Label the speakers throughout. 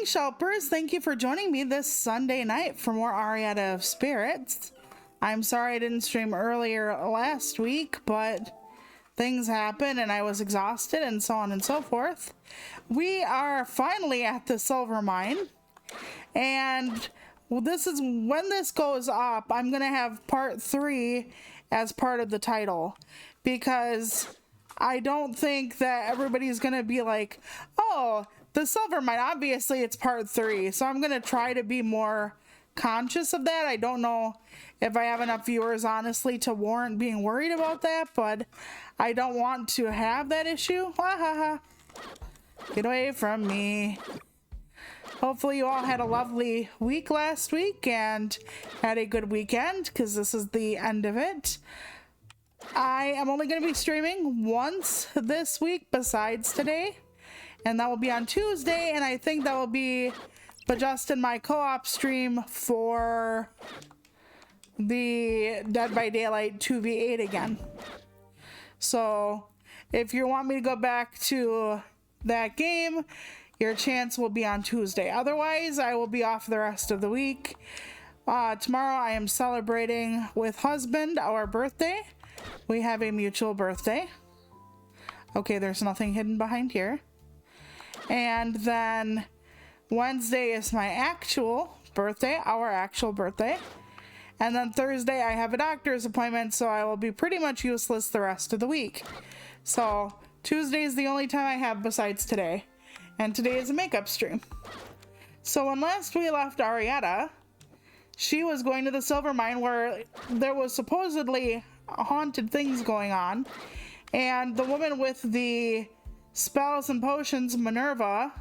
Speaker 1: Shelpers, thank you for joining me this Sunday night for more Arietta of Spirits. I'm sorry I didn't stream earlier last week, but things happened and I was exhausted and so on and so forth. We are finally at the silver mine, and this is when this goes up, I'm gonna have part 3 as part of the title, because I don't think that everybody's gonna be like, oh, the silver mine, obviously it's part 3, so I'm gonna try to be more conscious of that. I don't know if I have enough viewers, honestly, to warrant being worried about that, but I don't want to have that issue. Ha ha ha. Get away from me. Hopefully you all had a lovely week last week and had a good weekend, because this is the end of it. I am only going to be streaming once this week besides today, and that will be on Tuesday, and I think that will be just in my co-op stream for the Dead by Daylight 2v8 again. So if you want me to go back to that game, your chance will be on Tuesday. Otherwise, I will be off the rest of the week. Tomorrow I am celebrating with husband our birthday. We have a mutual birthday. Okay, there's nothing hidden behind here. And then Wednesday is my actual birthday, our actual birthday. And then Thursday I have a doctor's appointment, so I will be pretty much useless the rest of the week. So Tuesday is the only time I have besides today. And today is a makeup stream. So when last we left Arietta, she was going to the silver mine where there was supposedly haunted things going on. And the woman with the spells and potions, Minerva,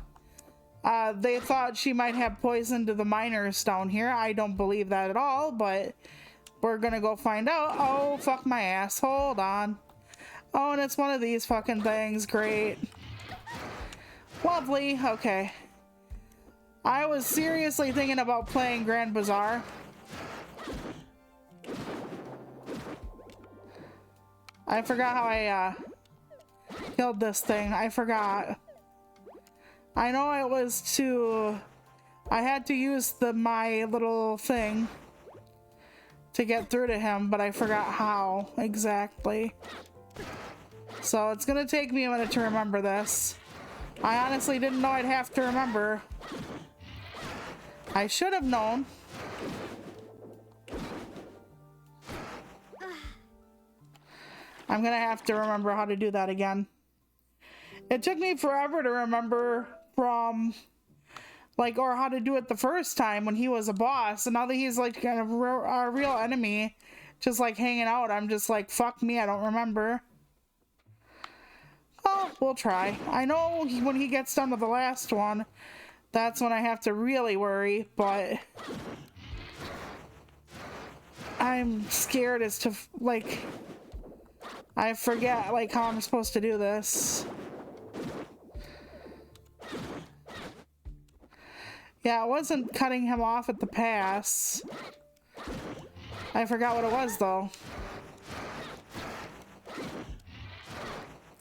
Speaker 1: they thought she might have poisoned the miners down here. I don't believe that at all, but we're gonna go find out. Oh, fuck my ass. Hold on. Oh, and it's one of these fucking things. Great. Lovely. Okay. I was seriously thinking about playing Grand Bazaar. I forgot how I killed this thing. I forgot. I know it was I had to use my little thing to get through to him, but I forgot how exactly. So it's gonna take me a minute to remember this. I honestly didn't know I'd have to remember. I should have known. I'm gonna have to remember how to do that again. It took me forever to remember from, like, or how to do it the first time when he was a boss, and now that he's like kind of a real enemy, just like hanging out, I'm just like, fuck me, I don't remember. Well, we'll try. I know when he gets done with the last one, that's when I have to really worry, but I'm scared as to, like, I forget, like, how I'm supposed to do this. Yeah, it wasn't cutting him off at the pass. I forgot what it was, though.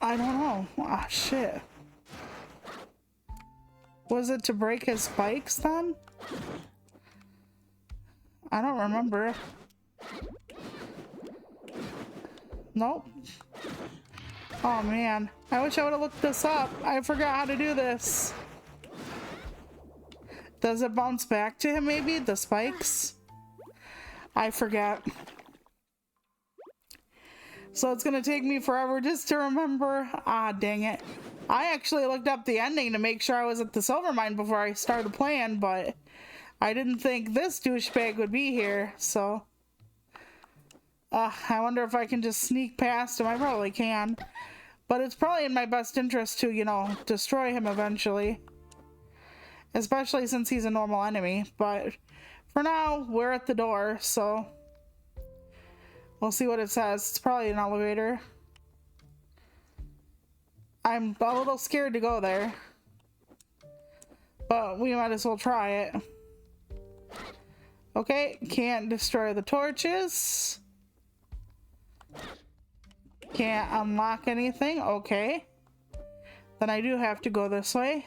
Speaker 1: I don't know. Ah, shit. Was it to break his spikes, then? I don't remember. Nope. Oh, man. I wish I would have looked this up. I forgot how to do this. Does it bounce back to him, maybe? The spikes? I forget. So it's gonna take me forever just to remember. Ah, dang it. I actually looked up the ending to make sure I was at the silver mine before I started playing, but I didn't think this douchebag would be here, so. I wonder if I can just sneak past him. I probably can. But it's probably in my best interest to, you know, destroy him eventually. Especially since he's a normal enemy. But for now, we're at the door, so we'll see what it says. It's probably an elevator. I'm a little scared to go there, but we might as well try it. Okay, can't destroy the torches. Can't unlock anything. Okay. Then I do have to go this way.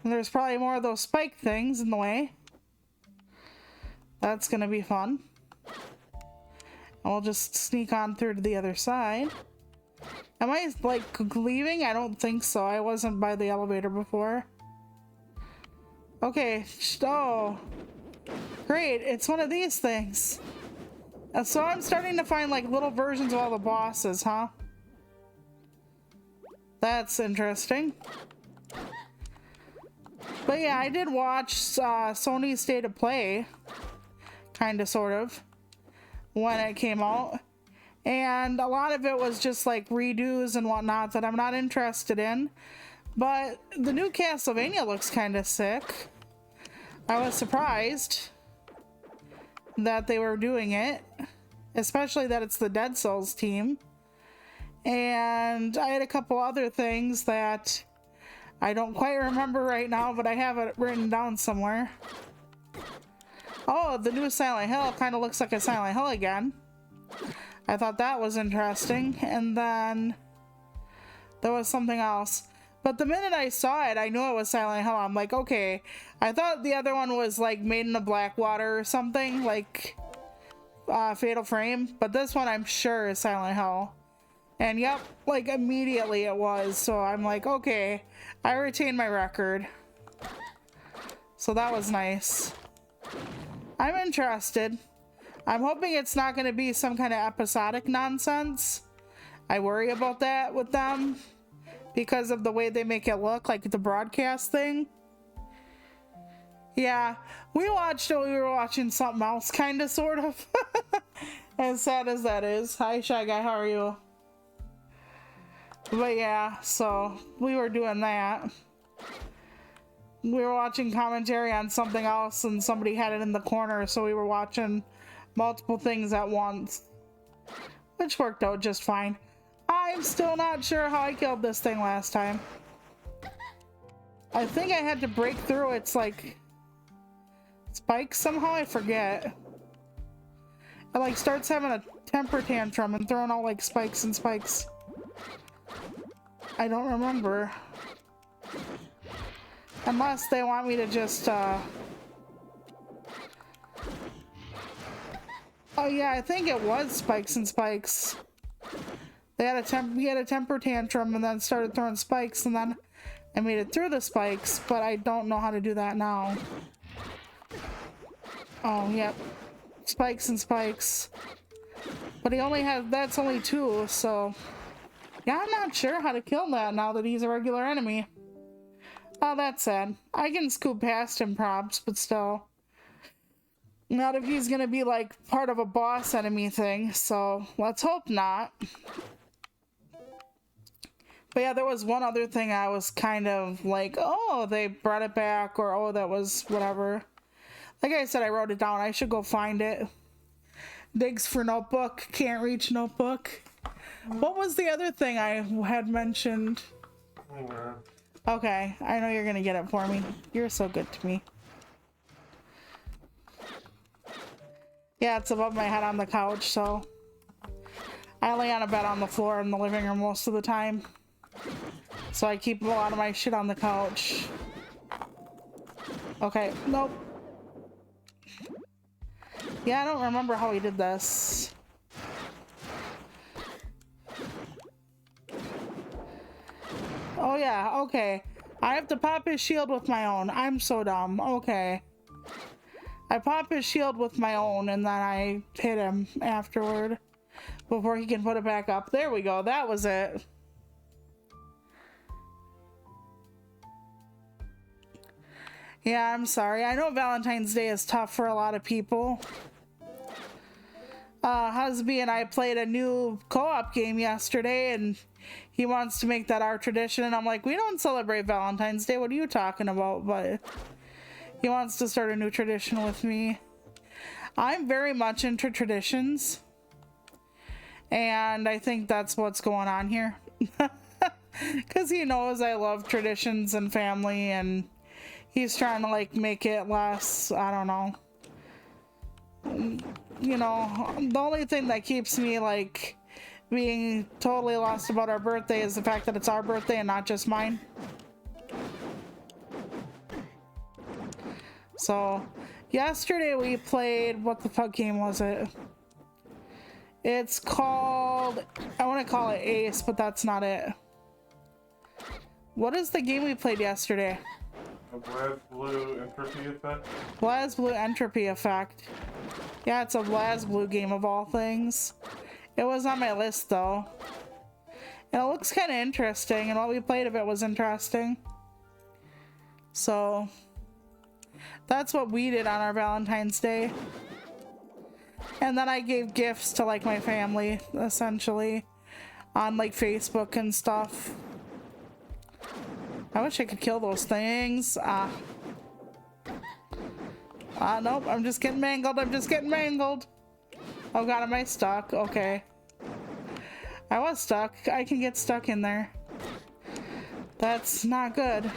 Speaker 1: And there's probably more of those spike things in the way. That's gonna be fun. And we'll just sneak on through to the other side. Am I, like, leaving? I don't think so. I wasn't by the elevator before. Okay. Oh. Great. It's one of these things. So I'm starting to find, like, little versions of all the bosses, huh? That's interesting. But yeah, I did watch Sony's State of Play. Kinda, sort of. When it came out. And a lot of it was just like redos and whatnot that I'm not interested in. But the new Castlevania looks kind of sick. I was surprised that they were doing it. Especially that it's the Dead Souls team. And I had a couple other things that I don't quite remember right now, but I have it written down somewhere. Oh, the new Silent Hill kind of looks like a Silent Hill again. I thought that was interesting. And then there was something else. But the minute I saw it, I knew it was Silent Hill. I'm like, okay. I thought the other one was like Made in the Blackwater or something, like Fatal Frame. But this one I'm sure is Silent Hill. And yep, like immediately it was. So I'm like, okay, I retained my record. So that was nice. I'm interested. I'm hoping it's not going to be some kind of episodic nonsense. I worry about that with them because of the way they make it look, like the broadcast thing. Yeah, we watched it. We were watching something else, kind of, sort of. As sad as that is. Hi, Shy Guy. How are you? But yeah, so we were doing that. We were watching commentary on something else and somebody had it in the corner, so we were watching multiple things at once, which worked out just fine. I'm still not sure how I killed this thing last time. I think I had to break through its like spikes somehow. I forget. It like starts having a temper tantrum and throwing out like spikes and spikes. I don't remember. Unless they want me to just oh yeah, I think it was spikes and spikes. They had he had a temper tantrum and then started throwing spikes, and then I made it through the spikes, but I don't know how to do that now. Oh, yep. Spikes and spikes. But he only has, that's only 2, so yeah, I'm not sure how to kill that now that he's a regular enemy. Oh, that's sad. I can scoop past him props, but still. Not if he's gonna be like part of a boss enemy thing, so let's hope not. But yeah, there was one other thing I was kind of like, oh, they brought it back, or oh, that was whatever. Like I said, I wrote it down. I should go find it. Digs for notebook. Can't reach notebook. What was the other thing I had mentioned? Okay, I know you're gonna get it for me. You're so good to me. Yeah, it's above my head on the couch, so I lay on a bed on the floor in the living room most of the time. So I keep a lot of my shit on the couch. Okay, nope. Yeah, I don't remember how he did this. Oh yeah, okay. I have to pop his shield with my own. I'm so dumb. Okay. I pop his shield with my own and then I hit him afterward before he can put it back up. There we go. That was it. Yeah, I'm sorry. I know Valentine's Day is tough for a lot of people. Husby and I played a new co-op game yesterday and he wants to make that our tradition, and I'm like, we don't celebrate Valentine's Day. What are you talking about? But he wants to start a new tradition with me. I'm very much into traditions, and I think that's what's going on here. Because he knows I love traditions and family, and he's trying to like make it less, I don't know. You know, the only thing that keeps me like being totally lost about our birthday is the fact that it's our birthday and not just mine. So yesterday we played, what the fuck game was it? It's called, I want to call it Ace, but that's not it. What is the game we played yesterday?
Speaker 2: A BlazBlue Entropy Effect?
Speaker 1: BlazBlue Entropy Effect. Yeah, it's a BlazBlue game of all things. It was on my list though. And it looks kind of interesting, and what we played of it was interesting. So that's what we did on our Valentine's Day. And then I gave gifts to like my family, essentially, on like Facebook and stuff. I wish I could kill those things. Nope, I'm just getting mangled. I'm just getting mangled. Oh god, am I stuck? Okay. I was stuck. I can get stuck in there. That's not good.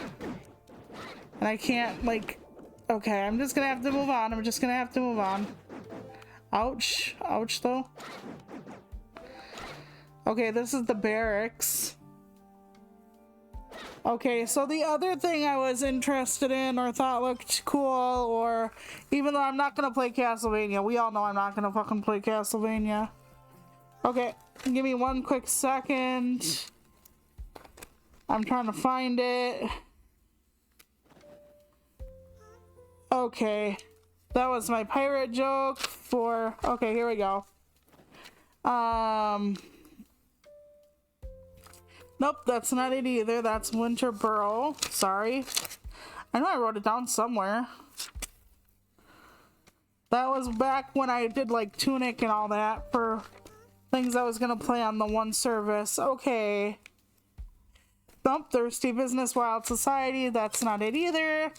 Speaker 1: And I can't, like... Okay, I'm just gonna have to move on. I'm just gonna have to move on. Ouch. Ouch, though. Okay, this is the barracks. Okay, so the other thing I was interested in or thought looked cool, or even though I'm not gonna play Castlevania, we all know I'm not gonna fucking play Castlevania. Okay, give me one quick second. I'm trying to find it. Okay, that was my pirate joke for, okay, here we go. Nope, that's not it either. That's Winterboro. Sorry. I know I wrote it down somewhere. That was back when I did like Tunic and all that for things I was gonna play on the one service. Okay. Nope, Thirsty Business Wild Society. That's not it either.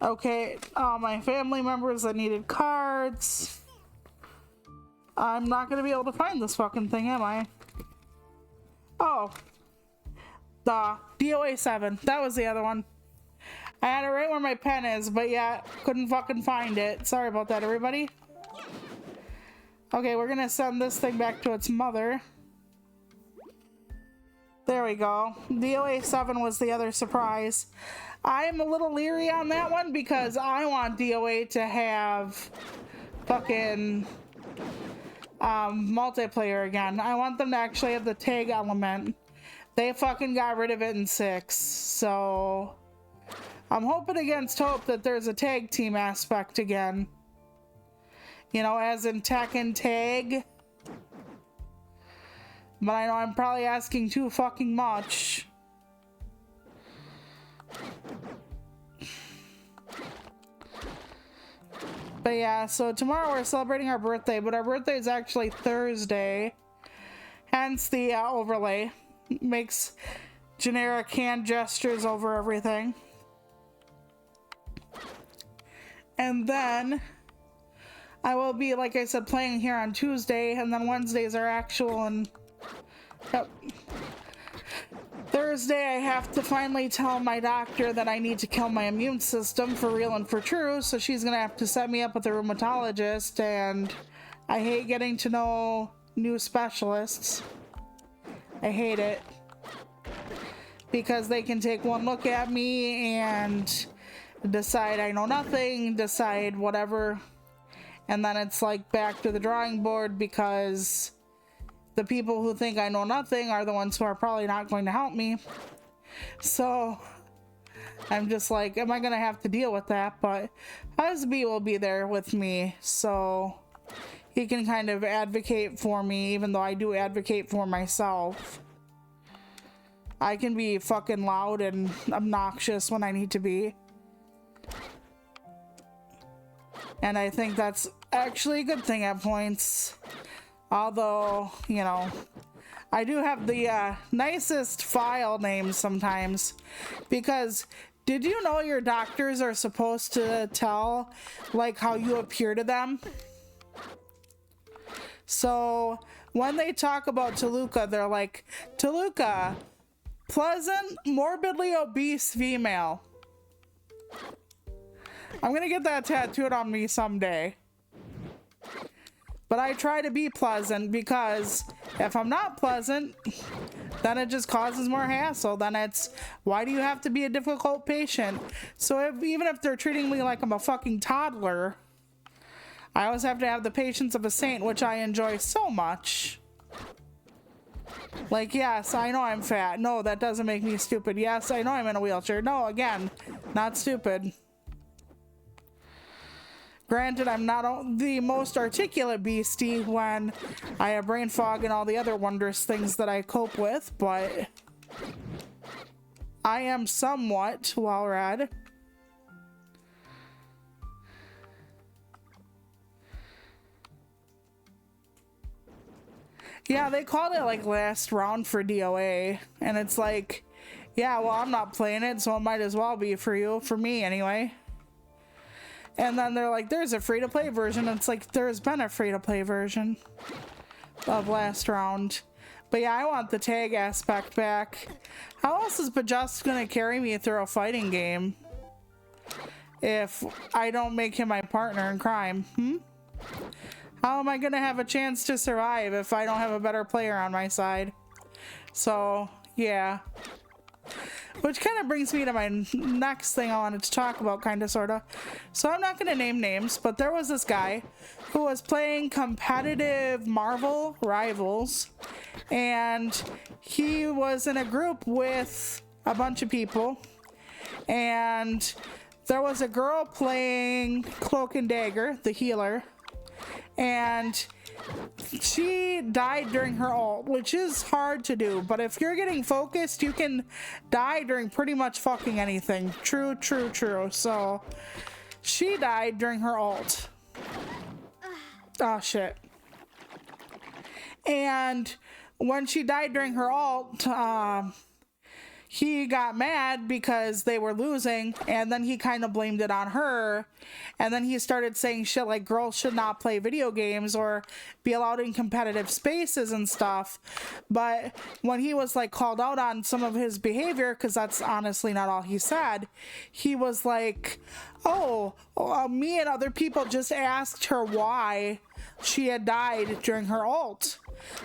Speaker 1: Okay, all my family members that needed cards. I'm not gonna be able to find this fucking thing, am I? Oh, the DOA 7. That was the other one. I had it right where my pen is, but yeah, couldn't fucking find it. Sorry about that, everybody. Okay, we're gonna send this thing back to its mother. There we go. DOA 7 was the other surprise. I'm a little leery on that one because I want DOA to have fucking multiplayer again. I want them to actually have the tag element. They fucking got rid of it in 6, so I'm hoping against hope that there's a tag team aspect again. You know, as in Tekken tag. But I know I'm probably asking too fucking much. But yeah, so tomorrow we're celebrating our birthday, but our birthday is actually Thursday. Hence the overlay. Makes generic hand gestures over everything. And then I will be, like I said, playing here on Tuesday, and then Wednesdays are actual, and yep. Thursday, I have to finally tell my doctor that I need to kill my immune system for real and for true, so she's gonna have to set me up with a rheumatologist, and I hate getting to know new specialists. I hate it. Because they can take one look at me and decide I know nothing, decide whatever, and then it's like back to the drawing board because the people who think I know nothing are the ones who are probably not going to help me. So I'm just like, am I gonna have to deal with that? But Husby will be there with me, so he can kind of advocate for me, even though I do advocate for myself. I can be fucking loud and obnoxious when I need to be. And I think that's actually a good thing at points. Although, you know, I do have the nicest file names sometimes. Because did you know your doctors are supposed to tell, like, how you appear to them? So when they talk about Toluca, they're like, Toluca, pleasant, morbidly obese female. I'm gonna get that tattooed on me someday. But I try to be pleasant because if I'm not pleasant, then it just causes more hassle. Then it's, why do you have to be a difficult patient? So even if they're treating me like I'm a fucking toddler, I always have to have the patience of a saint, which I enjoy so much. Like, yes, I know I'm fat. No, that doesn't make me stupid. Yes, I know I'm in a wheelchair. No, again, not stupid. Granted, I'm not the most articulate beastie when I have brain fog and all the other wondrous things that I cope with, but I am somewhat well read. Yeah, they called it like last round for DOA, and it's like, yeah, well, I'm not playing it, so it might as well be for you, for me anyway. And then they're like, there's a free-to-play version. It's like, there's been a free-to-play version of last round. But yeah, I want the tag aspect back. How else is Bajust gonna carry me through a fighting game if I don't make him my partner in crime? How am I gonna have a chance to survive if I don't have a better player on my side? So, yeah. Which kind of brings me to my next thing I wanted to talk about, kind of, sort of. So I'm not going to name names, but there was this guy who was playing competitive Marvel Rivals, and he was in a group with a bunch of people, and there was a girl playing Cloak and Dagger, the healer, and she died during her ult, which is hard to do, but if you're getting focused, you can die during pretty much fucking anything. True. So she died during her ult. Oh shit. And when she died during her ult, he got mad because they were losing, and then he kind of blamed it on her, and then he started saying shit like girls should not play video games or be allowed in competitive spaces and stuff. But when he was like called out on some of his behavior, because that's honestly not all he said, he was like, oh, me and other people just asked her why she had died during her ult.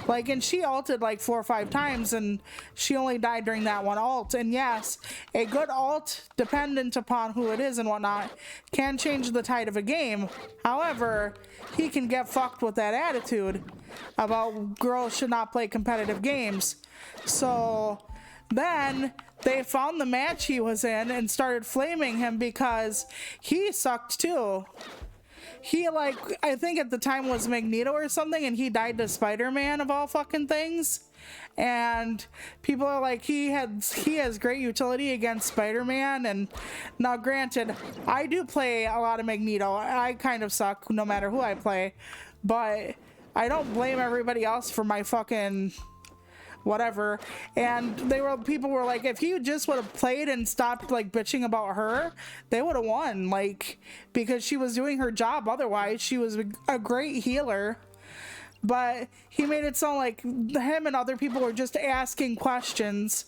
Speaker 1: Like, and she ulted like 4 or 5 times, and she only died during that one ult. And yes, a good ult, dependent upon who it is and whatnot, can change the tide of a game. However, he can get fucked with that attitude about girls should not play competitive games. So then they found the match he was in and started flaming him because he sucked too. He, like, I think at the time was Magneto or something, and he died to Spider-Man of all fucking things. And people are like, he has great utility against Spider-Man. And now granted, I do play a lot of Magneto. I kind of suck no matter who I play, but I don't blame everybody else for my fucking whatever. And people were like, if he just would have played and stopped like bitching about her, they would have won, like, because she was doing her job. Otherwise, she was a great healer. But he made it sound like him and other people were just asking questions,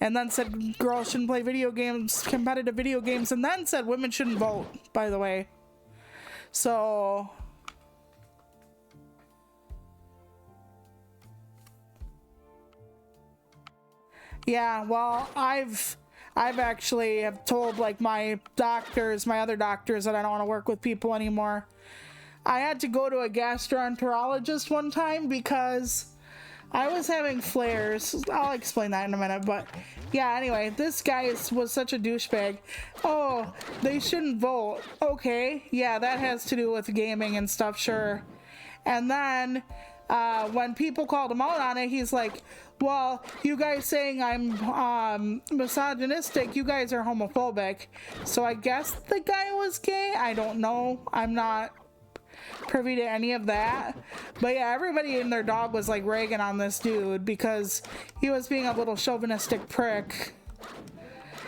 Speaker 1: and then said girls shouldn't play video games, competitive video games, and then said women shouldn't vote, by the way. So yeah, well, I've actually have told like my other doctors, that I don't want to work with people anymore. I had to go to a gastroenterologist one time because I was having flares. I'll explain that in a minute, but yeah, anyway, this guy was such a douchebag. Oh, they shouldn't vote. Okay, yeah, that has to do with gaming and stuff, sure. And then when people called him out on it, he's like, well, you guys saying I'm misogynistic, you guys are homophobic. So I guess the guy was gay? I don't know. I'm not privy to any of that. But yeah, everybody and their dog was like ragging on this dude because he was being a little chauvinistic prick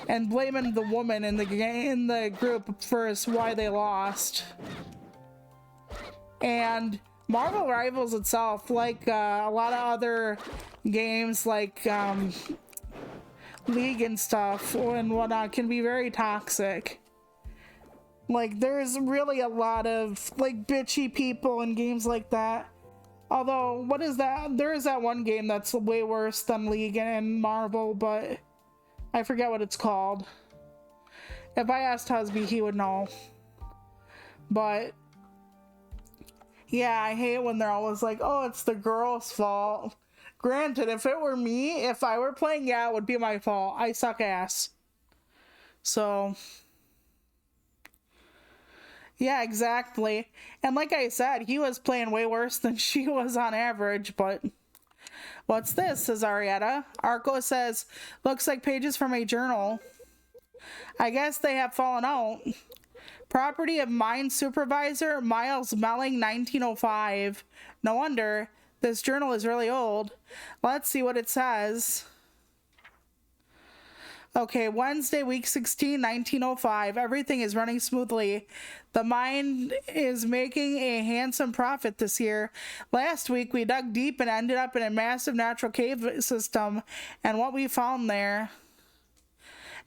Speaker 1: and blaming the woman in the group for why they lost. And Marvel Rivals itself, like a lot of other games like League and stuff and whatnot, can be very toxic. Like, there's really a lot of like bitchy people in games like that. Although, what is that? There is that one game that's way worse than League and Marvel, but I forget what it's called. If I asked Husby, he would know. But yeah, I hate when they're always like, oh, it's the girl's fault. Granted, if it were me, if I were playing, yeah, it would be my fault. I suck ass. So yeah, exactly. And like I said, he was playing way worse than she was on average, but what's this, says Arietta. Arco says, looks like pages from a journal. I guess they have fallen out. Property of mine supervisor Miles Melling, 1905. No wonder. This journal is really old. Let's see what it says. Okay, Wednesday, week 16, 1905. Everything is running smoothly. The mine is making a handsome profit this year. Last week, we dug deep and ended up in a massive natural cave system. And what we found there,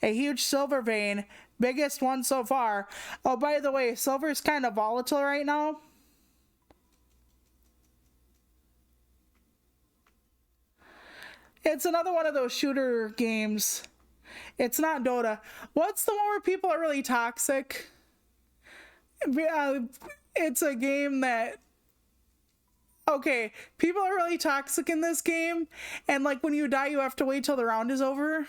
Speaker 1: a huge silver vein, biggest one so far. Oh, by the way, silver is kind of volatile right now. It's another one of those shooter games. It's not Dota. What's the one where people are really toxic? It's a game that... Okay, people are really toxic in this game, and like when you die, you have to wait till the round is over.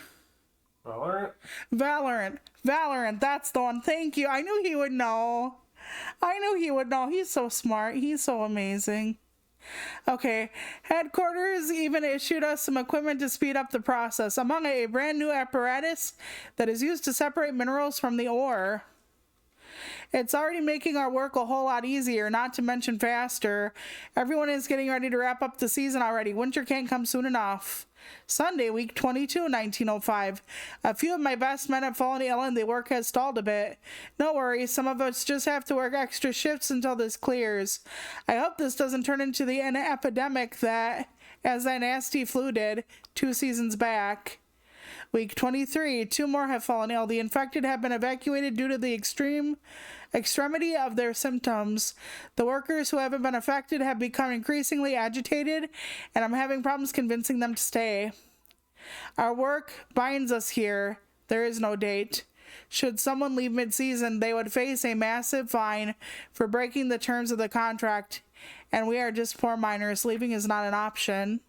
Speaker 1: Valorant, that's the one. Thank you. I knew he would know. He's so smart. He's so amazing. Okay, headquarters even issued us some equipment to speed up the process. Among it, a brand new apparatus that is used to separate minerals from the ore. It's already making our work a whole lot easier, not to mention faster. Everyone is getting ready to wrap up the season already. Winter can't come soon enough. Sunday, week 22, 1905. A few of my best men have fallen ill and the work has stalled a bit. No worries, some of us just have to work extra shifts until this clears. I hope this doesn't turn into an epidemic as that nasty flu did 2 seasons back. Week 23, 2 more have fallen ill. The infected have been evacuated due to the extremity of their symptoms. The workers who haven't been affected have become increasingly agitated, and I'm having problems convincing them to stay. Our work binds us here. There is no date. Should someone leave mid-season, they would face a massive fine for breaking the terms of the contract, and we are just poor miners. Leaving is not an option.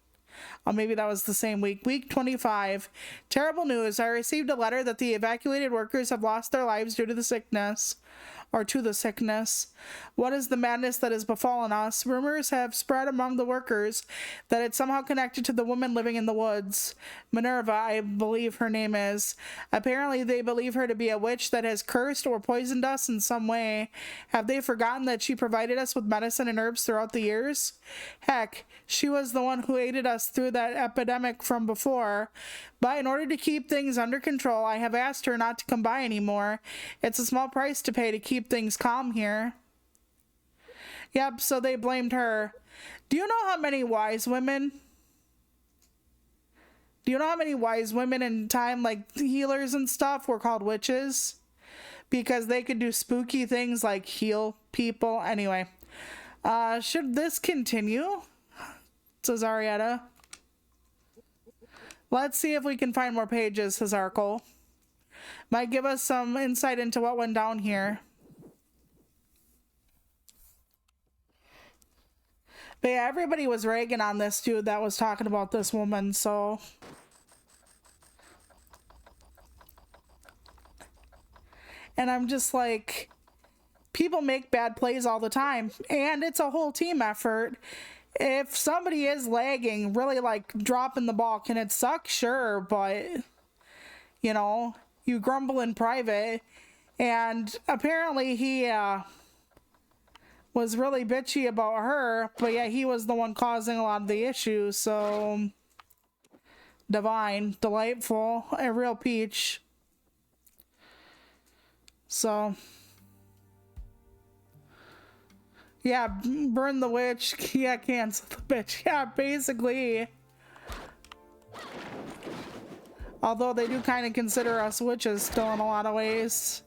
Speaker 1: Oh, maybe that was the same week. Week 25. Terrible news. I received a letter that the evacuated workers have lost their lives due to the sickness. Or to the sickness. What is the madness that has befallen us? Rumors have spread among the workers that it's somehow connected to the woman living in the woods. Minerva, I believe her name is. Apparently they believe her to be a witch that has cursed or poisoned us in some way. Have they forgotten that she provided us with medicine and herbs throughout the years? Heck, she was the one who aided us through that epidemic from before. But in order to keep things under control, I have asked her not to come by anymore. It's a small price to pay to keep things calm here. Yep, so they blamed her. Do you know how many wise women in time, like healers and stuff, were called witches? Because they could do spooky things like heal people. Anyway, should this continue? Says Arietta. Let's see if we can find more pages, says Arco. Might give us some insight into what went down here. But yeah, everybody was ragging on this dude that was talking about this woman, so... And I'm just like, people make bad plays all the time, and it's a whole team effort. If somebody is lagging, really like dropping the ball, can it suck? Sure, but you know, you grumble in private, and apparently he was really bitchy about her, but yeah, he was the one causing a lot of the issues. So divine, delightful, a real peach. So yeah, burn the witch. Yeah, cancel the bitch. Yeah, basically. Although they do kind of consider us witches still in a lot of ways.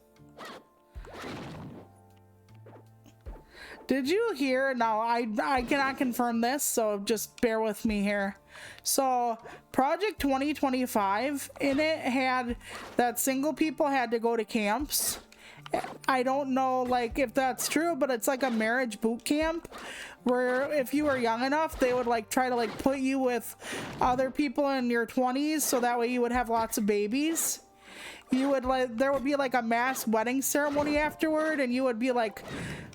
Speaker 1: Did you hear? No, I cannot confirm this, so just bear with me here. So Project 2025, in it had that single people had to go to camps. I don't know like if that's true, but it's like a marriage boot camp where if you were young enough, they would like try to like put you with other people in your 20s so that way you would have lots of babies. You would like, there would be like a mass wedding ceremony afterward, and you would be like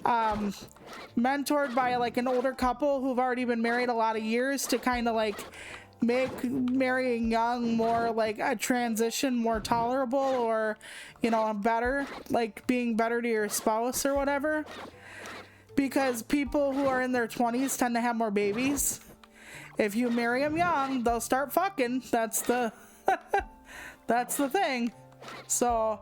Speaker 1: mentored by like an older couple who've already been married a lot of years to kind of like make marrying young more like a transition more tolerable, or you know, better, like being better to your spouse or whatever, because people who are in their 20s tend to have more babies. If you marry them young, they'll start fucking. That's the that's the thing. So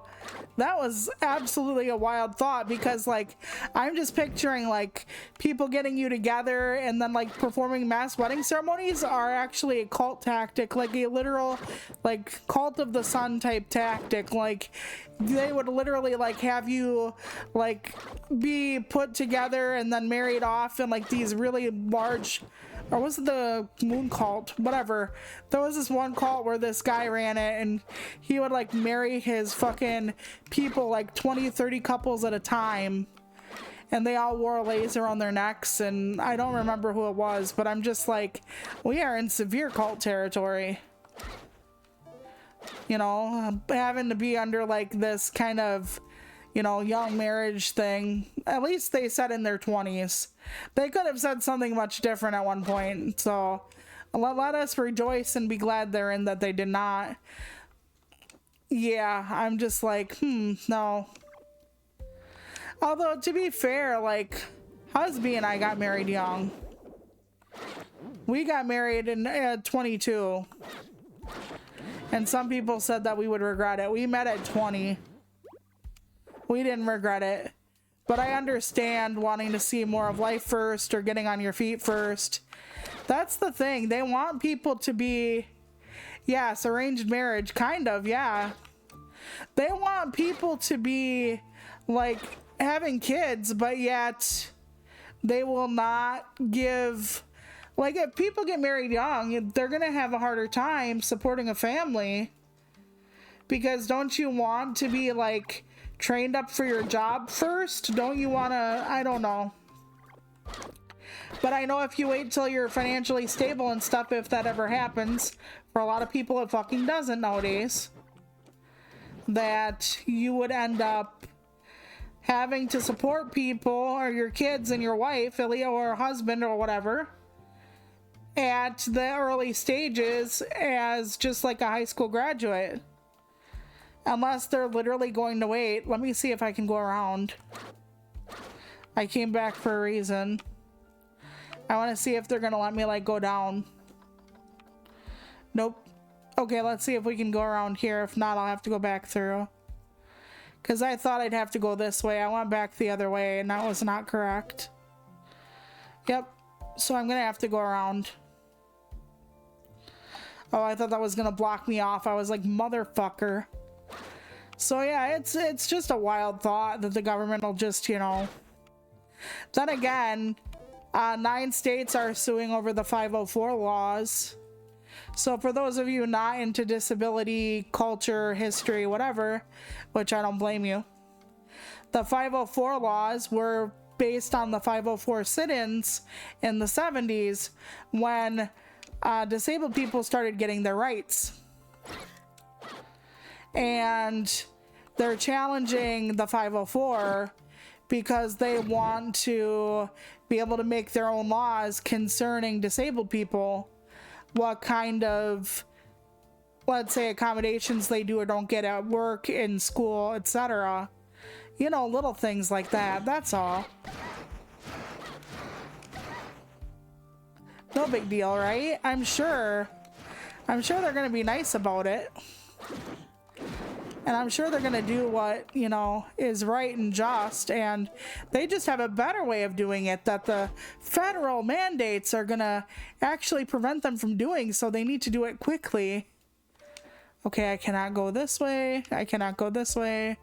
Speaker 1: that was absolutely a wild thought, because like I'm just picturing like people getting you together and then like performing mass wedding ceremonies are actually a cult tactic, like a literal like cult of the sun type tactic. Like they would literally like have you like be put together and then married off in like these really large, or was it the moon cult? Whatever. There was this one cult where this guy ran it, and he would like marry his fucking people, like 20, 30 couples at a time. And they all wore a laser on their necks, and I don't remember who it was, but I'm just like, we are in severe cult territory. You know, having to be under like this kind of, you know, young marriage thing. At least they said in their 20s. They could have said something much different at one point. So let us rejoice and be glad therein that they did not. Yeah, I'm just like, no. Although, to be fair, like, husband and I got married young. We got married at 22. And some people said that we would regret it. We met at 20. We didn't regret it. But I understand wanting to see more of life first, or getting on your feet first. That's the thing. They want people to be, yes, arranged marriage, kind of, yeah. They want people to be, like, having kids, but yet they will not give, like, if people get married young, they're going to have a harder time supporting a family. Because don't you want to be, like, trained up for your job first? Don't you want to, I don't know. But I know if you wait till you're financially stable and stuff, if that ever happens, for a lot of people it fucking doesn't nowadays, that you would end up having to support people, or your kids and your wife, or husband or whatever, at the early stages as just like a high school graduate. Unless they're literally going to wait. Let me see if I can go around. I came back for a reason. I want to see if they're going to let me like go down. Nope. Okay, let's see if we can go around here. If not, I'll have to go back through. Because I thought I'd have to go this way. I went back the other way, and that was not correct. Yep. So I'm going to have to go around. Oh, I thought that was going to block me off. I was like, motherfucker. So yeah, it's just a wild thought that the government will just, you know. Then again, 9 states are suing over the 504 laws. So for those of you not into disability, culture, history, whatever, which I don't blame you, the 504 laws were based on the 504 sit-ins in the 70s when disabled people started getting their rights. And they're challenging the 504 because they want to be able to make their own laws concerning disabled people, what kind of, let's say, accommodations they do or don't get at work, in school, etc. You know, little things like that. That's all. No big deal, right? I'm sure they're gonna be nice about it. And I'm sure they're gonna do what, you know, is right and just, and they just have a better way of doing it that the federal mandates are gonna actually prevent them from doing, so they need to do it quickly. Okay, I cannot go this way. I cannot go this way.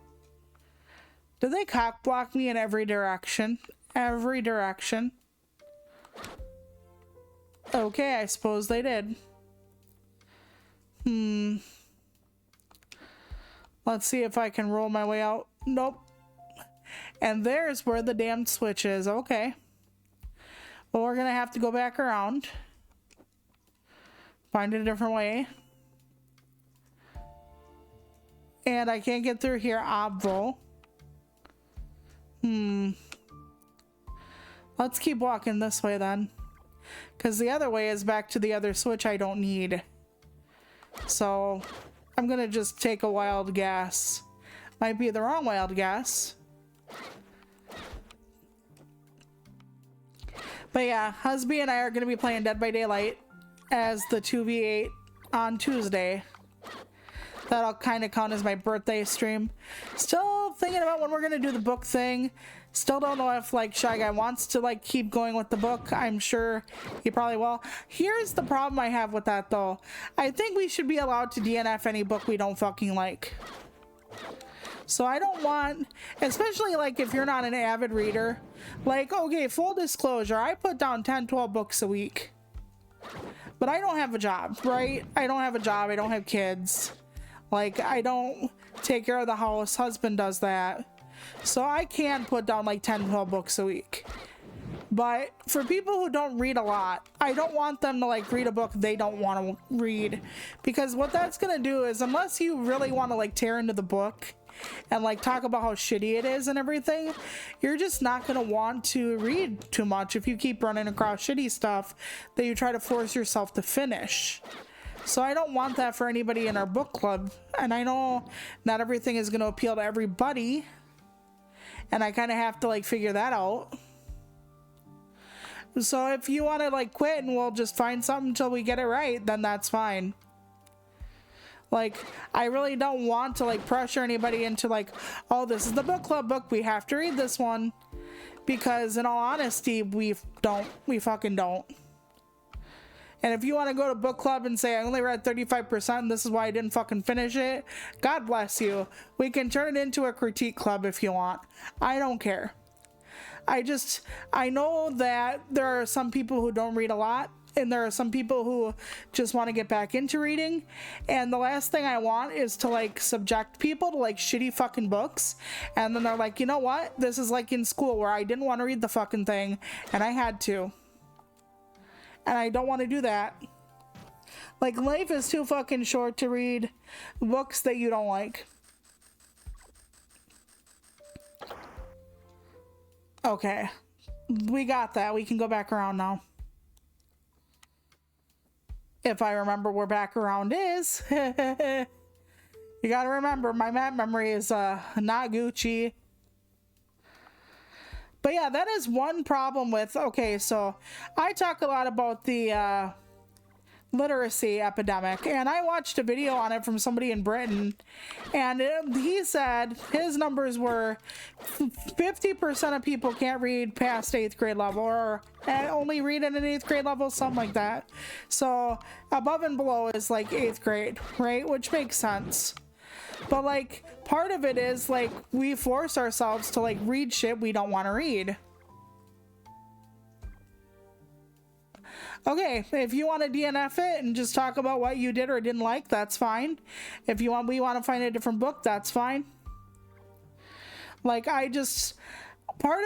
Speaker 1: Do they cock block me in every direction? every direction. Okay, I suppose they did. Let's see if I can roll my way out. Nope. And there's where the damn switch is. Okay. Well, we're gonna have to go back around. Find a different way. And I can't get through here, obvo. Let's keep walking this way then. Because the other way is back to the other switch I don't need. So I'm gonna just take a wild guess. Might be the wrong wild guess. But yeah, Husby and I are gonna be playing Dead by Daylight as the 2v8 on Tuesday. That'll kind of count as my birthday stream. Still thinking about when we're gonna do the book thing. Still don't know if like Shy Guy wants to like keep going with the book. I'm sure he probably will. Here's the problem I have with that though. I think we should be allowed to DNF any book we don't fucking like. So I don't want, especially like if you're not an avid reader, like, okay, full disclosure, I put down 10, 12 books a week. But I don't have a job, right? I don't have a job. I don't have kids. Like, I don't take care of the house. Husband does that. So I can put down like 10, 12 books a week. But for people who don't read a lot, I don't want them to like read a book they don't want to read. Because what that's going to do is, unless you really want to like tear into the book and like talk about how shitty it is and everything, you're just not going to want to read too much if you keep running across shitty stuff that you try to force yourself to finish. So I don't want that for anybody in our book club. And I know not everything is going to appeal to everybody. And I kind of have to like figure that out. So if you want to like quit and we'll just find something until we get it right, then that's fine. Like, I really don't want to like pressure anybody into like, oh, this is the book club book, we have to read this one. Because in all honesty, we fucking don't. And if you want to go to book club and say, I only read 35% and this is why I didn't fucking finish it, God bless you. We can turn it into a critique club if you want. I don't care. I know that there are some people who don't read a lot, and there are some people who just want to get back into reading. And the last thing I want is to like subject people to like shitty fucking books. And then they're like, you know what? This is like in school where I didn't want to read the fucking thing and I had to. And I don't want to do that. Like, life is too fucking short to read books that you don't like. Okay. We got that. We can go back around now. If I remember where back around is. You gotta remember, my map memory is not Gucci. But yeah, that is one problem with, okay, so I talk a lot about the literacy epidemic, and I watched a video on it from somebody in Britain, and he said his numbers were 50% of people can't read past 8th grade level, or only read at an 8th grade level, something like that. So above and below is like 8th grade, right? Which makes sense. But like part of it is like we force ourselves to like read shit we don't want to read. Okay, if you want to DNF it and just talk about what you did or didn't like, that's fine. If you want, we want to find a different book, that's fine. Like, part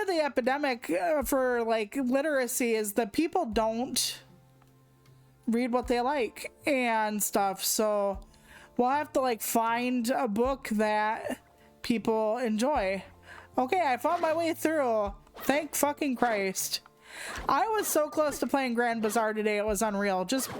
Speaker 1: of the epidemic for like literacy is that people don't read what they like and stuff. So we'll have to like find a book that people enjoy. Okay, I found my way through. Thank fucking Christ. I was so close to playing Grand Bazaar today, it was unreal. Just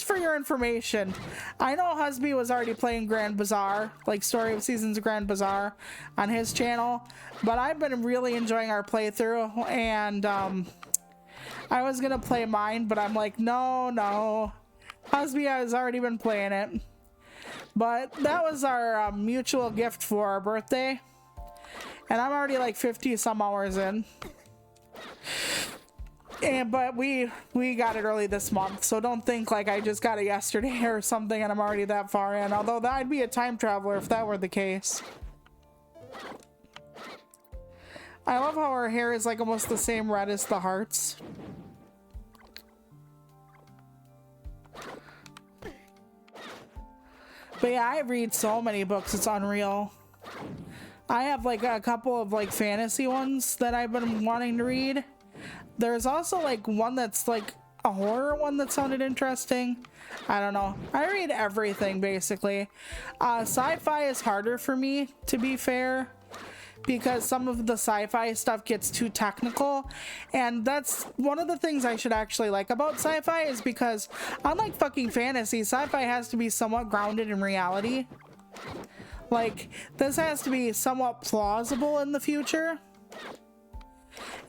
Speaker 1: for your information. I know Husby was already playing Grand Bazaar, like Story of Seasons Grand Bazaar on his channel, but I've been really enjoying our playthrough, and I was gonna play mine, but I'm like, no. Husby has already been playing it. But that was our mutual gift for our birthday, and I'm already like 50 some hours in. But we got it early this month, so don't think like I just got it yesterday or something and I'm already that far in, although I'd be a time traveler if that were the case. I love how her hair is like almost the same red as the hearts. But yeah, I read so many books, it's unreal. I have like a couple of like fantasy ones that I've been wanting to read. There's also like one that's like a horror one that sounded interesting. I don't know. I read everything basically. Sci-fi is harder for me, to be fair, because some of the sci-fi stuff gets too technical, and that's one of the things I should actually like about sci-fi, is because unlike fucking fantasy, sci-fi has to be somewhat grounded in reality. Like, this has to be somewhat plausible in the future.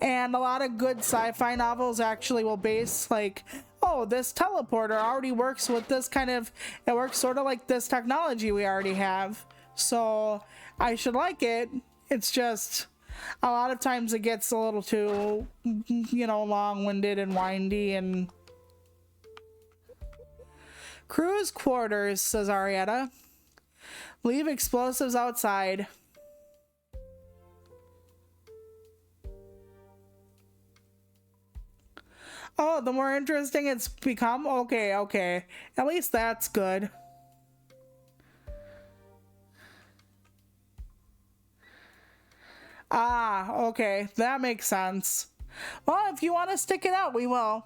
Speaker 1: And a lot of good sci-fi novels actually will base like, oh, this teleporter already works with this kind of, it works sort of like this technology we already have. So I should like it. It's just a lot of times it gets a little too, you know, long-winded and windy. And crew's quarters, says Arietta. Leave explosives outside. Oh, the more interesting it's become? Okay, okay. At least that's good. Ah, okay. That makes sense. Well, if you want to stick it out, we will.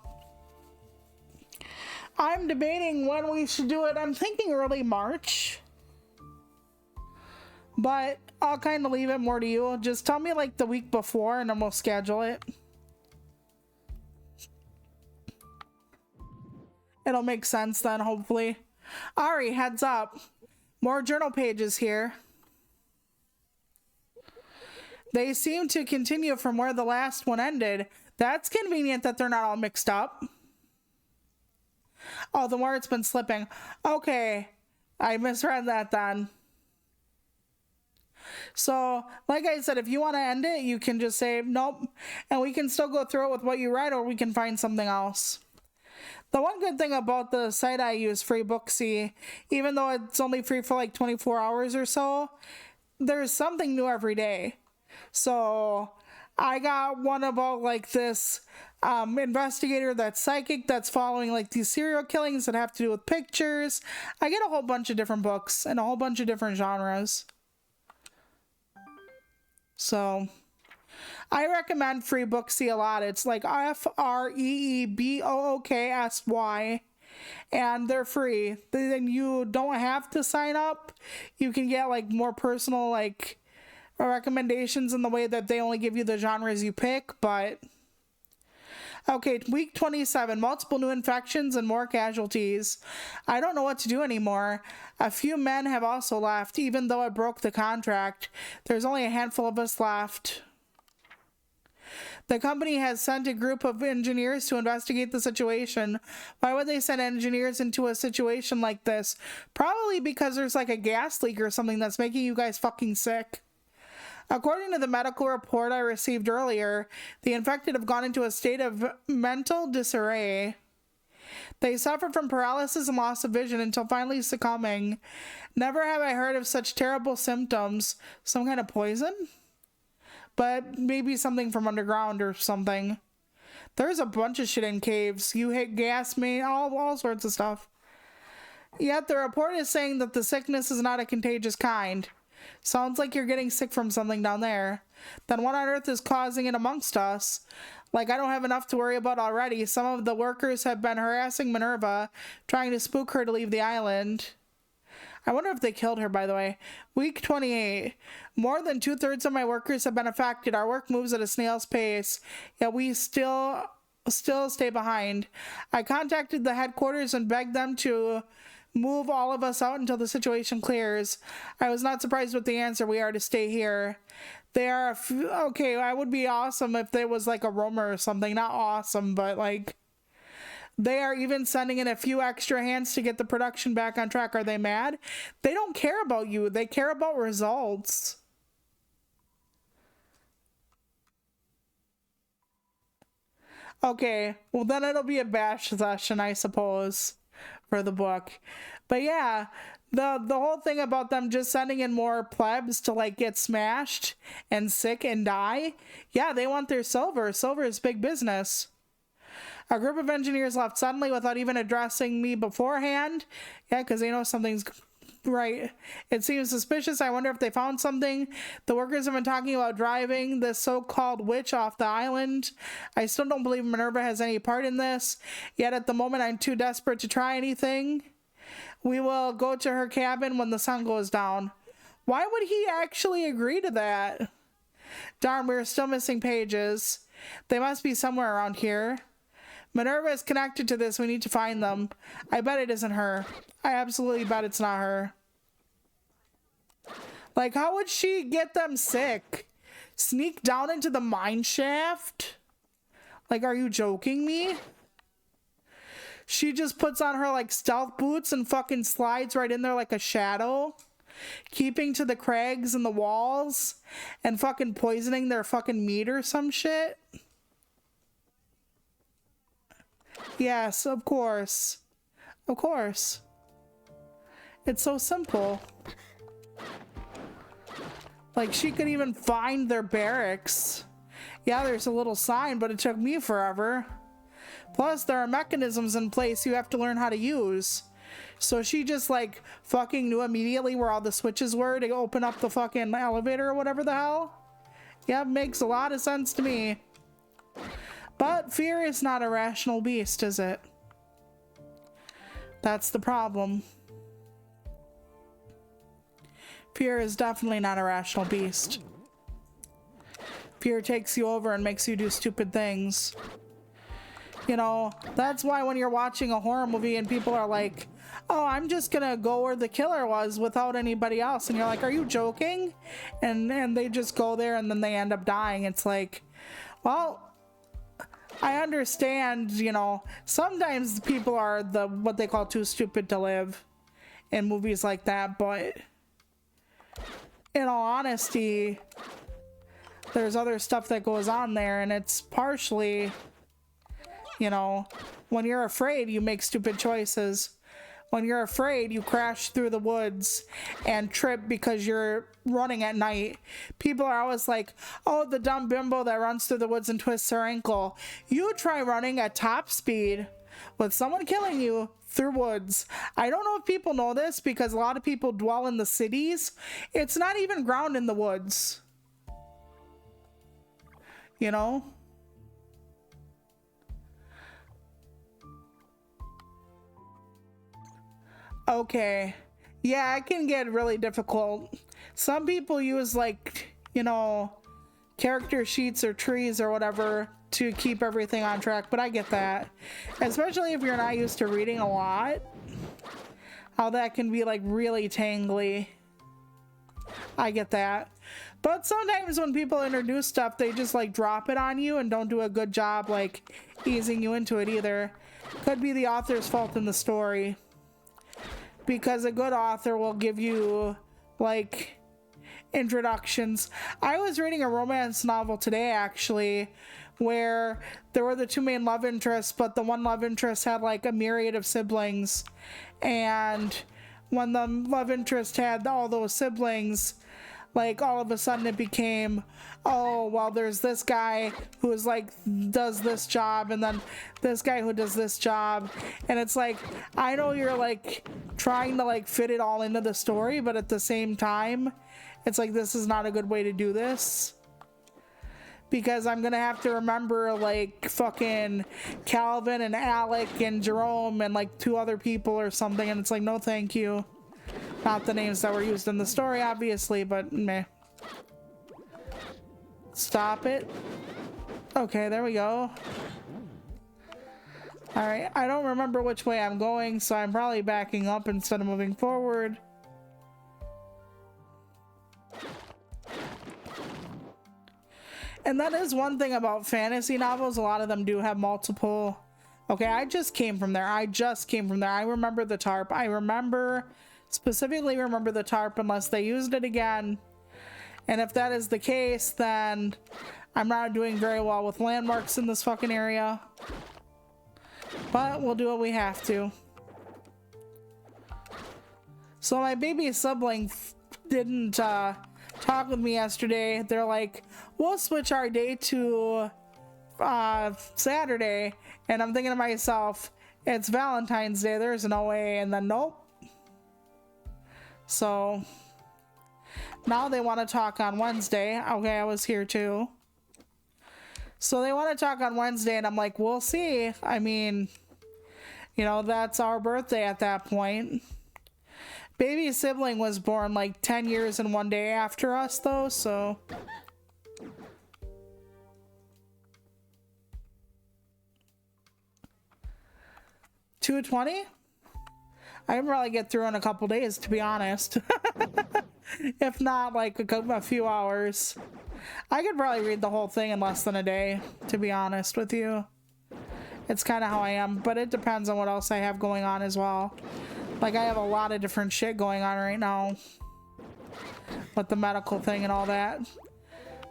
Speaker 1: I'm debating when we should do it. I'm thinking early March. But I'll kind of leave it more to you. Just tell me like the week before and then we'll schedule it. It'll make sense then, hopefully. Ari, heads up. More journal pages here. They seem to continue from where the last one ended. That's convenient that they're not all mixed up. Oh, the more it's been slipping. Okay. I misread that then. So, like I said, if you want to end it, you can just say nope. And we can still go through it with what you read, or we can find something else. The one good thing about the site I use, Free Booksy, even though it's only free for like 24 hours or so, there's something new every day. So I got one about like this investigator that's psychic that's following like these serial killings that have to do with pictures. I get a whole bunch of different books and a whole bunch of different genres. So I recommend Free Booksy a lot. It's like FREEBOOKSY, and they're free. Then you don't have to sign up. You can get like more personal like recommendations in the way that they only give you the genres you pick. But okay, week 27, multiple new infections and more casualties. I don't know what to do anymore. A few men have also left, even though I broke the contract. There's only a handful of us left. The company has sent a group of engineers to investigate the situation. Why would they send engineers into a situation like this? Probably because there's like a gas leak or something that's making you guys fucking sick. According to the medical report I received earlier, the infected have gone into a state of mental disarray. They suffer from paralysis and loss of vision until finally succumbing. Never have I heard of such terrible symptoms. Some kind of poison? But maybe something from underground or something. There's a bunch of shit in caves. You hit gas, me, all sorts of stuff. Yet the report is saying that the sickness is not a contagious kind. Sounds like you're getting sick from something down there. Then what on earth is causing it amongst us? Like, I don't have enough to worry about already. Some of the workers have been harassing Minerva, trying to spook her to leave the island. I wonder if they killed her, by the way. Week 28. More than 2/3 of my workers have been affected. Our work moves at a snail's pace, yet we still stay behind. I contacted the headquarters and begged them to move all of us out until the situation clears. I was not surprised with the answer. We are to stay here. They are okay, I would be awesome if there was like a rumor or something. Not awesome, but like they are even sending in a few extra hands to get the production back on track. Are they mad? They don't care about you. They care about results. Okay, well then it'll be a bash session, I suppose. for the book. But yeah, the whole thing about them just sending in more plebs to like get smashed and sick and die. Yeah, they want their silver. Silver is big business. A group of engineers left suddenly without even addressing me beforehand. Yeah, because they know something's right. It seems suspicious. I wonder if they found something. The workers have been talking about driving this so-called witch off the island. I still don't believe Minerva has any part in this. Yet at the moment, I'm too desperate to try anything. We will go to her cabin when the sun goes down. Why would he actually agree to that? Darn, we're still missing pages. They must be somewhere around here. Minerva is connected to this. We need to find them. I bet it isn't her. I absolutely bet it's not her. Like, how would she get them sick? Sneak down into the mine shaft? Like, are you joking me? She just puts on her, like, stealth boots and fucking slides right in there like a shadow. Keeping to the crags and the walls. And fucking poisoning their fucking meat or some shit. Yes, of course. Of course. It's so simple. Like, she could even find their barracks. Yeah, there's a little sign, but it took me forever. Plus, there are mechanisms in place you have to learn how to use. So she just, like, fucking knew immediately where all the switches were to open up the fucking elevator or whatever the hell. Yeah, makes a lot of sense to me. But fear is not a rational beast, is it? That's the problem. Fear is definitely not a rational beast. Fear takes you over and makes you do stupid things. You know, that's why when you're watching a horror movie and people are like, oh, I'm just gonna go where the killer was without anybody else. And you're like, are you joking? And they just go there and then they end up dying. It's like, well, I understand, you know, sometimes people are what they call too stupid to live in movies like that, but in all honesty, there's other stuff that goes on there, and it's partially, you know, when you're afraid, you make stupid choices. When you're afraid, you crash through the woods and trip because you're running at night. People are always like, oh, the dumb bimbo that runs through the woods and twists her ankle. You try running at top speed with someone killing you through woods. I don't know if people know this because a lot of people dwell in the cities. It's not even ground in the woods. You know? Okay. Yeah, it can get really difficult. Some people use, like, you know, character sheets or trees or whatever to keep everything on track, but I get that. Especially if you're not used to reading a lot. How that can be, like, really tangly. I get that. But sometimes when people introduce stuff, they just, like, drop it on you and don't do a good job, like, easing you into it either. Could be the author's fault in the story. Because a good author will give you, like, introductions. I was reading a romance novel today, actually, where there were the two main love interests, but the one love interest had, like, a myriad of siblings. And when the love interest had all those siblings, like, all of a sudden it became, oh, well, there's this guy who is, like, does this job, and then this guy who does this job. And it's like, I know you're, like, trying to, like, fit it all into the story, but at the same time, it's like, this is not a good way to do this. Because I'm gonna have to remember, like, fucking Calvin and Alec and Jerome and, like, 2 other people or something, and it's like, no thank you. Not the names that were used in the story, obviously, but meh. Stop it. Okay, there we go. Alright, I don't remember which way I'm going, so I'm probably backing up instead of moving forward. And that is one thing about fantasy novels. A lot of them do have multiple... Okay, I just came from there. I remember the tarp. Specifically remember the tarp unless they used it again. And if that is the case, then I'm not doing very well with landmarks in this fucking area. But we'll do what we have to. So my baby sibling didn't talk with me yesterday. They're like, we'll switch our day to Saturday. And I'm thinking to myself, it's Valentine's Day. There's no way. And then nope. So now they want to talk on Wednesday. Okay, I was here too. So they want to talk on Wednesday, and I'm like, we'll see. I mean, you know, that's our birthday at that point. Baby sibling was born like 10 years and 1 day after us, though, so. $2.20? I can probably get through in a couple days, to be honest. If not, like a few hours. I could probably read the whole thing in less than a day, to be honest with you. It's kind of how I am, but it depends on what else I have going on as well. Like, I have a lot of different shit going on right now with the medical thing and all that.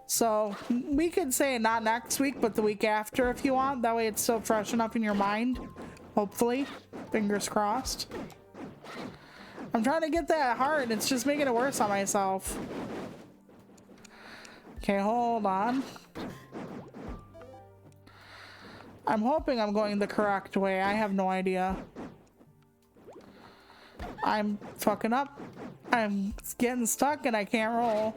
Speaker 1: So we could say not next week, but the week after if you want. That way it's still fresh enough in your mind. Hopefully. Fingers crossed. I'm trying to get that hard. It's just making it worse on myself. Okay, hold on. I'm hoping I'm going the correct way. I have no idea. I'm fucking up. I'm getting stuck and I can't roll.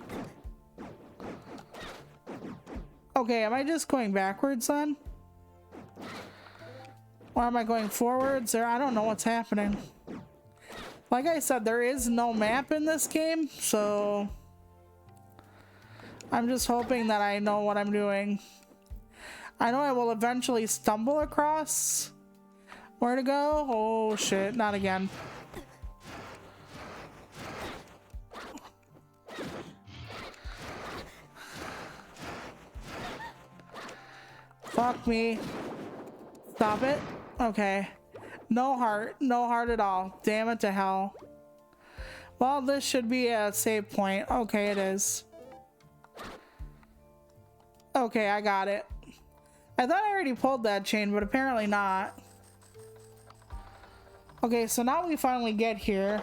Speaker 1: Okay, am I just going backwards then? Or am I going forwards? Or I don't know what's happening. Like I said, there is no map in this game, so I'm just hoping that I know what I'm doing. I know I will eventually stumble across where to go. Oh shit, not again. Fuck me. Stop it. Okay. No heart. No heart at all. Damn it to hell. Well, this should be a save point. Okay, it is. Okay, I got it. I thought I already pulled that chain, but apparently not. Okay, so now we finally get here.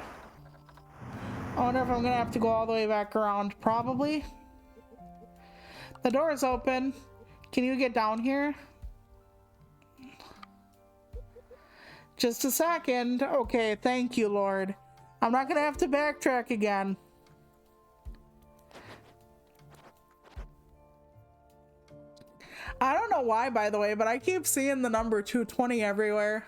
Speaker 1: I wonder if I'm gonna have to go all the way back around. Probably. The door is open. Can you get down here? Just a second. Okay, thank you, Lord. I'm not gonna have to backtrack again. I don't know why, by the way, but I keep seeing the number 220 everywhere.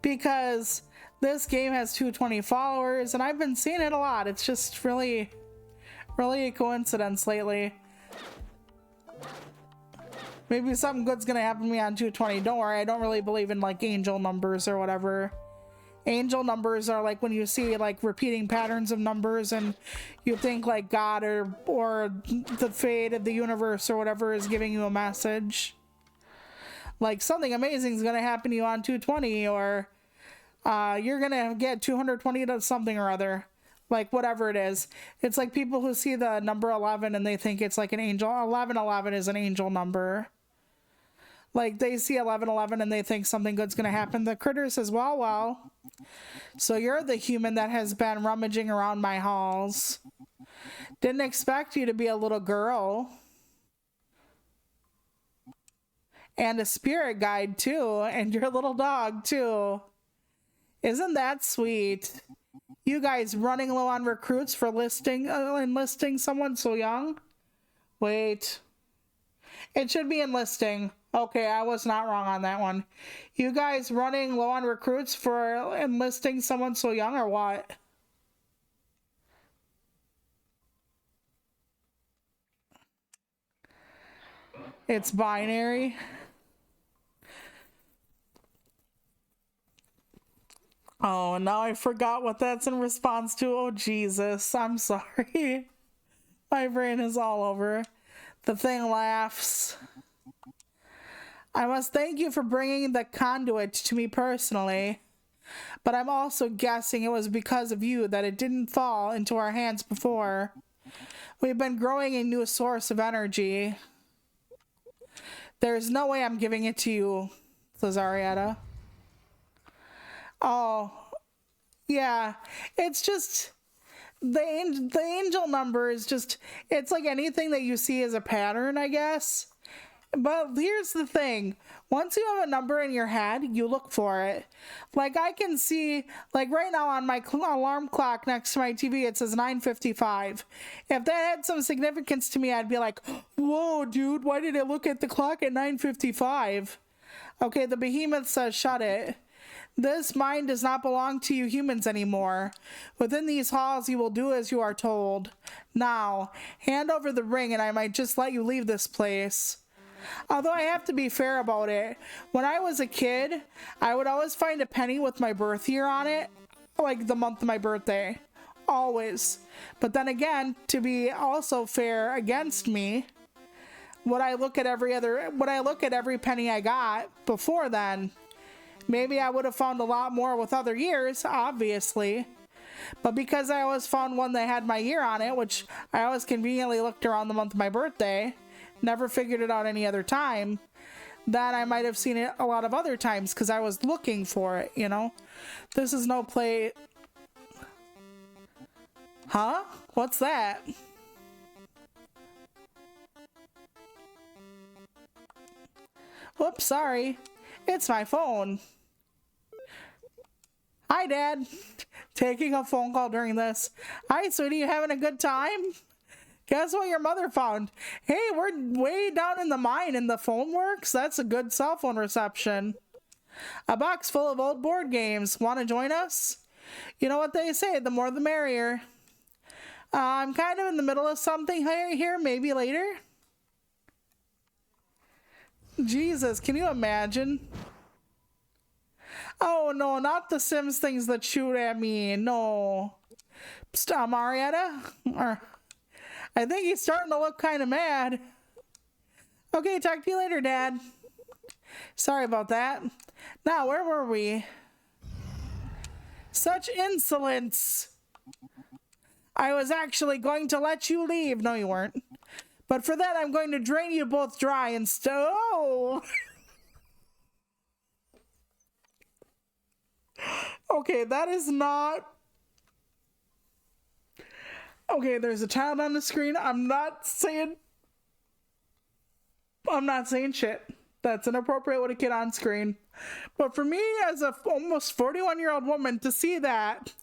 Speaker 1: Because this game has 220 followers, and I've been seeing it a lot. It's just really a coincidence lately. Maybe something good's gonna happen to me on 220. Don't worry, I don't really believe in like angel numbers or whatever. Angel numbers are like when you see like repeating patterns of numbers and you think like God or the fate of the universe or whatever is giving you a message. Like something amazing is gonna happen to you on 220, or you're gonna get 220 to something or other. Like whatever it is. It's like people who see the number 11 and they think it's like an angel. 1111 is an angel number. Like they see 1111 and they think something good's gonna happen. The critter says, well, so you're the human that has been rummaging around my halls. Didn't expect you to be a little girl. And a spirit guide too, and your little dog too. Isn't that sweet? You guys running low on recruits for enlisting someone so young? Wait. It should be enlisting. Okay, I was not wrong on that one. You guys running low on recruits for enlisting someone so young, or what? It's binary. Oh, now I forgot what that's in response to. Oh, Jesus. I'm sorry. My brain is all over. The thing laughs. I must thank you for bringing the conduit to me personally. But I'm also guessing it was because of you that it didn't fall into our hands before. We've been growing a new source of energy. There's no way I'm giving it to you, says Arietta. Oh, Yeah, it's just the angel number is just, it's like anything that you see as a pattern, I guess. But here's the thing. Once you have a number in your head, you look for it. Like I can see, like right now on my alarm clock next to my TV, it says 9:55. If that had some significance to me, I'd be like, whoa, dude, why did it look at the clock at 9:55? Okay, the behemoth says shut it. This mind does not belong to you humans anymore. Within these halls you will do as you are told. Now, hand over the ring and I might just let you leave this place. Although I have to be fair about it, when I was a kid, I would always find a penny with my birth year on it, like the month of my birthday. Always. But then again, to be also fair against me, would I look at every penny I got before then? Maybe I would have found a lot more with other years, obviously. But because I always found one that had my year on it, which I always conveniently looked around the month of my birthday, never figured it out any other time, then I might have seen it a lot of other times because I was looking for it, you know? This is no play... Huh? What's that? Whoops, sorry. It's my phone. Hi, Dad. Taking a phone call during this. Hi, sweetie, you having a good time? Guess what your mother found? Hey, we're way down in the mine and the phone works? That's a good cell phone reception. A box full of old board games. Want to join us? You know what they say, the more the merrier. I'm kind of in the middle of something here, maybe later. Jesus, can you imagine? Oh no, not the Sims things that shoot at me. No. Stop, Arietta. I think he's starting to look kind of mad. Okay, talk to you later, Dad. Sorry about that. Now, where were we? Such insolence. I was actually going to let you leave. No, you weren't. But for that, I'm going to drain you both dry and oh! Okay, that is not... Okay, there's a child on the screen. I'm not saying shit. That's inappropriate with a kid on screen. But for me, as a almost 41-year-old woman, to see that,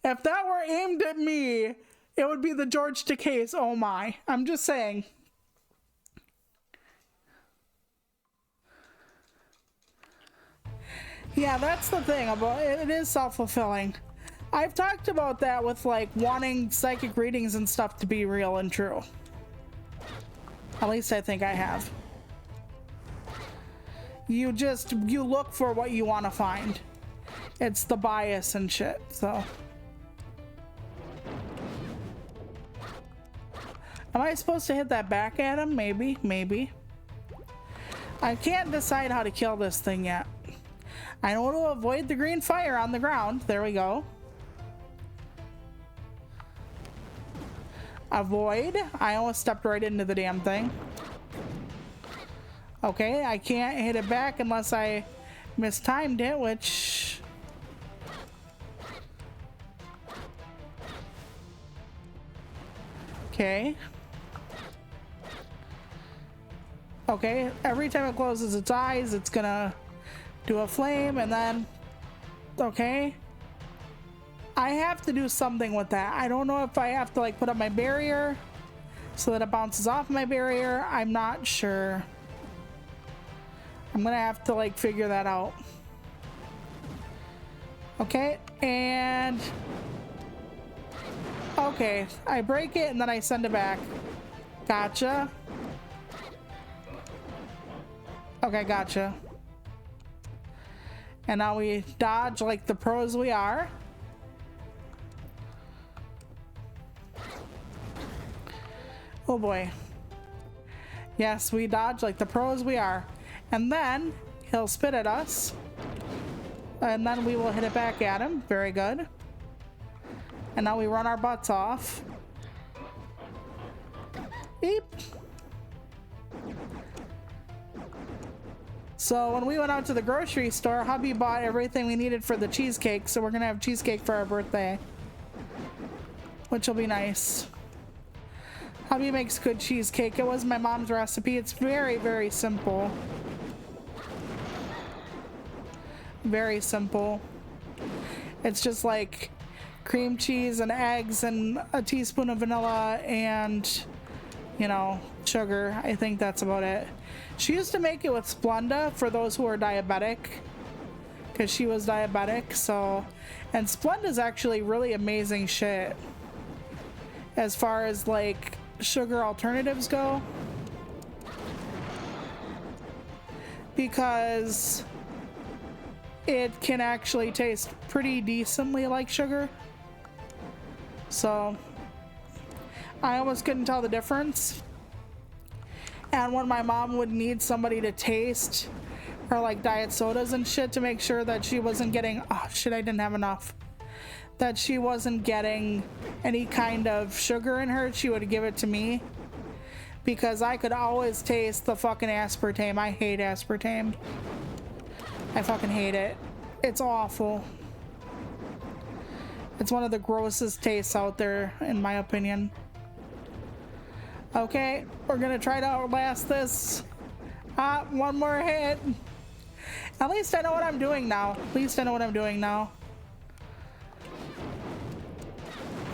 Speaker 1: if that were aimed at me, it would be the George Takei. Oh my. I'm just saying. Yeah, that's the thing about it. It is self-fulfilling. I've talked about that with like wanting psychic readings and stuff to be real and true. At least I think I have. You look for what you want to find. It's the bias and shit, so. Am I supposed to hit that back at him? Maybe. I can't decide how to kill this thing yet. I know to avoid the green fire on the ground. There we go. Avoid. I almost stepped right into the damn thing. Okay, I can't hit it back unless I mistimed it, which... Okay. Okay, every time it closes its eyes, it's gonna do a flame, and then... Okay. I have to do something with that. I don't know if I have to like put up my barrier so that it bounces off my barrier. I'm not sure. I'm gonna have to like figure that out. Okay, and okay, I break it and then I send it back. Gotcha. Okay, gotcha. And now we dodge like the pros we are. Oh boy. Yes, we dodge like the pros we are. And then he'll spit at us. And then we will hit it back at him. Very good. And now we run our butts off. Beep. So when we went out to the grocery store, hubby bought everything we needed for the cheesecake, so we're gonna have cheesecake for our birthday, which will be nice. Hubby makes good cheesecake. It was my mom's recipe. It's very, very simple. Very simple. It's just like cream cheese and eggs and a teaspoon of vanilla and, you know, sugar. I think that's about it. She used to make it with Splenda for those who are diabetic, because she was diabetic. So, and Splenda is actually really amazing shit as far as like sugar alternatives go, because it can actually taste pretty decently like sugar. So I almost couldn't tell the difference. And when my mom would need somebody to taste her like diet sodas and shit to make sure that she wasn't getting, oh shit, I didn't have enough, that she wasn't getting any kind of sugar in her, she would give it to me, because I could always taste the fucking aspartame. I hate aspartame. I fucking hate it. It's awful. It's one of the grossest tastes out there, in my opinion. Okay, we're gonna try to outlast this. One more hit. At least I know what I'm doing now. At least I know what I'm doing now.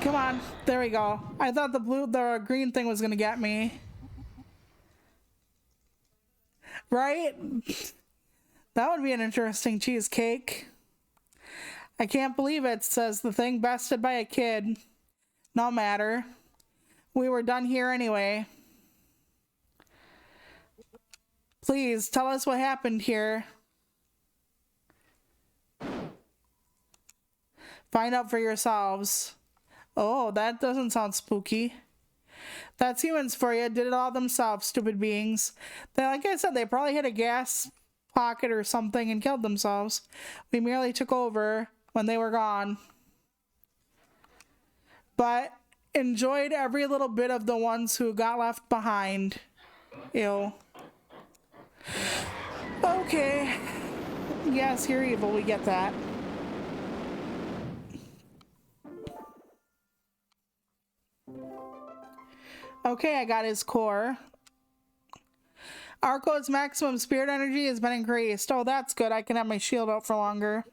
Speaker 1: Come on, there we go. I thought the green thing was gonna get me. Right? That would be an interesting cheesecake. I can't believe it says the thing bested by a kid. No matter. We were done here anyway. Please tell us what happened here. Find out for yourselves. Oh, that doesn't sound spooky. That's humans for you. Did it all themselves, stupid beings. They, like I said, they probably hit a gas pocket or something and killed themselves. We merely took over when they were gone. But enjoyed every little bit of the ones who got left behind. Ew. Okay. Yes, you're evil. We get that. Okay, I got his core. Arco's maximum spirit energy has been increased. Oh, that's good. I can have my shield out for longer.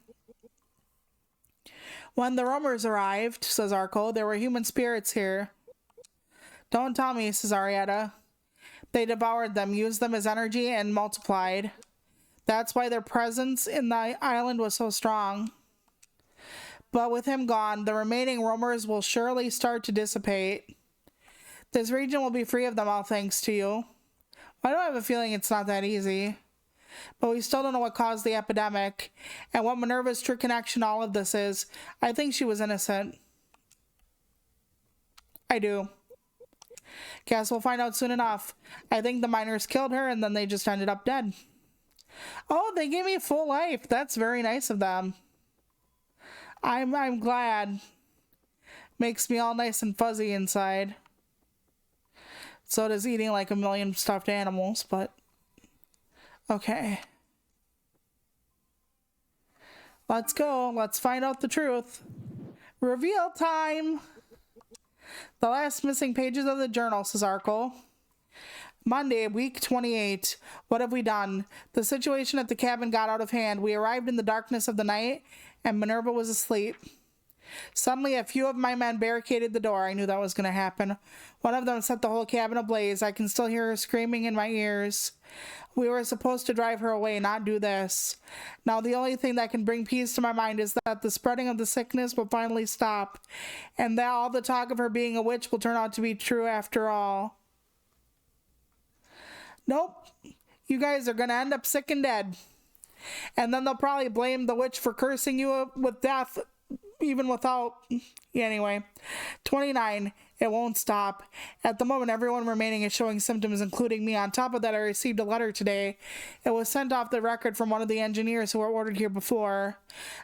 Speaker 1: When the roamers arrived, says Arco, there were human spirits here. Don't tell me, says Arietta. They devoured them, used them as energy, and multiplied. That's why their presence in the island was so strong. But with him gone, the remaining roamers will surely start to dissipate. This region will be free of them all thanks to you. I don't have a feeling it's not that easy. But we still don't know what caused the epidemic, and what Minerva's true connection to all of this is. I think she was innocent. I do. Guess we'll find out soon enough. I think the miners killed her, and then they just ended up dead. Oh, they gave me full life. That's very nice of them. I'm glad. Makes me all nice and fuzzy inside. So does eating like a million stuffed animals, but okay. Let's go. Let's find out the truth. Reveal time. The last missing pages of the journal, says Arco. Monday, week 28. What have we done? The situation at the cabin got out of hand. We arrived in the darkness of the night, and Minerva was asleep. Suddenly, a few of my men barricaded the door. I knew that was going to happen. One of them set the whole cabin ablaze. I can still hear her screaming in my ears. We were supposed to drive her away, not do this. Now, the only thing that can bring peace to my mind is that the spreading of the sickness will finally stop, and that all the talk of her being a witch will turn out to be true after all. Nope. You guys are going to end up sick and dead. And then they'll probably blame the witch for cursing you with death, even without... Anyway. 29. It won't stop. At the moment, everyone remaining is showing symptoms, including me. On top of that, I received a letter today. It was sent off the record from one of the engineers who were ordered here before.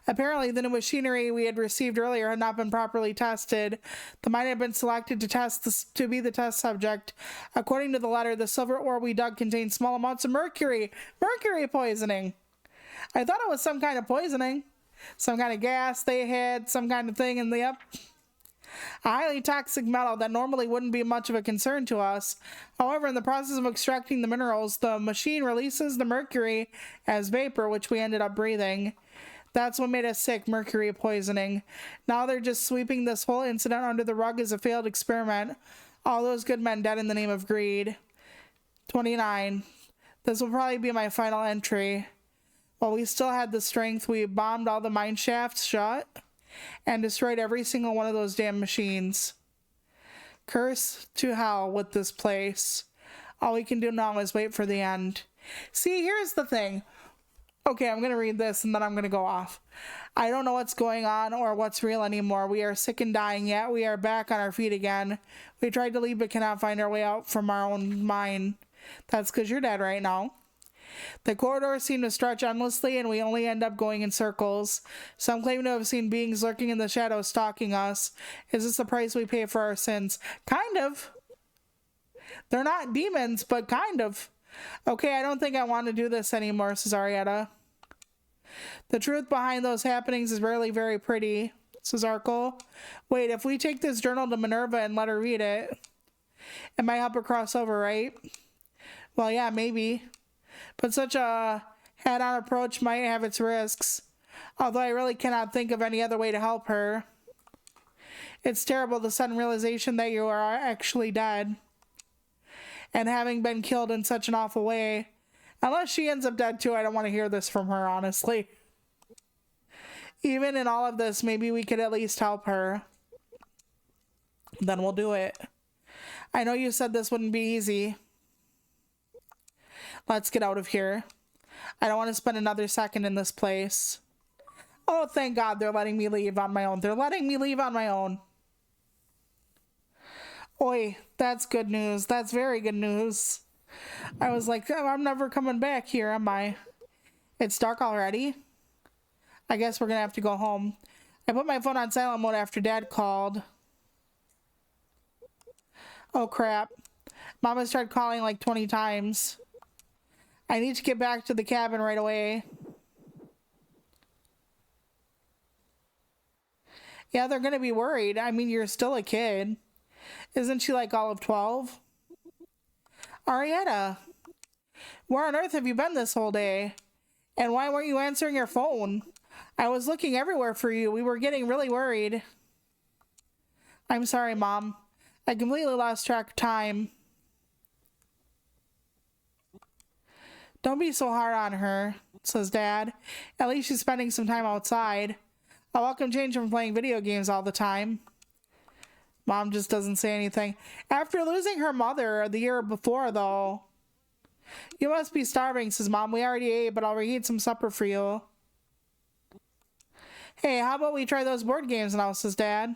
Speaker 1: Apparently, the new machinery we had received earlier had not been properly tested. The mine had been selected to be the test subject. According to the letter, the silver ore we dug contained small amounts of mercury. Mercury poisoning. I thought it was some kind of poisoning. Some kind of gas they had, some kind of thing in the up. A highly toxic metal that normally wouldn't be much of a concern to us. However, in the process of extracting the minerals, the machine releases the mercury as vapor, which we ended up breathing. That's what made us sick, mercury poisoning. Now they're just sweeping this whole incident under the rug as a failed experiment. All those good men dead in the name of greed. 29. This will probably be my final entry. While we still had the strength, we bombed all the mine shafts shut and destroyed every single one of those damn machines. Curse to hell with this place. All we can do now is wait for the end. See, here's the thing. Okay, I'm going to read this and then I'm going to go off. I don't know what's going on or what's real anymore. We are sick and dying, yet we are back on our feet again. We tried to leave but cannot find our way out from our own mine. That's because you're dead right now. The corridors seem to stretch endlessly and we only end up going in circles. Some claim to have seen beings lurking in the shadows stalking us. Is this the price we pay for our sins? Kind of. They're not demons, but kind of. Okay, I don't think I want to do this anymore, says Arietta. The truth behind those happenings is rarely very pretty, says Arkle. Wait, if we take this journal to Minerva and let her read it, it might help her cross over, right? Well, yeah, maybe. But such a head-on approach might have its risks, although I really cannot think of any other way to help her. It's terrible, the sudden realization that you are actually dead, and having been killed in such an awful way. Unless she ends up dead too, I don't want to hear this from her, honestly. Even in all of this, maybe we could at least help her. Then we'll do it. I know you said this wouldn't be easy. Let's get out of here. I don't want to spend another second in this place. Oh, thank God they're letting me leave on my own. They're letting me leave on my own. Oi, that's good news. That's very good news. I was like, oh, I'm never coming back here, am I? It's dark already? I guess we're gonna have to go home. I put my phone on silent mode after Dad called. Oh, crap. Mama tried calling like 20 times. I need to get back to the cabin right away. Yeah, they're gonna be worried. I mean, you're still a kid. Isn't she like all of 12? Arietta, where on earth have you been this whole day? And why weren't you answering your phone? I was looking everywhere for you. We were getting really worried. I'm sorry, Mom. I completely lost track of time. Don't be so hard on her, says Dad. At least she's spending some time outside. A welcome change from playing video games all the time. Mom just doesn't say anything. After losing her mother the year before, though. You must be starving, says Mom. We already ate, but I'll reheat some supper for you. Hey, how about we try those board games now, says Dad.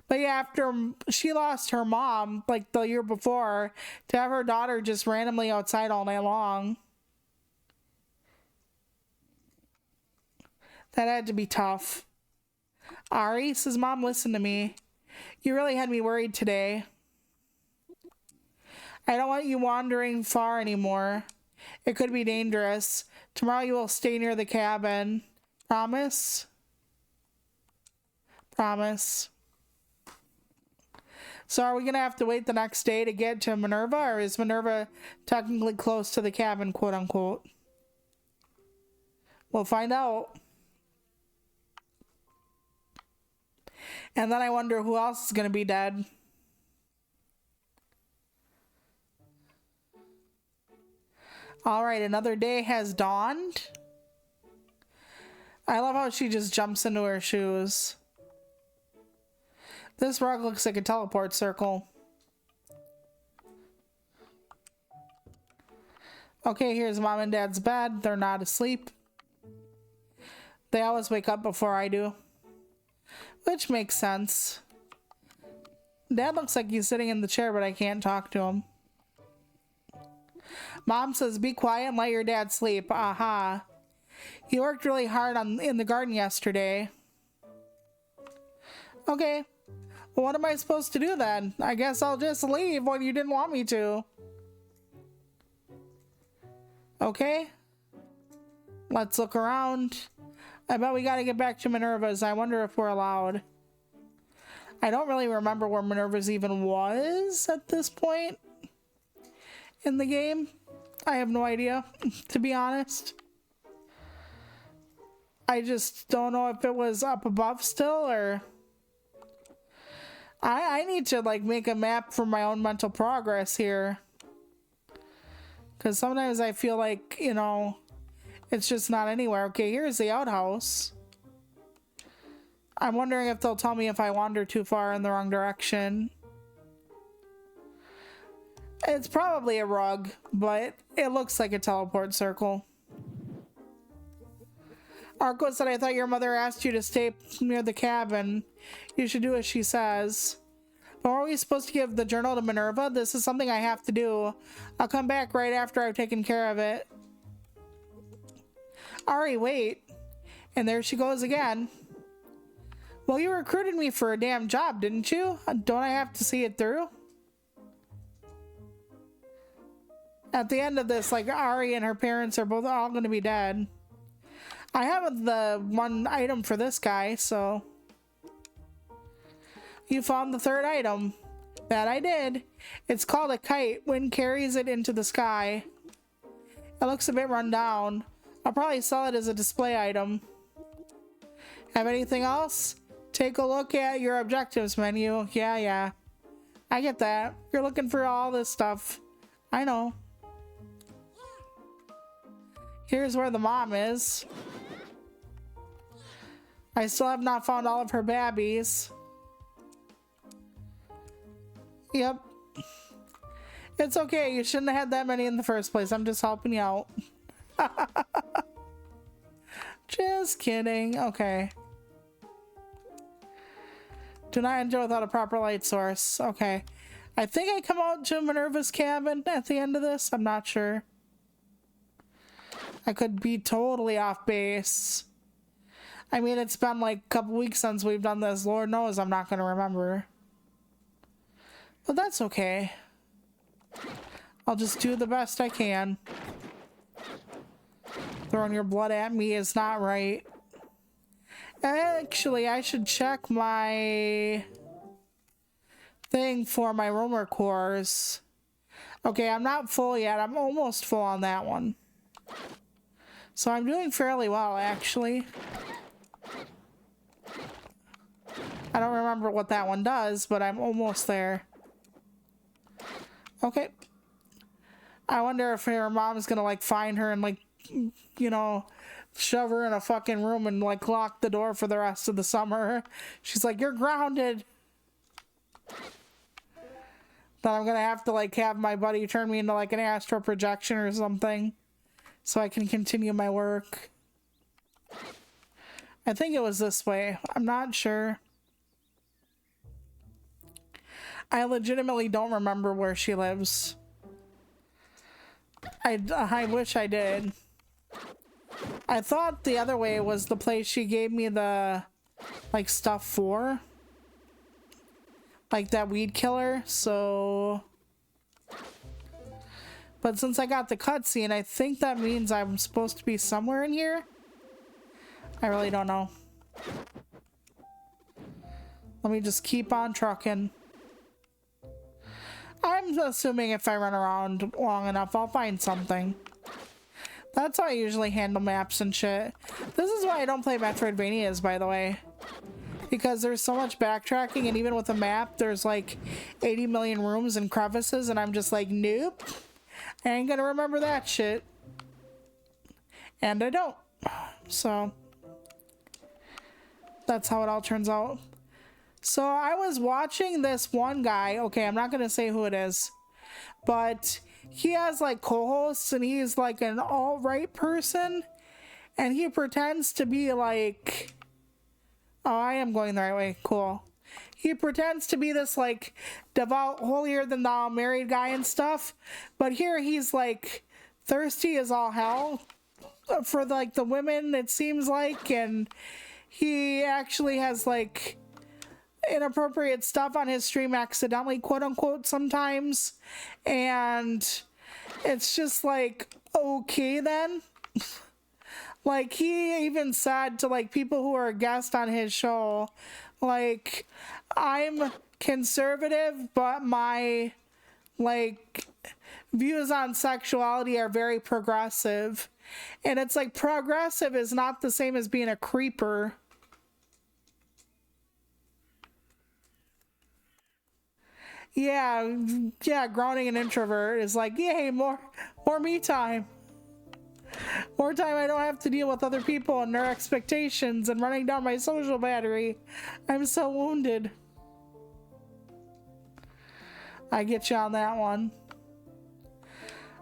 Speaker 1: But yeah, after she lost her mom, like the year before, to have her daughter just randomly outside all night long. That had to be tough. Ari, says Mom, listen to me. You really had me worried today. I don't want you wandering far anymore. It could be dangerous. Tomorrow you will stay near the cabin. Promise? Promise. So are we going to have to wait the next day to get to Minerva, or is Minerva technically close to the cabin, quote unquote? We'll find out. And then I wonder who else is going to be dead. All right, another day has dawned. I love how she just jumps into her shoes. This rug looks like a teleport circle. Okay, here's Mom and Dad's bed. They're not asleep. They always wake up before I do. Which makes sense. Dad looks like he's sitting in the chair, but I can't talk to him. Mom says, be quiet and let your dad sleep. Aha. He worked really hard in the garden yesterday. Okay. Well, what am I supposed to do then? I guess I'll just leave when you didn't want me to. Okay. Let's look around. I bet we gotta get back to Minerva's. I wonder if we're allowed. I don't really remember where Minerva's even was at this point in the game. I have no idea, to be honest. I just don't know if it was up above still or... I need to like make a map for my own mental progress here. Because sometimes I feel like, you know, it's just not anywhere. Okay, here's the outhouse. I'm wondering if they'll tell me if I wander too far in the wrong direction. It's probably a rug, but it looks like a teleport circle. Arco said, I thought your mother asked you to stay near the cabin. You should do as she says. But are we supposed to give the journal to Minerva? This is something I have to do. I'll come back right after I've taken care of it. Ari, wait. And there she goes again. Well, you recruited me for a damn job, didn't you? Don't I have to see it through? At the end of this, like, Ari and her parents are both all going to be dead. I have the one item for this guy, so... You found the third item. That I did. It's called a kite. Wind carries it into the sky. It looks a bit run down. I'll probably sell it as a display item. Have anything else? Take a look at your objectives menu. Yeah. I get that. You're looking for all this stuff. I know. Here's where the mom is. I still have not found all of her babbies. Yep. It's okay. You shouldn't have had that many in the first place. I'm just helping you out. Just kidding. Okay. Do not enter without a proper light source. Okay. I think I come out to Minerva's cabin at the end of this. I'm not sure. I could be totally off base. I mean, it's been like a couple weeks since we've done this. Lord knows I'm not going to remember. But that's okay. I'll just do the best I can. Throwing your blood at me is not right. Actually, I should check my thing for my roamer cores. Okay, I'm not full yet. I'm almost full on that one. So I'm doing fairly well, actually. I don't remember what that one does, but I'm almost there. Okay. I wonder if her mom's gonna like find her and like, you know, shove her in a fucking room and like lock the door for the rest of the summer. She's like, you're grounded. Then I'm gonna have to like have my buddy turn me into like an astral projection or something so I can continue my work. I think it was this way. I'm not sure. I legitimately don't remember where she lives. I wish I did. I thought the other way was the place she gave me the like stuff for. Like that weed killer, so... But since I got the cutscene, I think that means I'm supposed to be somewhere in here. I really don't know. Let me just keep on trucking. I'm assuming if I run around long enough, I'll find something. That's how I usually handle maps and shit. This is why I don't play Metroidvanias, by the way. Because there's so much backtracking, and even with a map, there's like 80 million rooms and crevices, and I'm just like, nope. I ain't gonna remember that shit. And I don't. So, that's how it all turns out. So I was watching this one guy. Okay, I'm not gonna say who it is, but he has like co-hosts and he's like an alt-right person and he pretends to be like, oh, I am going the right way. Cool. he pretends to be this like devout, holier than thou married guy and stuff, but here he's like thirsty as all hell for like the women, it seems like, and he actually has like inappropriate stuff on his stream accidentally, quote unquote, sometimes, and it's just like, okay then. Like, he even said to like people who are a guest on his show, like, I'm conservative, but my like views on sexuality are very progressive. And it's like, progressive is not the same as being a creeper. Yeah, grounding an introvert is like, yay, more me time. More time I don't have to deal with other people and their expectations and running down my social battery. I'm so wounded. I get you on that one.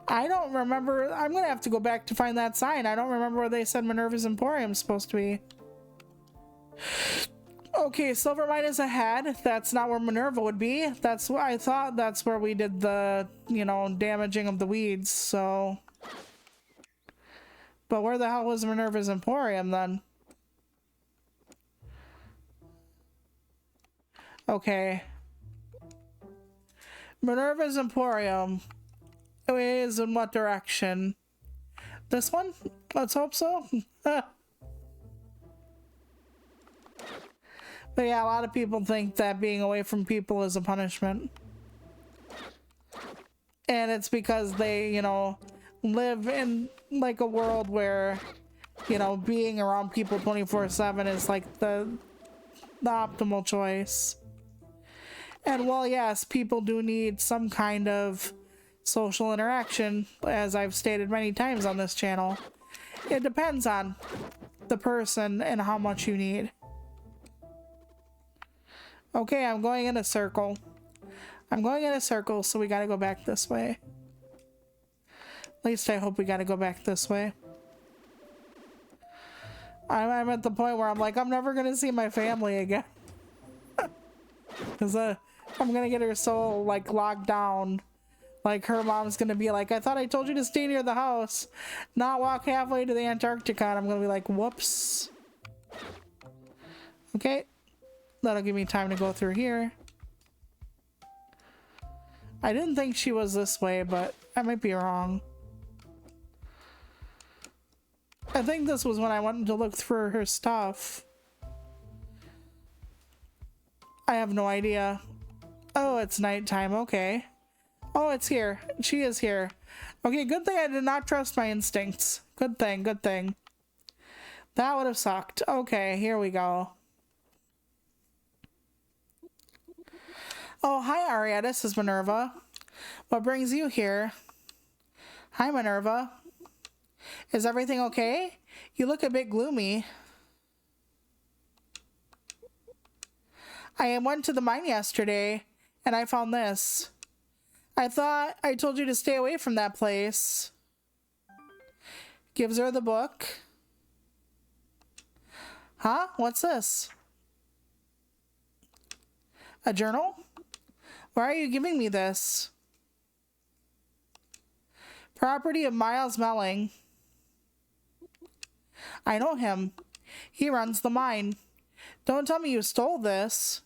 Speaker 1: I don't remember. I'm gonna have to go back to find that sign. I don't remember where they said Minerva's Emporium is supposed to be. Okay, Silver Mine is ahead. That's not where Minerva would be. That's what I thought. That's where we did the, you know, damaging of the weeds, so. But where the hell was Minerva's Emporium then? Okay. Minerva's Emporium is in what direction? This one? Let's hope so. But yeah, a lot of people think that being away from people is a punishment. And it's because they, you know, live in like a world where, you know, being around people 24/7 is like the optimal choice. And while yes, people do need some kind of social interaction, as I've stated many times on this channel, it depends on the person and how much you need. Okay, I'm going in a circle. I'm going in a circle, so we gotta go back this way. At least I hope we gotta go back this way. I'm at the point where I'm like, I'm never gonna see my family again. Because I'm gonna get her so like locked down. Like, her mom's gonna be like, I thought I told you to stay near the house, not walk halfway to the Antarctica. And I'm gonna be like, whoops. Okay. That'll give me time to go through here. I didn't think she was this way, but I might be wrong. I think this was when I went to look through her stuff. I have no idea. Oh, it's nighttime. Okay. Oh, it's here. She is here. Okay, good thing I did not trust my instincts. Good thing, good thing. That would have sucked. Okay, here we go. Oh, hi, Arietta. This is Minerva. What brings you here? Hi, Minerva. Is everything okay? You look a bit gloomy. I went to the mine yesterday, and I found this. I thought I told you to stay away from that place. Gives her the book. Huh? What's this? A journal? Why are you giving me this? Property of Miles Melling. I know him. He runs the mine. Don't tell me you stole this.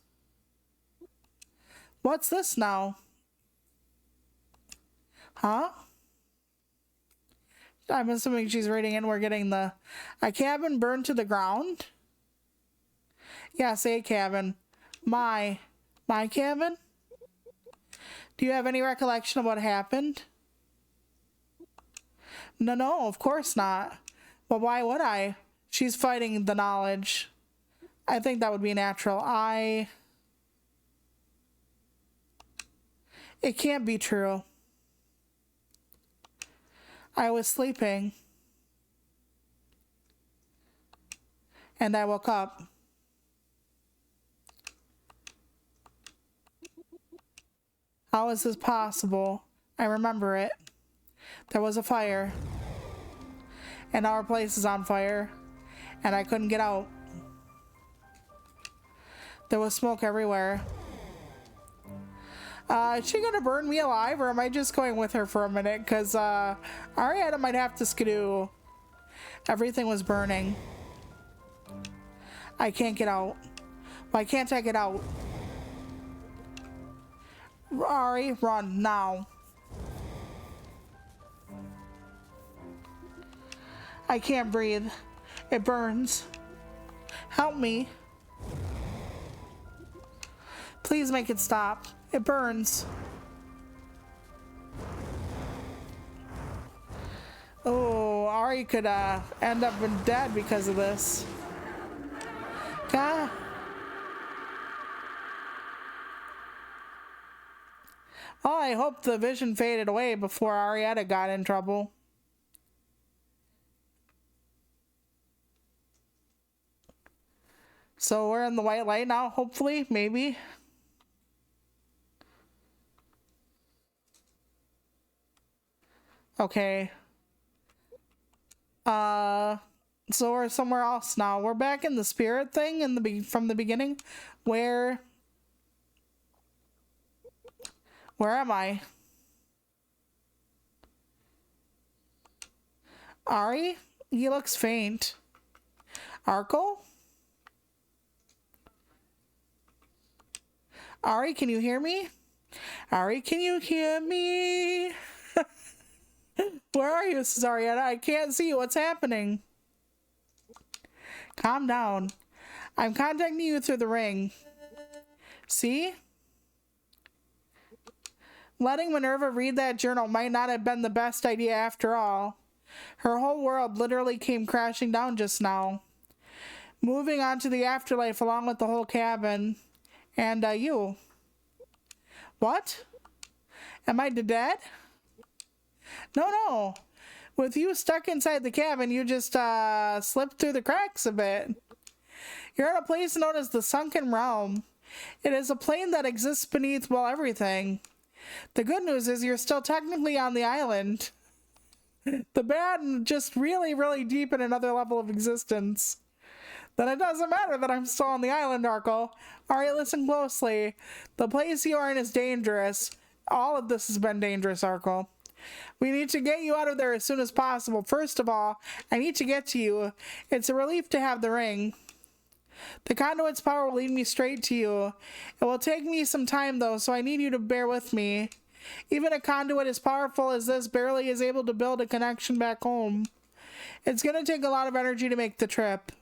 Speaker 1: What's this now? Huh? I'm assuming she's reading it and we're getting a cabin burned to the ground? Yes, a cabin. My cabin? Do you have any recollection of what happened? No, of course not. Well, why would I? She's fighting the knowledge. I think that would be natural. It can't be true. I was sleeping. And I woke up. How is this possible? I remember it. There was a fire. And our place is on fire. And I couldn't get out. There was smoke everywhere. Is she gonna burn me alive, or am I just going with her for a minute? Because Arietta might have to skidoo. Everything was burning. I can't get out. Why can't I get out? Ari, run now. I can't breathe. It burns. Help me. Please make it stop. It burns. Oh, Ari could end up dead because of this. God. Oh, I hope the vision faded away before Arietta got in trouble. So we're in the white light now, hopefully, maybe. Okay. So we're somewhere else now. We're back in the spirit thing in the from the beginning. Where am I? Ari? He looks faint. Arco? Ari, can you hear me? Ari, can you hear me? Where are you, Arietta? I can't see you. What's happening? Calm down. I'm contacting you through the ring. See? Letting Minerva read that journal might not have been the best idea after all. Her whole world literally came crashing down just now. Moving on to the afterlife along with the whole cabin. And you. What? Am I dead? No. With you stuck inside the cabin, you just slipped through the cracks a bit. You're in a place known as the Sunken Realm. It is a plane that exists beneath, well, everything. The good news is you're still technically on the island. The bad, just really, really deep in another level of existence. Then it doesn't matter that I'm still on the island, Arco. Alright, listen closely. The place you are in is dangerous. All of this has been dangerous, Arco. We need to get you out of there as soon as possible. First of all, I need to get to you. It's a relief to have the ring. The conduit's power will lead me straight to you. It will take me some time, though, so I need you to bear with me. Even a conduit as powerful as this barely is able to build a connection back home. It's going to take a lot of energy to make the trip.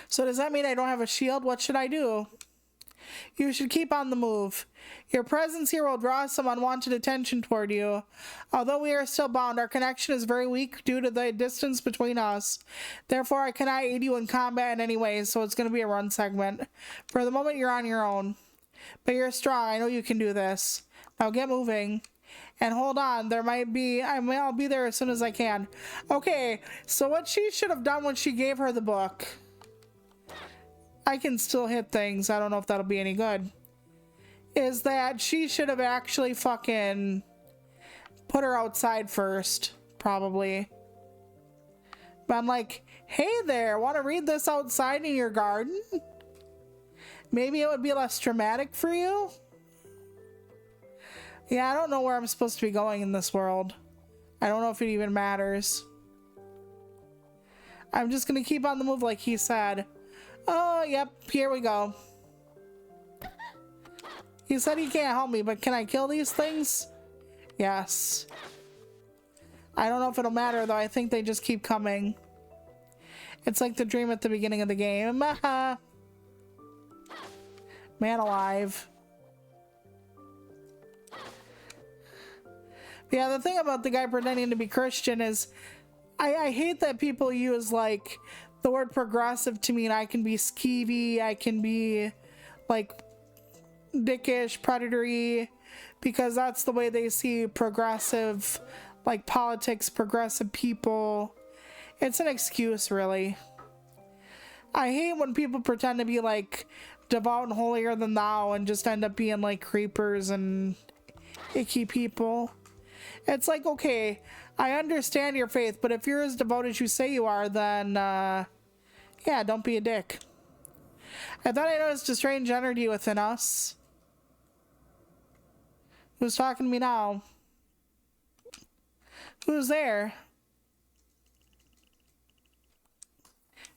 Speaker 1: So does that mean I don't have a shield? What should I do? You should keep on the move. Your presence here will draw some unwanted attention toward you. Although we are still bound, our connection is very weak due to the distance between us. Therefore, I cannot aid you in combat in any way, so it's going to be a run segment. For the moment, you're on your own. But you're strong. I know you can do this. Now get moving. And hold on, I'll be there as soon as I can. Okay, so what she should have done when she gave her the book. I can still hit things. I don't know if that'll be any good. Is that she should have actually fucking put her outside first, probably. But I'm like, hey there, want to read this outside in your garden? Maybe it would be less traumatic for you? Yeah, I don't know where I'm supposed to be going in this world. I don't know if it even matters. I'm just gonna keep on the move like he said. Oh, yep, here we go. He said he can't help me, but can I kill these things? Yes. I don't know if it'll matter, though. I think they just keep coming. It's like the dream at the beginning of the game. Man alive. Yeah, the thing about the guy pretending to be Christian is I hate that people use, like, the word progressive to mean I can be skeevy, I can be, like, dickish, predatory, because that's the way they see progressive, like, politics, progressive people. It's an excuse, really. I hate when people pretend to be, like, devout and holier than thou and just end up being, like, creepers and icky people. It's like, okay, I understand your faith, but if you're as devout as you say you are, then, yeah, don't be a dick. I thought I noticed a strange energy within us. Who's talking to me now? Who's there?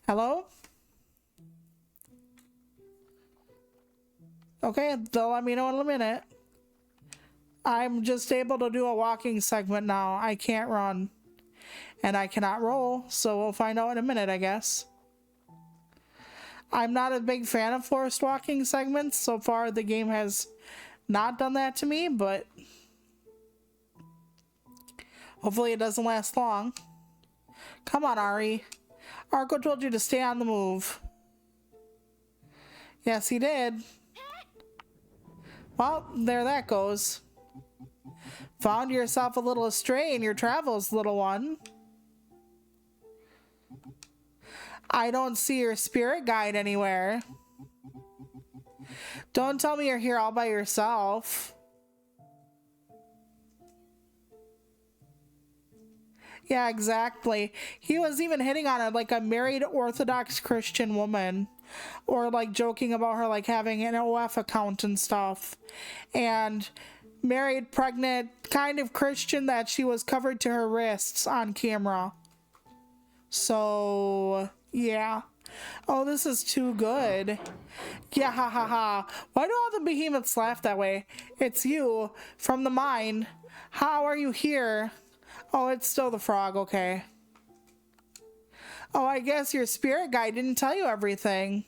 Speaker 1: Hello? Okay, they'll let me know in a minute. I'm just able to do a walking segment now. I can't run. And I cannot roll, so we'll find out in a minute, I guess. I'm not a big fan of forced walking segments. So far, the game has not done that to me, but hopefully it doesn't last long. Come on, Ari. Arco told you to stay on the move. Yes, he did. Well, there that goes. Found yourself a little astray in your travels, little one. I don't see your spirit guide anywhere. Don't tell me you're here all by yourself. Yeah, exactly. He was even hitting on it like a married Orthodox Christian woman. Or like joking about her like having an OF account and stuff. And married, pregnant, kind of Christian that she was covered to her wrists on camera. So, yeah. Oh, this is too good. Yeah, ha ha ha. Why do all the behemoths laugh that way? It's you, from the mine. How are you here? Oh, it's still the frog, okay. Oh, I guess your spirit guide didn't tell you everything.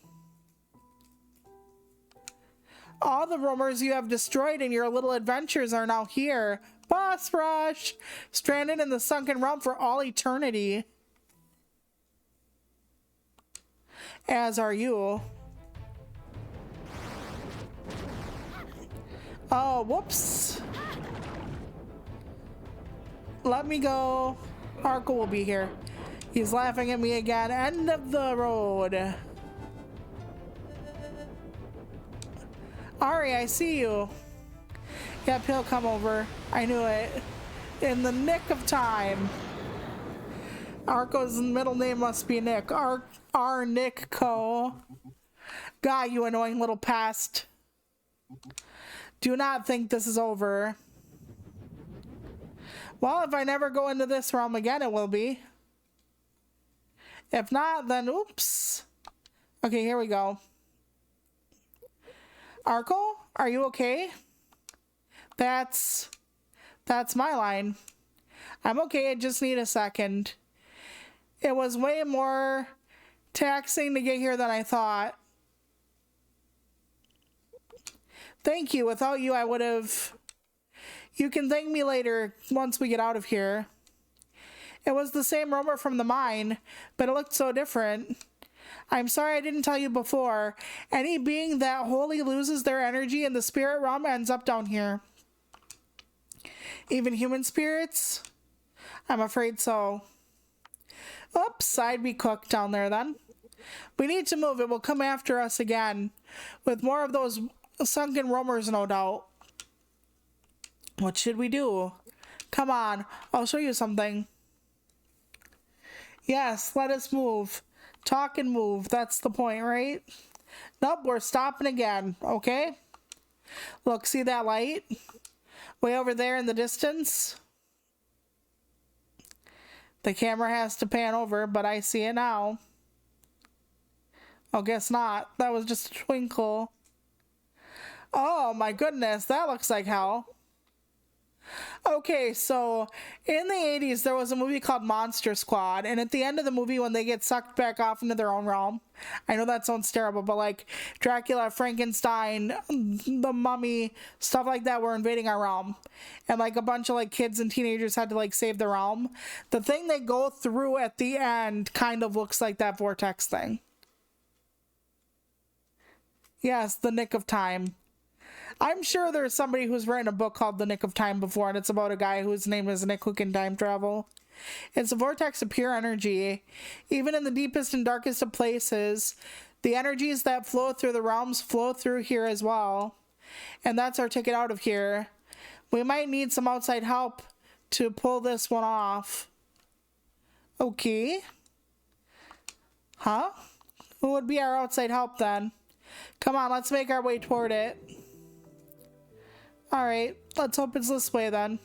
Speaker 1: All the rumors you have destroyed in your little adventures are now here. Boss rush! Stranded in the sunken realm for all eternity. As are you. Oh, whoops. Let me go. Arco will be here. He's laughing at me again. End of the road. Ari, I see you. Yep, he'll come over. I knew it. In the nick of time. Arco's middle name must be Nick. R. Nick Co. God, you annoying little pest. Do not think this is over. Well, if I never go into this realm again, it will be. If not, then oops. Okay, here we go. Arco, are you okay? That's my line. I'm okay, I just need a second. It was way more taxing to get here than I thought. Thank you. Without you, I would have... You can thank me later once we get out of here. It was the same rumor from the mine, but it looked so different. I'm sorry I didn't tell you before. Any being that wholly loses their energy in the spirit realm ends up down here. Even human spirits? I'm afraid so. Oops, I'd be cooked down there then. We need to move. It will come after us again. With more of those sunken rumors, no doubt. What should we do? Come on, I'll show you something. Yes, let us move. Talk and move. That's the point, right? Nope, we're stopping again, okay? Look, see that light? Way over there in the distance? The camera has to pan over, but I see it now. Oh, guess not. That was just a twinkle. Oh my goodness, that looks like hell. Okay, so in the 80s, there was a movie called Monster Squad, and at the end of the movie, when they get sucked back off into their own realm, I know that sounds terrible, but like Dracula, Frankenstein, the Mummy, stuff like that were invading our realm, and like a bunch of like kids and teenagers had to like save the realm. The thing they go through at the end kind of looks like that vortex thing. Yes, the nick of time. I'm sure there's somebody who's written a book called The Nick of Time before, and it's about a guy whose name is Nick who can time travel. It's a vortex of pure energy. Even in the deepest and darkest of places, the energies that flow through the realms flow through here as well. And that's our ticket out of here. We might need some outside help to pull this one off. Okay. Huh? Who would be our outside help then? Come on, let's make our way toward it. Alright, let's hope it's this way then.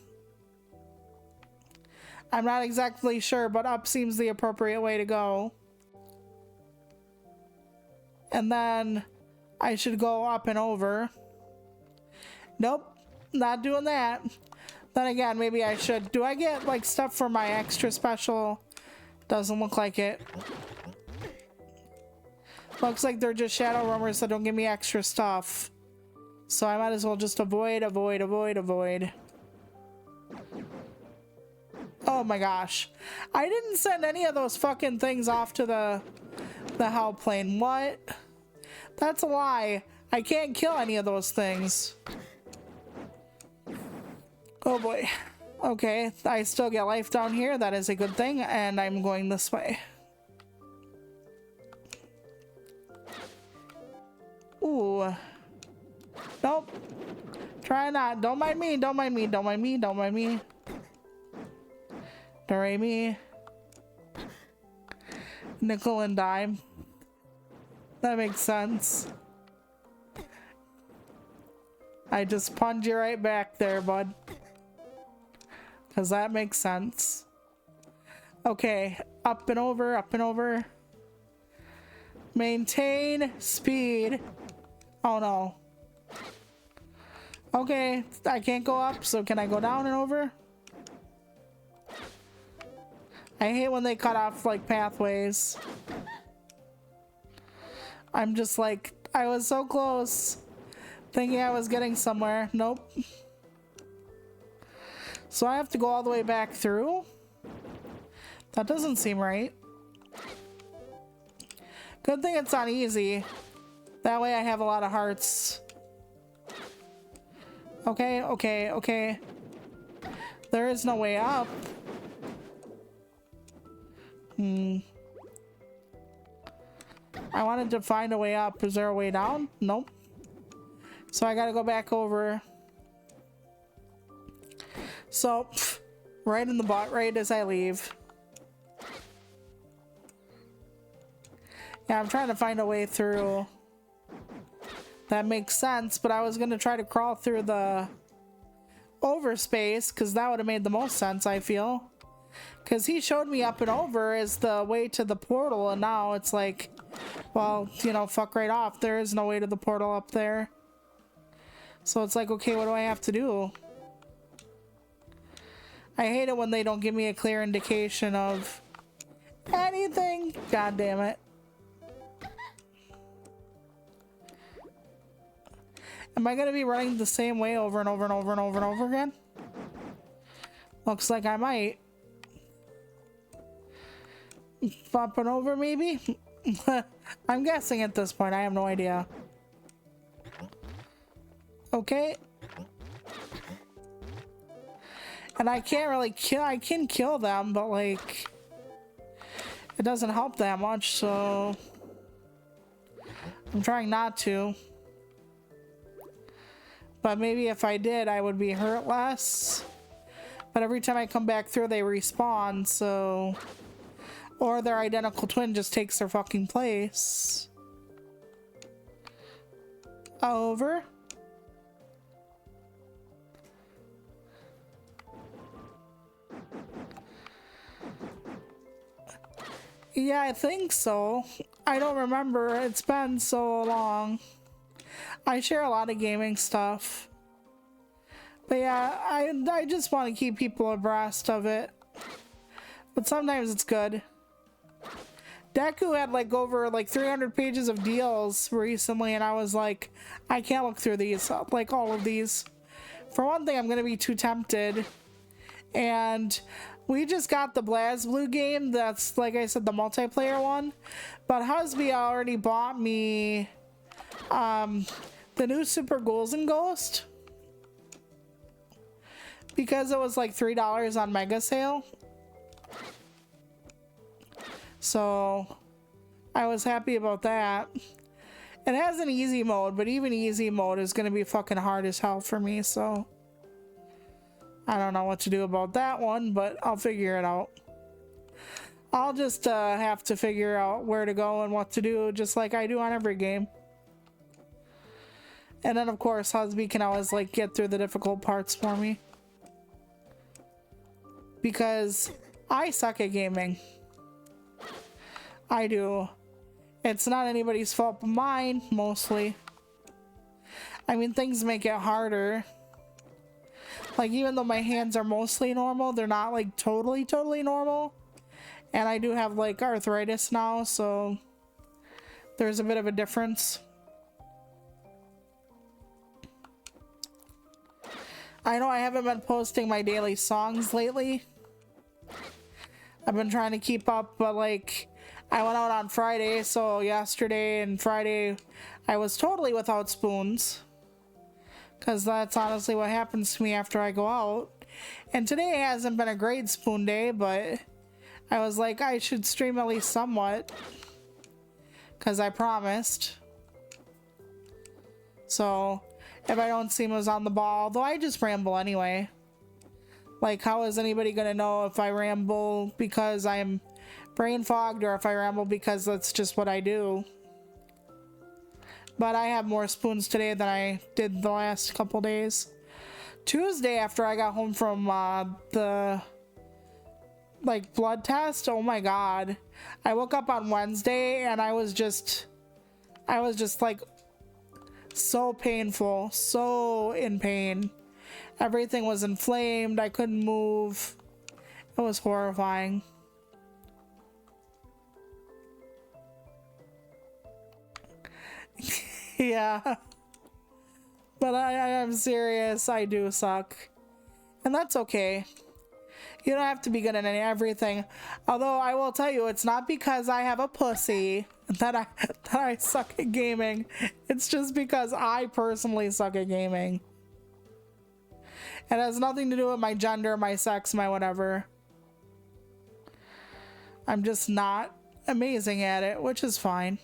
Speaker 1: I'm not exactly sure, but up seems the appropriate way to go. And then I should go up and over. Nope, not doing that. Then again, maybe I should. Do I get like stuff for my extra special? Doesn't look like it. Looks like they're just shadow rumors that don't give me extra stuff. So I might as well just avoid. Oh my gosh. I didn't send any of those fucking things off to the hell plane. What? That's a lie. I can't kill any of those things. Oh boy. Okay, I still get life down here. That is a good thing, and I'm going this way. Ooh. Nope. Try not. Don't mind me. Don't mind me. Don't mind me. Don't mind me. Do-re-mi. Nickel and dime. That makes sense. I just punched you right back there, bud. Because that makes sense. Okay. Up and over. Up and over. Maintain speed. Oh no. Okay, I can't go up, so can I go down and over? I hate when they cut off like pathways. I'm just like, I was so close, thinking I was getting somewhere. Nope. So I have to go all the way back through? That doesn't seem right. Good thing it's on easy. That way I have a lot of hearts. Okay, okay, okay. There is no way up. I wanted to find a way up. Is there a way down? Nope. So I gotta go back over. So, right in the butt, right as I leave. Yeah, I'm trying to find a way through. That makes sense, but I was gonna try to crawl through the overspace, because that would have made the most sense, I feel. Because he showed me up and over as the way to the portal, and now it's like, well, you know, fuck right off. There is no way to the portal up there. So it's like, okay, what do I have to do? I hate it when they don't give me a clear indication of anything. God damn it. Am I gonna be running the same way over and over and over and over and over again? Looks like I might. Bumping over, maybe? I'm guessing at this point. I have no idea. Okay. And I can't really kill... I can kill them, but, like... it doesn't help that much, so... I'm trying not to. But maybe if I did, I would be hurt less. But every time I come back through, they respawn, so... or their identical twin just takes their fucking place. Over. Yeah, I think so. I don't remember. It's been so long. I share a lot of gaming stuff. But yeah, I just want to keep people abreast of it. But sometimes it's good. Deku had like over like 300 pages of deals recently, and I was like, I can't look through these, like all of these. For one thing, I'm gonna be too tempted. And we just got the BlazBlue game, that's like I said, the multiplayer one. But Husby already bought me the new Super Ghouls and Ghost. Because it was like $3 on Mega Sale. So I was happy about that. It has an easy mode, but even easy mode is going to be fucking hard as hell for me, so I don't know what to do about that one, but I'll figure it out. I'll just have to figure out where to go and what to do, just like I do on every game. And then of course husband can always like get through the difficult parts for me. Because I suck at gaming. I do. It's not anybody's fault but mine, mostly. I mean, things make it harder. Like, even though my hands are mostly normal, they're not like totally normal. And I do have like arthritis now, so there's a bit of a difference. I know I haven't been posting my daily songs lately. I've been trying to keep up, but like I went out on Friday, so yesterday and Friday I was totally without spoons. Because that's honestly what happens to me after I go out. And today hasn't been a great spoon day, but I was like, I should stream at least somewhat. Because I promised. So if I don't seem as on the ball, though I just ramble anyway. Like, how is anybody gonna know if I ramble because I'm brain fogged or if I ramble because that's just what I do? But I have more spoons today than I did the last couple days. Tuesday, after I got home from the like blood test, oh my god. I woke up on Wednesday and I was just like so painful, so in pain. Everything was inflamed. I couldn't move. It was horrifying. Yeah. But I am serious. I do suck. And that's okay. You don't have to be good at everything. Although I will tell you, it's not because I have a pussy that I suck at gaming. It's just because I personally suck at gaming. It has nothing to do with my gender, my sex, my whatever. I'm just not amazing at it, which is fine.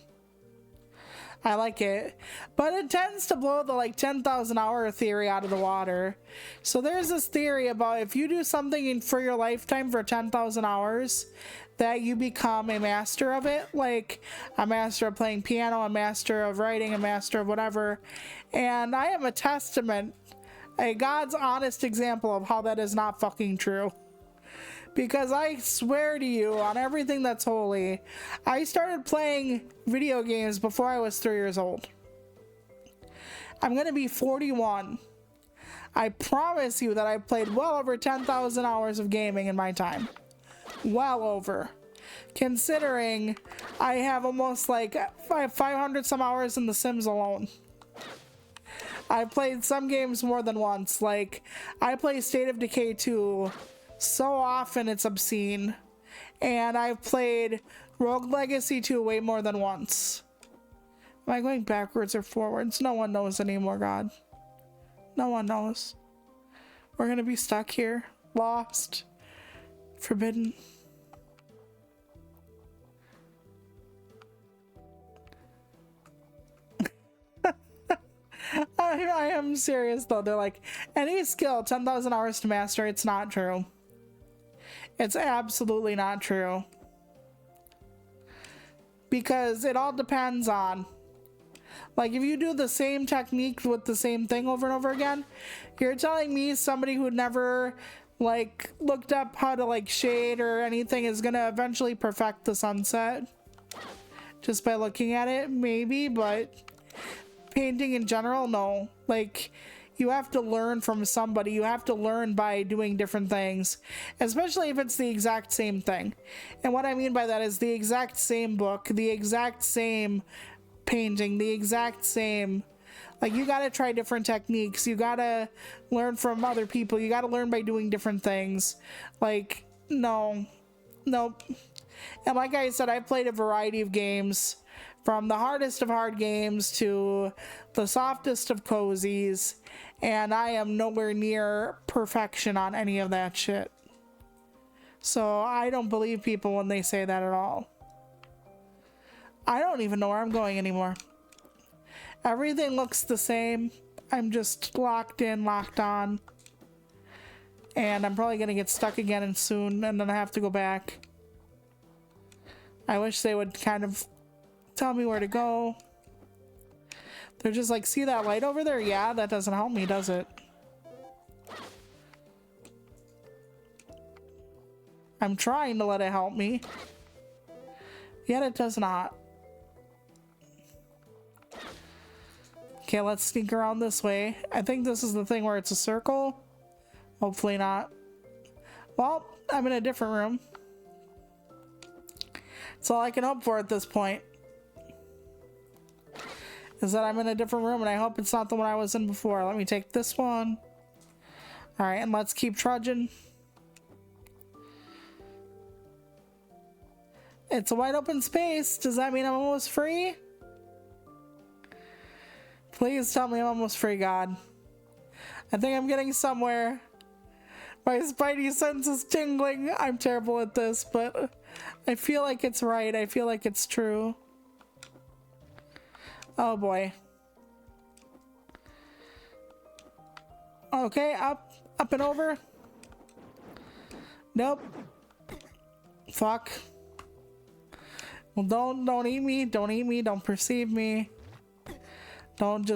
Speaker 1: I like it. But it tends to blow the like 10,000 hour theory out of the water. So there's this theory about if you do something for your lifetime for 10,000 hours, that you become a master of it. Like a master of playing piano, a master of writing, a master of whatever. And I am a testament, a God's honest example of how that is not fucking true. Because I swear to you on everything that's holy, I started playing video games before I was 3 years old. I'm gonna be 41. I promise you that I've played well over 10,000 hours of gaming in my time. Well over. Considering I have almost like 500 some hours in The Sims alone. I played some games more than once. Like, I play State of Decay 2 so often it's obscene. And I've played Rogue Legacy 2 way more than once. Am I going backwards or forwards? No one knows anymore, God. No one knows. We're gonna be stuck here. Lost. Forbidden. I am serious though. They're like, any skill, 10,000 hours to master. It's not true. It's absolutely not true. Because it all depends on, like, if you do the same technique with the same thing over and over again, you're telling me somebody who never like looked up how to like shade or anything is gonna eventually perfect the sunset just by looking at it? Maybe, but painting in general, no. Like, you have to learn from somebody. You have to learn by doing different things, especially if it's the exact same thing. And what I mean by that is the exact same book, the exact same painting, the exact same, like, you gotta try different techniques. You gotta learn from other people. You gotta learn by doing different things. Like, no, nope. And like I said, I played a variety of games, from the hardest of hard games to the softest of cozies, and I am nowhere near perfection on any of that shit. So I don't believe people when they say that at all. I don't even know where I'm going anymore. Everything looks the same. I'm just locked in, locked on. And I'm probably gonna get stuck again soon, and then I have to go back. I wish they would kind of tell me where to go. They're just like, see that light over there? Yeah, that doesn't help me, does it? I'm trying to let it help me. Yet it does not. Okay, let's sneak around this way. I think this is the thing where it's a circle. Hopefully not. Well, I'm in a different room. That's all I can hope for at this point. Is that I'm in a different room, and I hope it's not the one I was in before. Let me take this one. Alright, and let's keep trudging. It's a wide open space. Does that mean I'm almost free? Please tell me I'm almost free, God. I think I'm getting somewhere. My spidey sense is tingling. I'm terrible at this, but I feel like it's right. I feel like it's true. Oh boy. Okay, up and over. Nope. Fuck. Well, don't eat me. Don't eat me. Don't perceive me. Don't.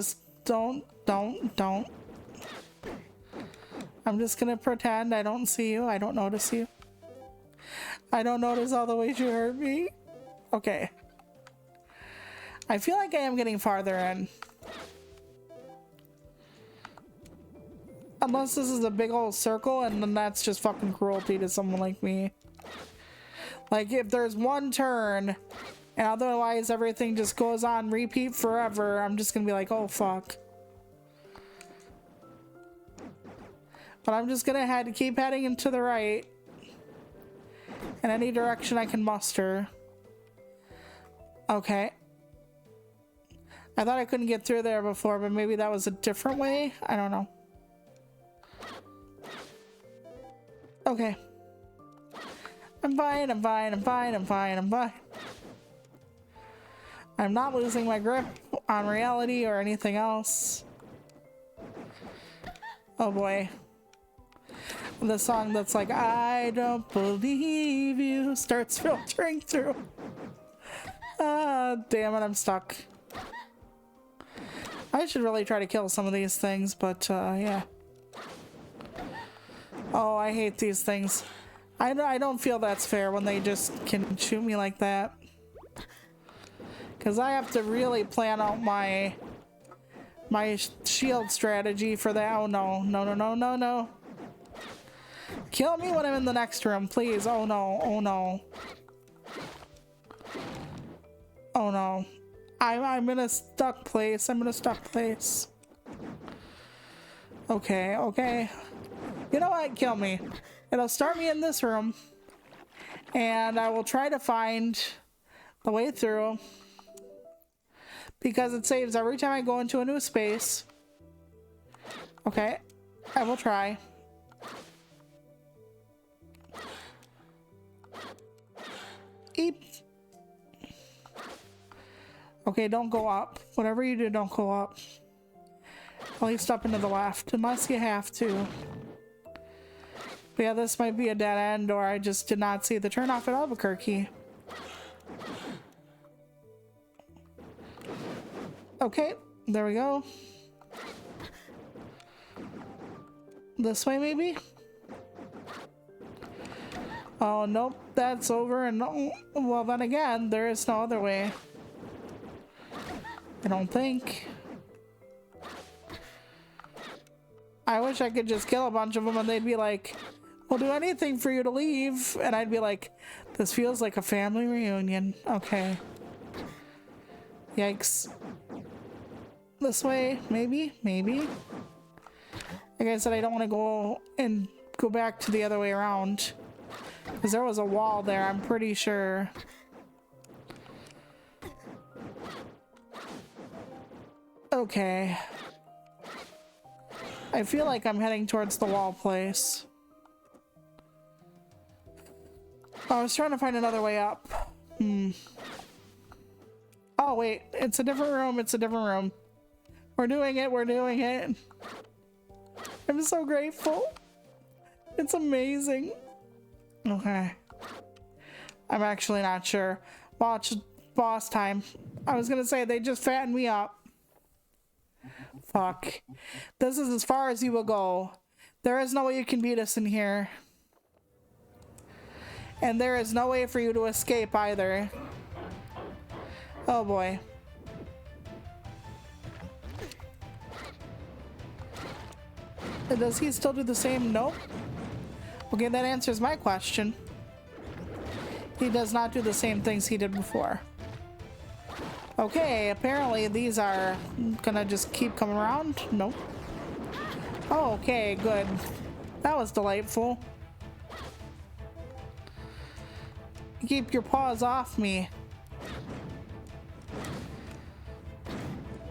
Speaker 1: I'm just gonna pretend I don't see you. I don't notice you. I don't notice all the ways you hurt me. Okay. I feel like I am getting farther in. Unless this is a big old circle, and then that's just fucking cruelty to someone like me. Like, if there's one turn, and otherwise everything just goes on repeat forever, I'm just gonna be like, oh fuck. But I'm just gonna keep heading into the right. In any direction I can muster. Okay. I thought I couldn't get through there before, but maybe that was a different way? I don't know. Okay. I'm fine, I'm fine, I'm fine, I'm fine, I'm fine. I'm not losing my grip on reality or anything else. Oh boy. The song that's like, I don't believe you, starts filtering through. Ah, damn it, I'm stuck. I should really try to kill some of these things, but yeah. Oh, I hate these things. I don't feel that's fair when they just can shoot me like that. Because I have to really plan out my shield strategy for that. Oh no, no, no, no, no, no. Kill me when I'm in the next room, please. Oh no, oh no. Oh no. I'm in a stuck place. I'm in a stuck place. Okay, okay. You know what? Kill me. It'll start me in this room. And I will try to find the way through. Because it saves every time I go into a new space. Okay. I will try. Eep. Okay, don't go up. Whatever you do, don't go up. At least up into the left, unless you have to. But yeah, this might be a dead end, or I just did not see the turnoff at Albuquerque. Okay, there we go. This way, maybe? Oh, nope, that's over, and no, well, then again, there is no other way. I don't think. I wish I could just kill a bunch of them and they'd be like, we'll do anything for you to leave. And I'd be like, this feels like a family reunion. Okay. Yikes. This way, maybe, maybe. Like I said, I don't want to go back to the other way around. Because there was a wall there, I'm pretty sure. Okay. I feel like I'm heading towards the wall place. I was trying to find another way up. Oh wait, it's a different room, it's a different room. We're doing it, we're doing it. I'm so grateful. It's amazing. Okay. I'm actually not sure. Watch boss time. I was gonna say they just fattened me up. Fuck. This is as far as you will go. There is no way you can beat us in here. And there is no way for you to escape either. Oh boy. Does he still do the same? Nope. Okay, that answers my question. He does not do the same things he did before. Okay, apparently these are gonna just keep coming around. Nope. Oh, okay, good. That was delightful. Keep your paws off me.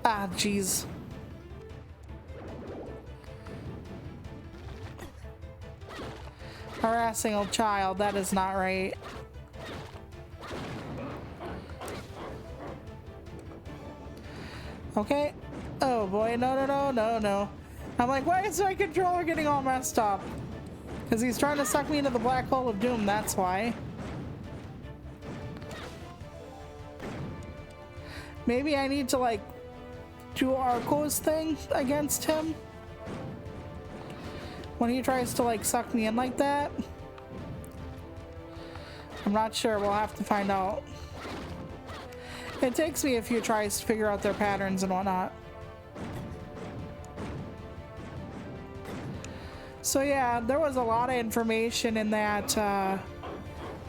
Speaker 1: Ah, jeez. Harassing a child, that is not right. Okay. Oh boy, no. I'm like, why is my controller getting all messed up? Because he's trying to suck me into the black hole of doom, that's why. Maybe I need to like do Arco's thing against him when he tries to like suck me in like that. I'm not sure, we'll have to find out. It takes me a few tries to figure out their patterns and whatnot. So yeah, there was a lot of information in that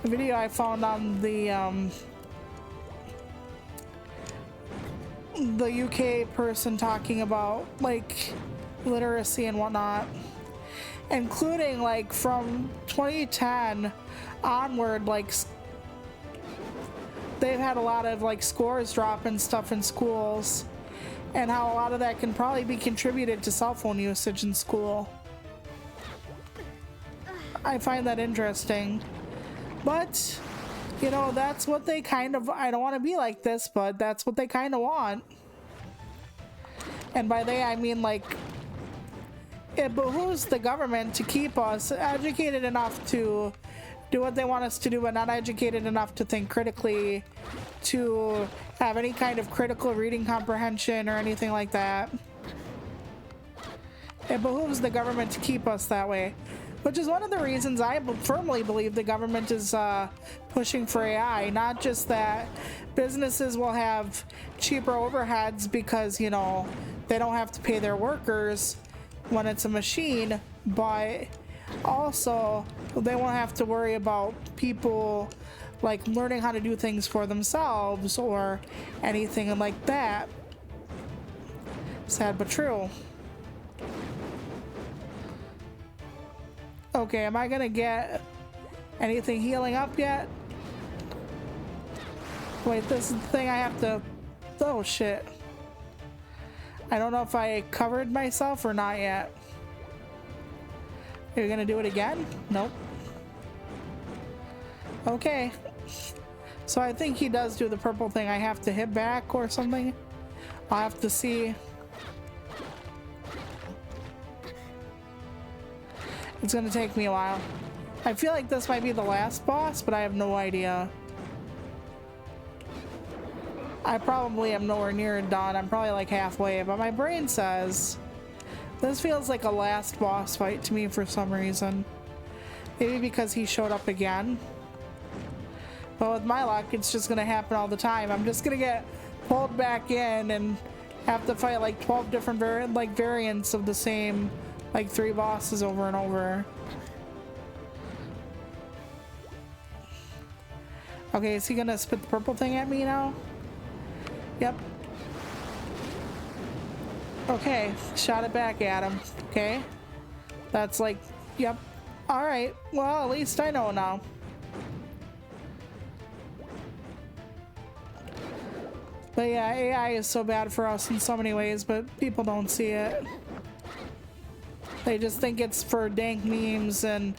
Speaker 1: video I found on the UK person talking about like literacy and whatnot, including like from 2010 onward, like they've had a lot of like scores drop and stuff in schools, and how a lot of that can probably be contributed to cell phone usage in school. I find that interesting, but you know, that's what they kind of, I don't want to be like this, but that's what they kind of want. And by they, I mean like, it behooves the government to keep us educated enough to do what they want us to do, but not educated enough to think critically, to have any kind of critical reading comprehension or anything like that. It behooves the government to keep us that way. Which is one of the reasons I firmly believe the government is pushing for AI. Not just that businesses will have cheaper overheads because, you know, they don't have to pay their workers when it's a machine, but also they won't have to worry about people like learning how to do things for themselves or anything like that. Sad but true. Okay, am I gonna get anything healing up yet? Wait, this is the thing I have to... Oh shit. I don't know if I covered myself or not yet. Are you gonna do it again? Nope. Okay. So I think he does do the purple thing. I have to hit back or something. I'll have to see. It's gonna take me a while. I feel like this might be the last boss, but I have no idea. I probably am nowhere near done. I'm probably like halfway, but my brain says this feels like a last boss fight to me for some reason. Maybe because he showed up again. But with my luck, it's just gonna happen all the time. I'm just gonna get pulled back in and have to fight like 12 different variants of the same like 3 bosses over and over. Okay, is he gonna spit the purple thing at me now? Yep. Okay, shot it back at him. Okay. That's like, yep. Alright, well, at least I know now. But yeah, AI is so bad for us in so many ways, but people don't see it. They just think it's for dank memes, and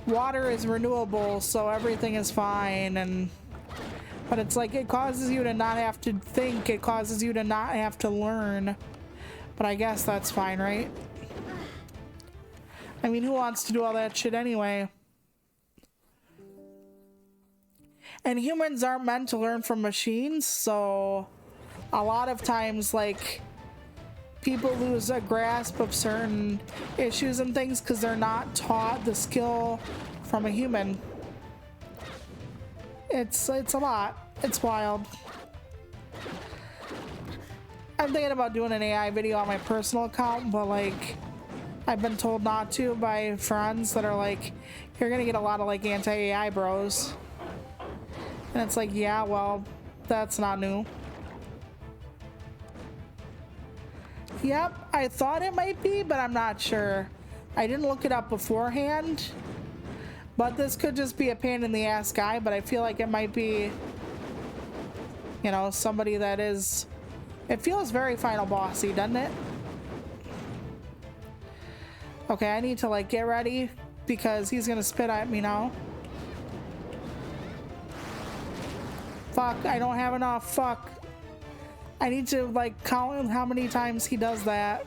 Speaker 1: water is renewable, so everything is fine. And but it's like, it causes you to not have to think, it causes you to not have to learn. But I guess that's fine, right? I mean, who wants to do all that shit anyway? And humans aren't meant to learn from machines, so a lot of times, like, people lose a grasp of certain issues and things because they're not taught the skill from a human. It's a lot. It's wild. I'm thinking about doing an AI video on my personal account, but like I've been told not to by friends that are like, you're gonna get a lot of like anti-AI bros. And it's like, yeah, well, that's not new. Yep, I thought it might be, but I'm not sure. I didn't look it up beforehand. But this could just be a pain in the ass guy, but I feel like it might be, you know, somebody that is... It feels very Final Bossy, doesn't it? Okay, I need to like get ready because he's gonna spit at me now. Fuck, I don't have enough, fuck. I need to like count how many times he does that.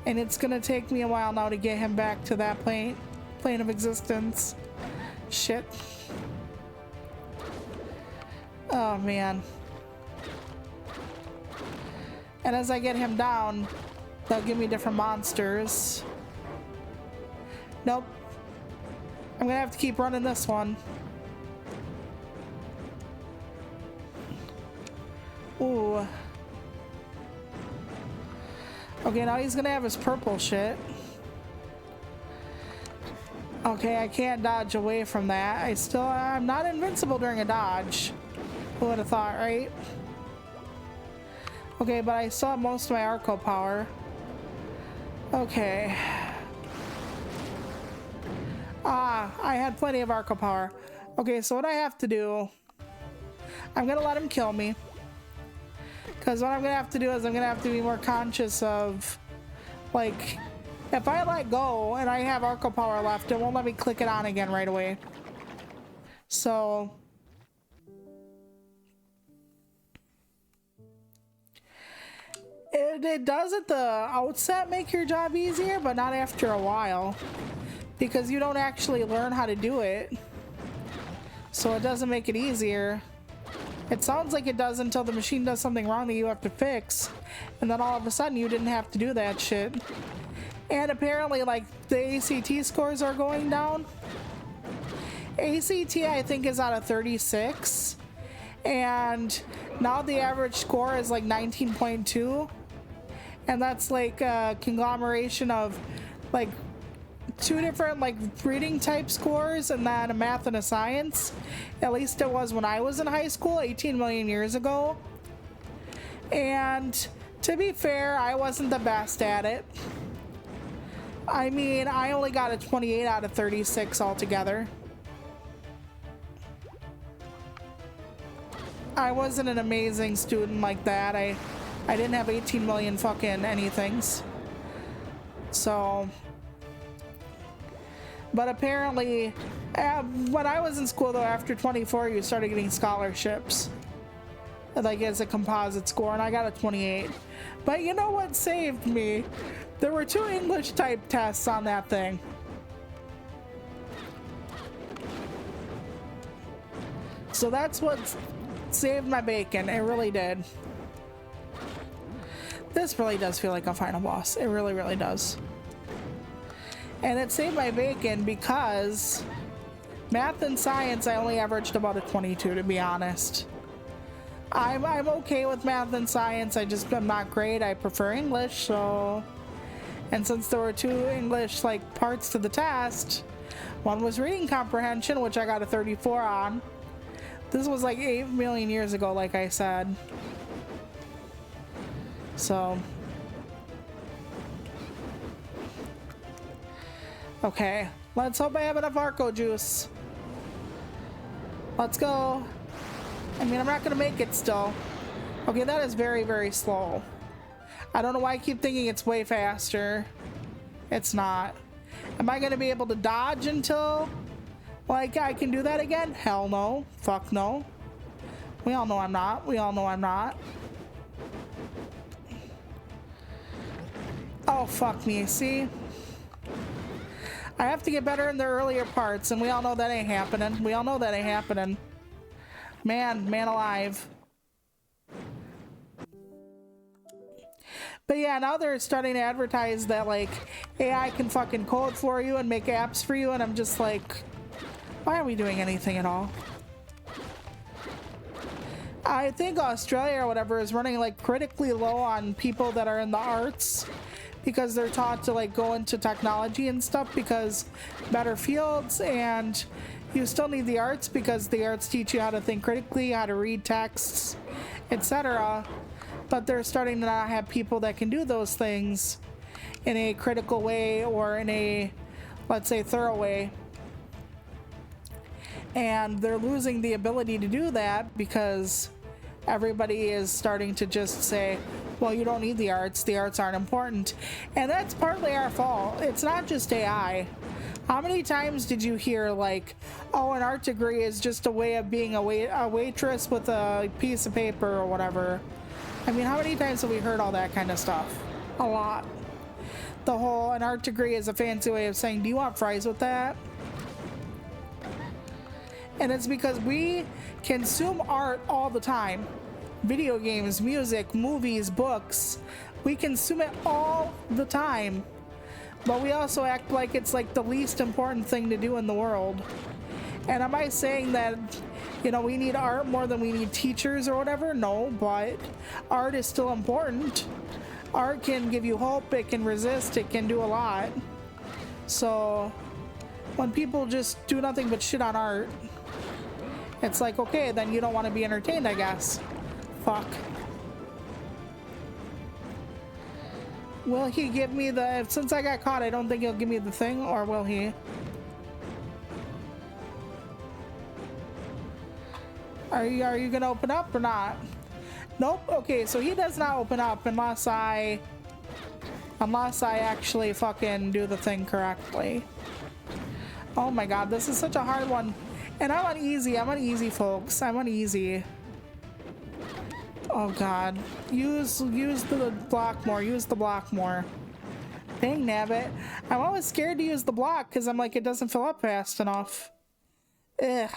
Speaker 1: And it's gonna take me a while now to get him back to that plane of existence. Shit. Oh man. And as I get him down, they'll give me different monsters. Nope. I'm gonna have to keep running this one. Ooh. Okay, now he's gonna have his purple shit. Okay, I can't dodge away from that. I'm not invincible during a dodge. Who would have thought, right? Okay, but I still have most of my Arco power. Okay. Ah, I had plenty of Arco power. Okay, so what I have to do... I'm gonna let him kill me. Because what I'm gonna have to do is I'm gonna have to be more conscious of... Like, if I let go and I have Arco power left, it won't let me click it on again right away. So... It does at the outset make your job easier, but not after a while. Because you don't actually learn how to do it. So it doesn't make it easier. It sounds like it does until the machine does something wrong that you have to fix. And then all of a sudden you didn't have to do that shit. And apparently like the ACT scores are going down. ACT I think is out of 36. And now the average score is like 19.2. And that's like a conglomeration of like 2 different like reading type scores and then a math and a science. At least it was when I was in high school 18 million years ago. And to be fair, I wasn't the best at it. I mean, I only got a 28 out of 36 altogether. I wasn't an amazing student like that. I didn't have 18 million fucking anythings. So... But apparently, when I was in school though, after 24, you started getting scholarships. Like as a composite score, and I got a 28. But you know what saved me? There were 2 English type tests on that thing. So that's what saved my bacon. It really did. This really does feel like a final boss. It really, really does. And it saved my bacon because math and science, I only averaged about a 22, to be honest. I'm okay with math and science. I'm not great. I prefer English, so... And since there were 2 English, like, parts to the test, one was reading comprehension, which I got a 34 on. This was like 8 million years ago, like I said. So... Okay, let's hope I have enough Arco juice. Let's go. I mean, I'm not gonna make it still. Okay, that is very, very slow. I don't know why I keep thinking it's way faster. It's not. Am I gonna be able to dodge until, like, I can do that again? Hell no. Fuck no. We all know I'm not. We all know I'm not. Oh, fuck me. See? I have to get better in the earlier parts, and we all know that ain't happening. We all know that ain't happening. Man alive. But yeah, now they're starting to advertise that like AI can fucking code for you and make apps for you, and I'm just like, why are we doing anything at all? I think Australia or whatever is running like critically low on people that are in the arts, because they're taught to like go into technology and stuff because better fields, and you still need the arts because the arts teach you how to think critically, how to read texts, etc. But they're starting to not have people that can do those things in a critical way or in a, let's say, thorough way. And they're losing the ability to do that because everybody is starting to just say, well, you don't need the arts aren't important. And that's partly our fault. It's not just AI. How many times did you hear like, oh, an art degree is just a way of being a waitress with a piece of paper or whatever? I mean, how many times have we heard all that kind of stuff? A lot. The whole, an art degree is a fancy way of saying, do you want fries with that? And it's because we consume art all the time. Video games, music, movies, books. We consume it all the time. But we also act like it's like the least important thing to do in the world. And am I saying that, you know, we need art more than we need teachers or whatever? No, but art is still important. Art can give you hope, it can resist, it can do a lot. So when people just do nothing but shit on art, it's like, okay, then you don't want to be entertained, I guess. Fuck. Will he give me the, since I got caught, I don't think he'll give me the thing, or will he? Are you gonna open up or not? Nope. Okay, so he does not open up unless I actually fucking do the thing correctly. Oh my god, this is such a hard one. And I'm on easy, folks. I'm on easy. Oh god. Use the block more. Use the block more. Dang nabbit. I'm always scared to use the block because I'm like, it doesn't fill up fast enough. Ugh.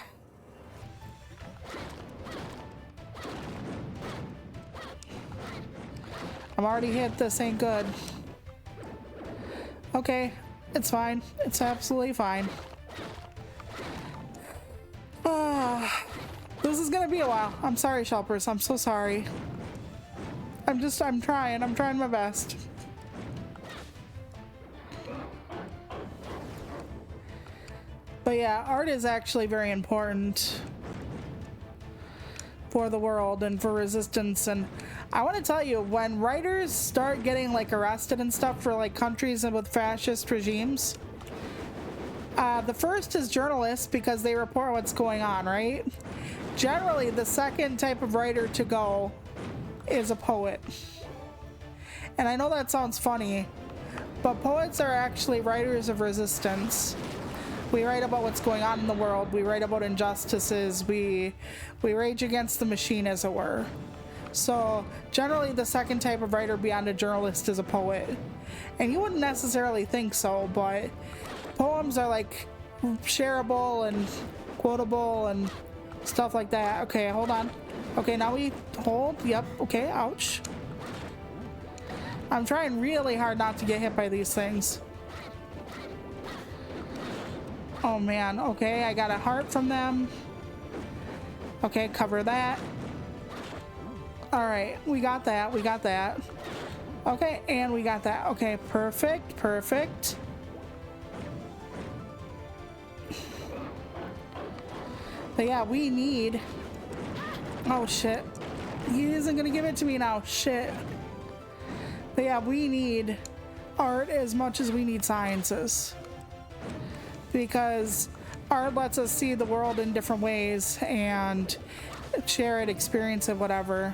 Speaker 1: I'm already hit. This ain't good. Okay. It's fine. It's absolutely fine. This is gonna be a while. I'm sorry, Shelpers. I'm so sorry. I'm trying. I'm trying my best. But yeah, art is actually very important for the world and for resistance. And I want to tell you, when writers start getting like arrested and stuff for like countries and with fascist regimes, the first is journalists because they report what's going on, right? Generally, the second type of writer to go is a poet. And I know that sounds funny, but poets are actually writers of resistance. We write about what's going on in the world. We write about injustices. We rage against the machine, as it were. So generally, the second type of writer beyond a journalist is a poet. And you wouldn't necessarily think so, but poems are like shareable and quotable and stuff like that. Okay, hold on. Okay, now we hold. Yep. Okay, ouch. I'm trying really hard not to get hit by these things. Oh man. Okay, I got a heart from them. Okay, cover that. All right, we got that. We got that. Okay, and we got that. Okay, perfect. Perfect. But yeah, we need... Oh shit. He isn't gonna give it to me now. Shit. But yeah, we need art as much as we need sciences. Because art lets us see the world in different ways and share it, experience it, whatever.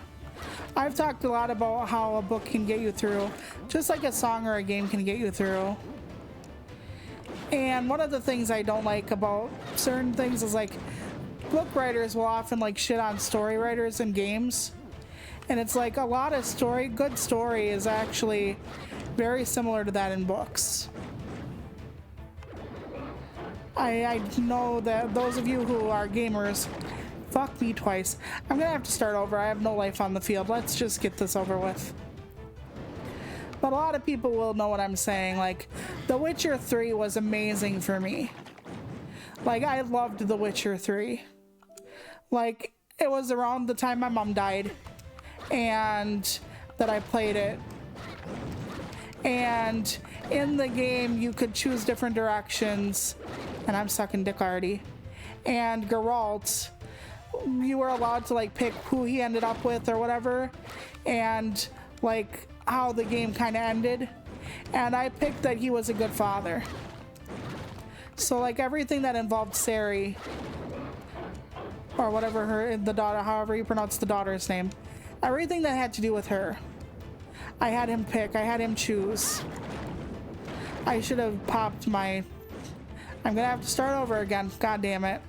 Speaker 1: I've talked a lot about how a book can get you through, just like a song or a game can get you through. And one of the things I don't like about certain things is like, book writers will often like shit on story writers in games. And it's like a lot of good story is actually very similar to that in books. I know that those of you who are gamers, fuck me twice. I'm gonna have to start over. I have no life on the field. Let's just get this over with. but a lot of people will know what I'm saying. Like, The Witcher 3 was amazing for me. Like, I loved The Witcher 3. Like, it was around the time my mom died and that I played it. And in the game, you could choose different directions. And I'm sucking dick already. And Geralt, you were allowed to like pick who he ended up with or whatever. And like how the game kind of ended. And I picked that he was a good father. So like everything that involved Ciri, or whatever the daughter, however you pronounce the daughter's name, everything that had to do with her, I had him pick, I had him choose. I should have popped my... I'm gonna have to start over again. God damn it.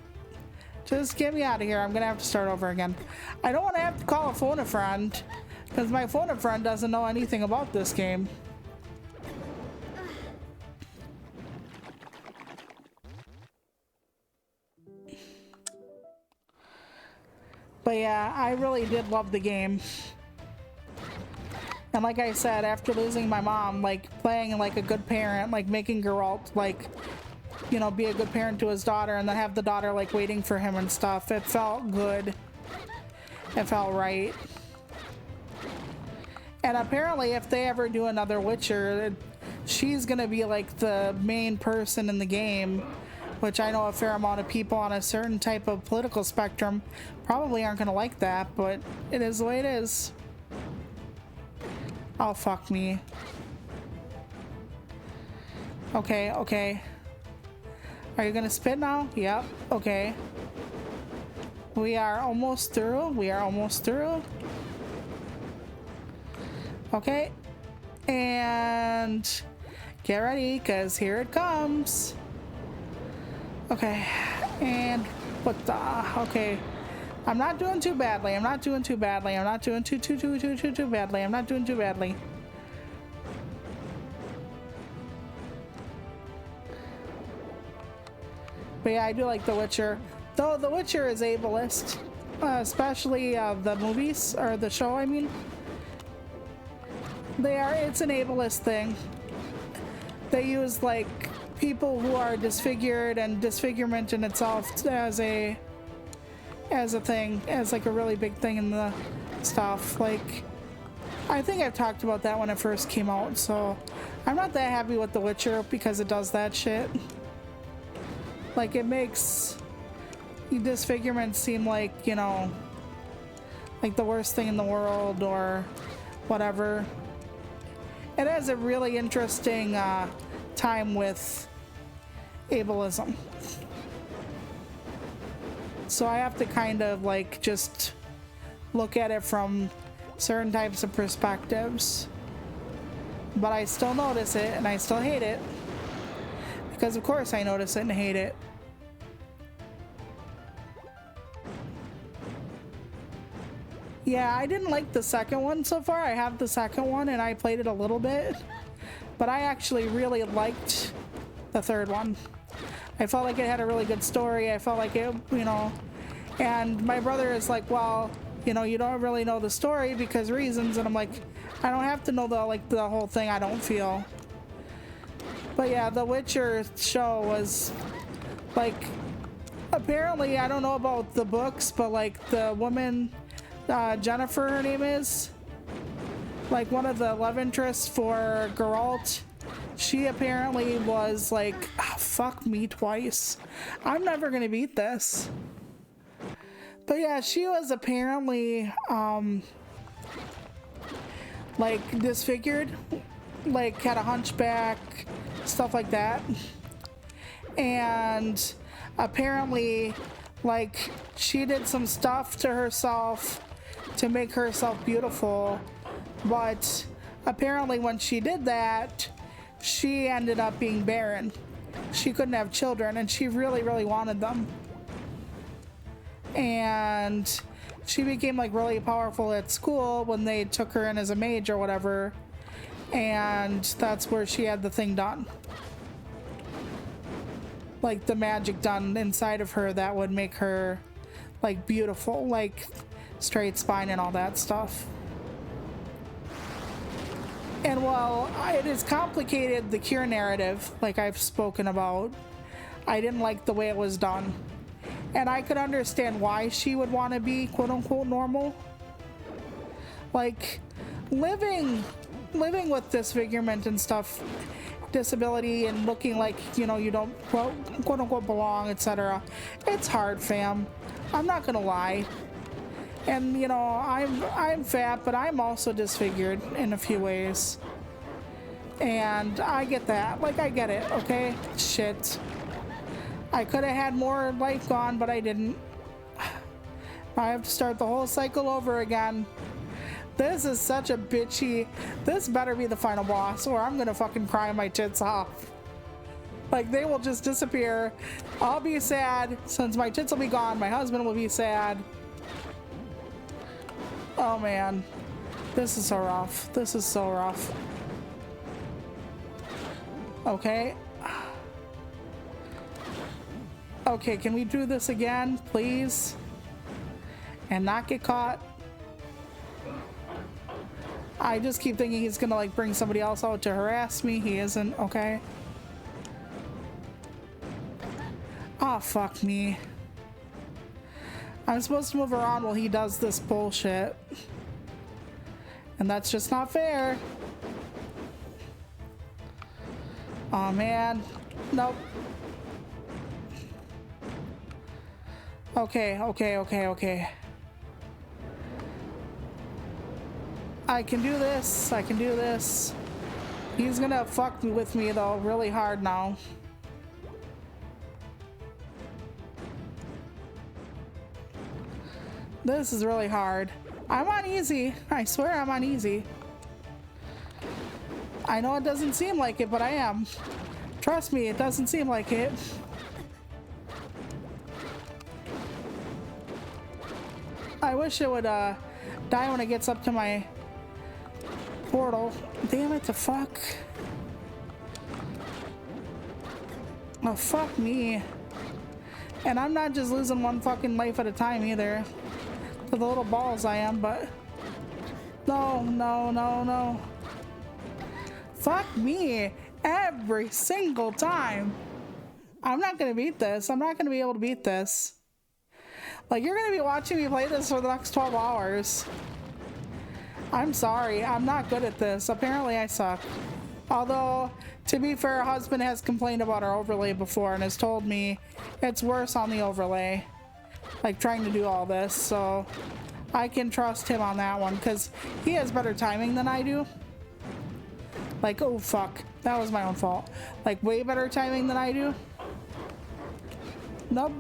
Speaker 1: Just get me out of here. I'm gonna have to start over again. I don't want to have to call a phone a friend, because my phone a friend doesn't know anything about this game. But yeah, I really did love the game. And like I said, after losing my mom, like playing like a good parent, like making Geralt like, you know, be a good parent to his daughter and then have the daughter like waiting for him and stuff, it felt good. It felt right. And apparently if they ever do another Witcher, she's gonna be like the main person in the game, which I know a fair amount of people on a certain type of political spectrum probably aren't gonna like that, but it is the way it is. Oh, fuck me. Okay, okay. Are you gonna spit now? Yep, okay. We are almost through. We are almost through. Okay. And get ready, because here it comes. Okay. And what the... Okay. I'm not doing too badly. I'm not doing too badly. I'm not doing too badly. I'm not doing too badly. But yeah, I do like The Witcher. Though The Witcher is ableist, especially the movies, or the show, I mean. It's an ableist thing. They use like people who are disfigured, and disfigurement in itself as a thing, as like a really big thing in the stuff. Like, I think I've talked about that when it first came out, so I'm not that happy with The Witcher because it does that shit. Like, it makes disfigurement seem like, you know, like the worst thing in the world or whatever. It has a really interesting time with ableism. So I have to kind of like just look at it from certain types of perspectives. But I still notice it and I still hate it. Because of course I notice it and hate it. Yeah, I didn't like the second one so far. I have the second one and I played it a little bit. But I actually really liked the third one. I felt like it had a really good story. I felt like it, you know, and my brother is like, well, you know, you don't really know the story because reasons. And I'm like, I don't have to know the whole thing, I don't feel. But yeah, the Witcher show was like, apparently, I don't know about the books, but like the woman, Jennifer, her name is, like one of the love interests for Geralt. She apparently was like, oh, fuck me twice. I'm never gonna beat this. But yeah, she was apparently like disfigured, like had a hunchback, stuff like that. And apparently like she did some stuff to herself to make herself beautiful, but apparently when she did that, she ended up being barren. She couldn't have children and she really, really wanted them. And she became like really powerful at school when they took her in as a mage or whatever. And that's where she had the thing done. Like the magic done inside of her that would make her like beautiful, like straight spine and all that stuff. And while it is complicated, the cure narrative, like I've spoken about, I didn't like the way it was done. And I could understand why she would want to be quote unquote normal. Like living with disfigurement and stuff, disability, and looking like, you know, you don't quote unquote belong, etc. It's hard, fam. I'm not gonna lie. And you know, I'm fat, but I'm also disfigured in a few ways. And I get that. Like, I get it, okay? Shit. I could have had more life gone, but I didn't. I have to start the whole cycle over again. This is such a bitchy... This better be the final boss, or I'm gonna fucking cry my tits off. Like, they will just disappear. I'll be sad, since my tits will be gone. My husband will be sad. Oh man, this is so rough. This is so rough. Okay. Okay, can we do this again, please? And not get caught? I just keep thinking he's gonna like bring somebody else out to harass me. He isn't, okay. Oh, fuck me. I'm supposed to move around while he does this bullshit. And that's just not fair. Oh man. Nope. Okay. I can do this. He's gonna fuck with me though really hard now. This is really hard. I'm on easy. I swear I'm on easy. I know it doesn't seem like it, but I am. Trust me, it doesn't seem like it. I wish it would die when it gets up to my portal. Damn it, the fuck. Oh, fuck me. And I'm not just losing one fucking life at a time either. To the little balls I am, but... No. Fuck me. Every single time. I'm not gonna beat this. I'm not gonna be able to beat this. Like, you're gonna be watching me play this for the next 12 hours. I'm sorry. I'm not good at this. Apparently I suck. Although, to be fair, husband has complained about our overlay before and has told me it's worse on the overlay. Like, trying to do all this, so I can trust him on that one because he has better timing than I do. Like, oh fuck, that was my own fault. Like, way better timing than I do. Nope.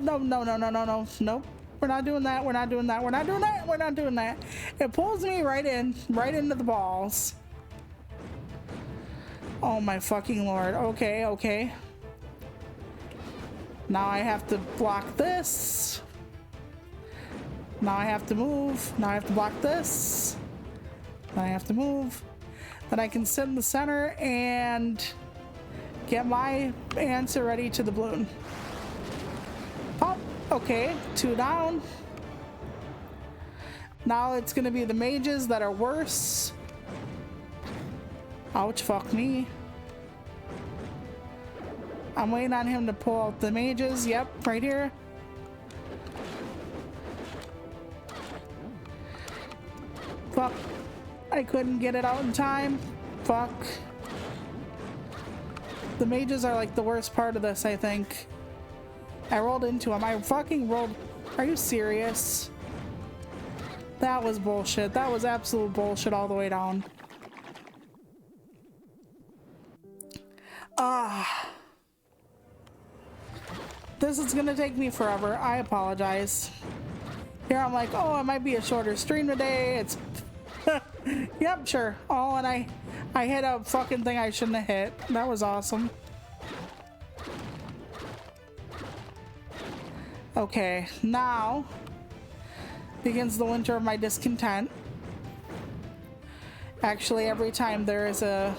Speaker 1: We're not doing that. It pulls me right into the balls. Oh my fucking lord. Okay. Now I have to block this. Now I have to move. Now I have to block this. Then I have to move. Then I can sit in the center and get my answer ready to the balloon. Pop. Okay, 2 down. Now it's gonna be the mages that are worse. Ouch, fuck me. I'm waiting on him to pull out the mages. Yep, right here. Fuck. I couldn't get it out in time. Fuck. The mages are like the worst part of this, I think. I rolled into him. I fucking rolled. Are you serious? That was bullshit. That was absolute bullshit all the way down. This is gonna take me forever. I apologize. Here I'm like, oh, it might be a shorter stream today. It's yep, sure. Oh, and I hit a fucking thing I shouldn't have hit. That was awesome. Okay, now begins the winter of my discontent. Actually, every time there is a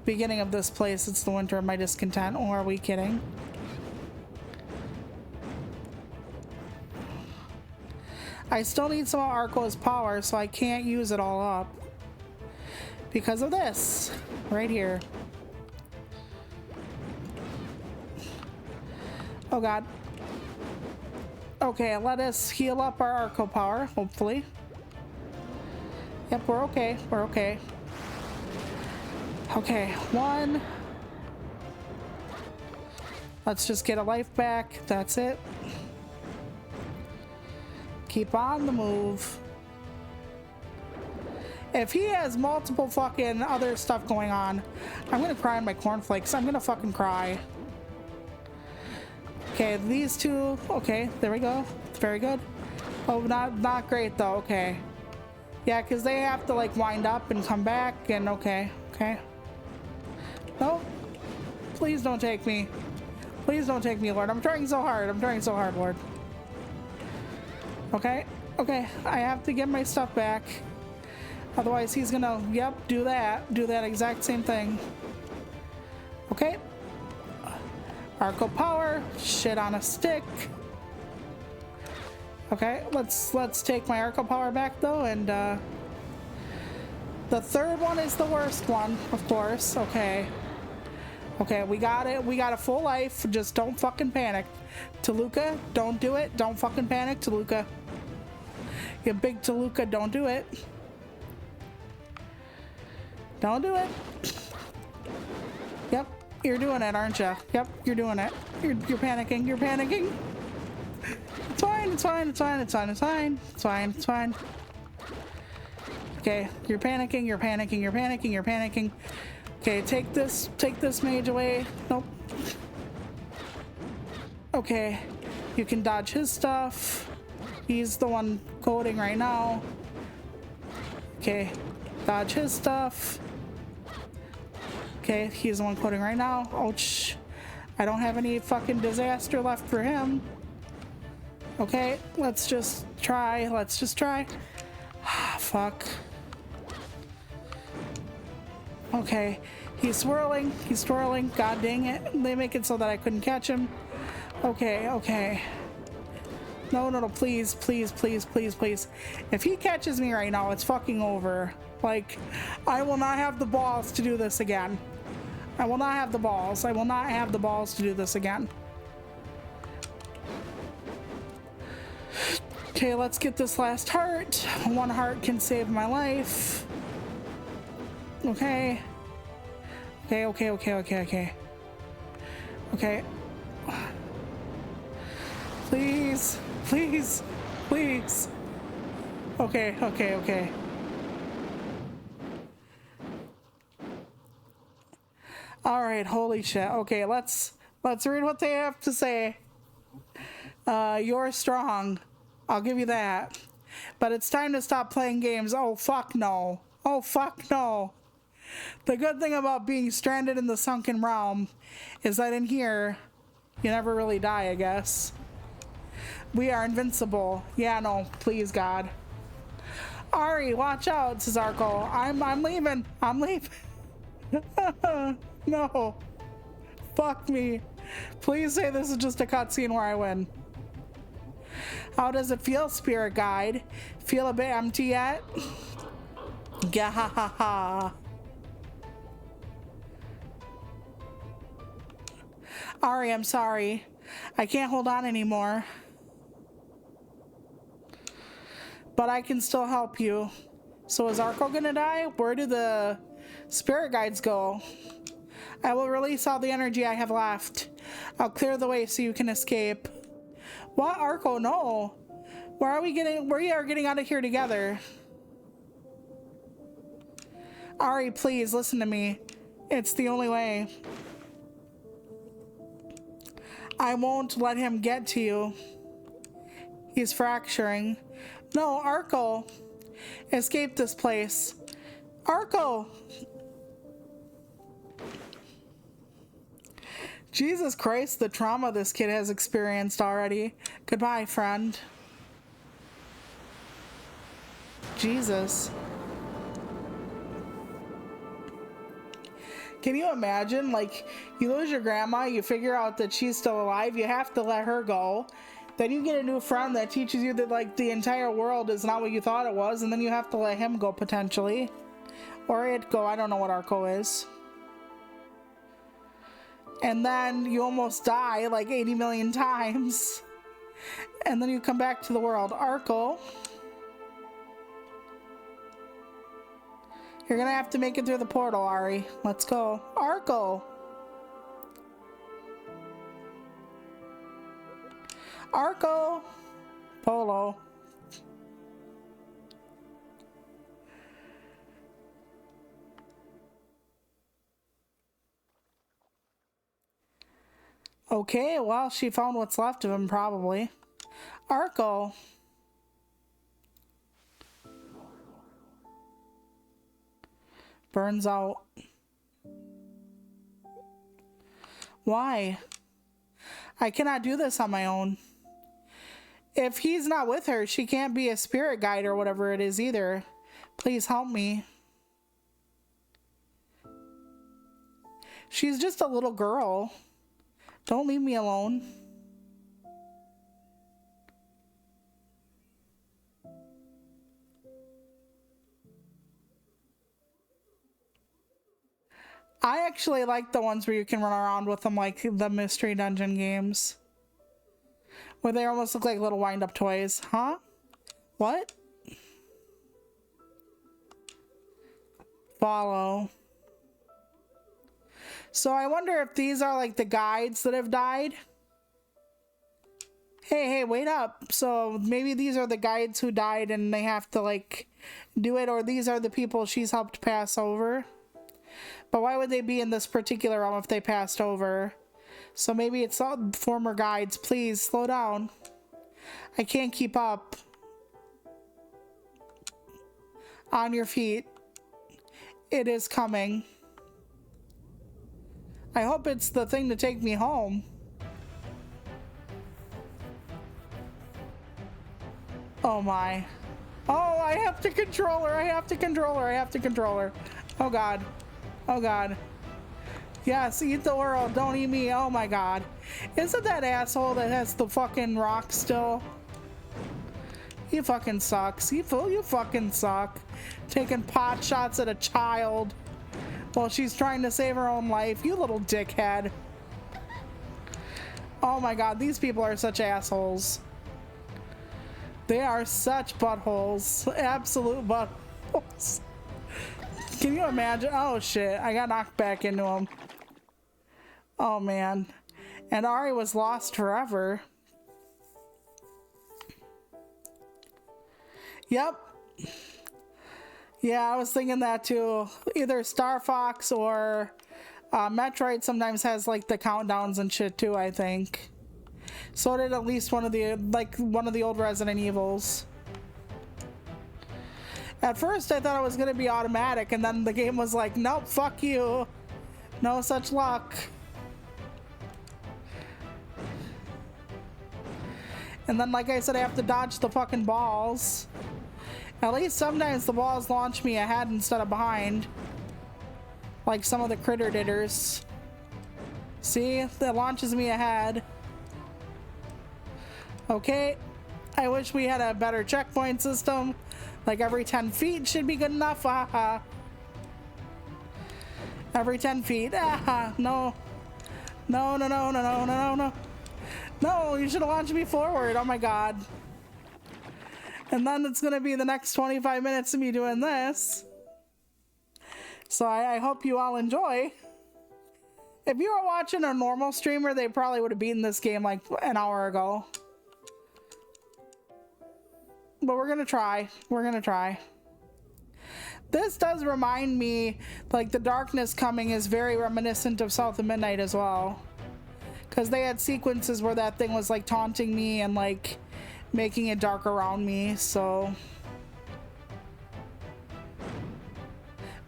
Speaker 1: beginning of this place, it's the winter of my discontent. Or are we kidding? I still need some of Arco's power, so I can't use it all up. Because of this. Right here. Oh god. Okay, let us heal up our Arco power, hopefully. Yep, we're okay. We're okay. Okay, 1. Let's just get a life back. That's it. Keep on the move. If he has multiple fucking other stuff going on, I'm gonna cry on my cornflakes. I'm gonna fucking cry. Okay, these two. Okay, there we go. It's very good. Oh, not great though. Okay. Yeah, because they have to like wind up and come back and okay. No. Please don't take me. Please don't take me, Lord. I'm trying so hard. I'm trying so hard, Lord. Okay. I have to get my stuff back. Otherwise, he's gonna, yep, do that exact same thing. Okay. Arco power, shit on a stick. Okay, let's take my Arco power back though, and the third one is the worst one, of course. Okay, we got it. We got a full life. Just don't fucking panic. Toluca, don't do it. Don't fucking panic, Toluca. You big Toluca, don't do it. Don't do it. Yep, you're doing it, aren't you? Yep, you're doing it. You're panicking. You're panicking. It's fine. It's fine. It's fine. It's fine. It's fine. It's fine. It's fine. Okay, you're panicking. You're panicking. You're panicking. You're panicking. Okay, take this mage away. Nope. Okay, you can dodge his stuff. He's the one coding right now. Okay, dodge his stuff. Okay, he's the one coding right now. Ouch. I don't have any fucking disaster left for him. Okay, let's just try. Let's just try. Fuck. Okay, he's swirling. He's swirling. God dang it. They make it so that I couldn't catch him. Okay. No, please. If he catches me right now, it's fucking over. Like, I will not have the balls to do this again. I will not have the balls. I will not have the balls to do this again. Okay, let's get this last heart. 1 heart can save my life. Okay. Okay. Please. Okay. All right, holy shit. Okay, let's read what they have to say. You're strong. I'll give you that. But it's time to stop playing games. Oh, fuck no. The good thing about being stranded in the sunken realm is that in here, you never really die, I guess. We are invincible. Yeah, no, please, God. Ari, watch out, says Arco. I'm leaving. No. Fuck me. Please say this is just a cutscene where I win. How does it feel, Spirit Guide? Feel a bit empty yet? Gahahaha. Ari, I'm sorry. I can't hold on anymore. But I can still help you. So is Arco gonna die? Where do the spirit guides go? I will release all the energy I have left. I'll clear the way so you can escape. What, Arco? No. We are getting out of here together. Ari, please listen to me. It's the only way. I won't let him get to you. He's fracturing. No, Arco. Escape this place. Arco! Jesus Christ, the trauma this kid has experienced already. Goodbye, friend. Jesus. Can you imagine, like, you lose your grandma, you figure out that she's still alive, you have to let her go. Then you get a new friend that teaches you that, like, the entire world is not what you thought it was, and then you have to let him go, potentially. Or Itko, I don't know what Arco is. And then you almost die like 80 million times. And then you come back to the world. Arco. You're gonna have to make it through the portal, Ari. Let's go. Arco. Arco. Polo. Okay, well, she found what's left of him, probably. Arco. Burns out. Why? I cannot do this on my own. If he's not with her, she can't be a spirit guide or whatever it is either. Please help me. She's just a little girl. Don't leave me alone. I actually like the ones where you can run around with them, like the mystery dungeon games. Where they almost look like little wind-up toys. Huh? What? Follow. So I wonder if these are like the guides that have died. Hey, wait up. So maybe these are the guides who died and they have to like do it, or these are the people she's helped pass over. But why would they be in this particular realm if they passed over? So maybe it's all former guides. Please slow down. I can't keep up. On your feet. It is coming. I hope it's the thing to take me home. Oh my. Oh, I have to control her. I have to control her. I have to control her. Oh God. Oh God. Yes, eat the world. Don't eat me. Oh my God. Isn't that asshole that has the fucking rock still? He fucking sucks. You fucking suck. Taking pot shots at a child while she's trying to save her own life. You little dickhead. Oh my God, these people are such assholes. They are such buttholes. Absolute buttholes. Can you imagine? Oh shit, I got knocked back into him. Oh man. And Ari was lost forever. Yep. Yeah, I was thinking that too. Either Star Fox or Metroid sometimes has like the countdowns and shit too, I think. So did at least one of the old Resident Evils. At first I thought it was gonna be automatic, and then the game was like, nope, fuck you. No such luck. And then, like I said, I have to dodge the fucking balls. At least sometimes the balls launch me ahead instead of behind. Like some of the critter ditters. See? That launches me ahead. Okay. I wish we had a better checkpoint system. Like every 10 feet should be good enough. Aha. Every 10 feet. Aha. No. No, no, no, no, no, no, no. No, you should have launched me forward. Oh my God. And then it's gonna be the next 25 minutes of me doing this. So I hope you all enjoy. If you were watching a normal streamer, they probably would have beaten this game like an hour ago. But we're gonna try. We're gonna try. This does remind me, like, the darkness coming is very reminiscent of South of Midnight as well. Because they had sequences where that thing was like taunting me and like making it dark around me, so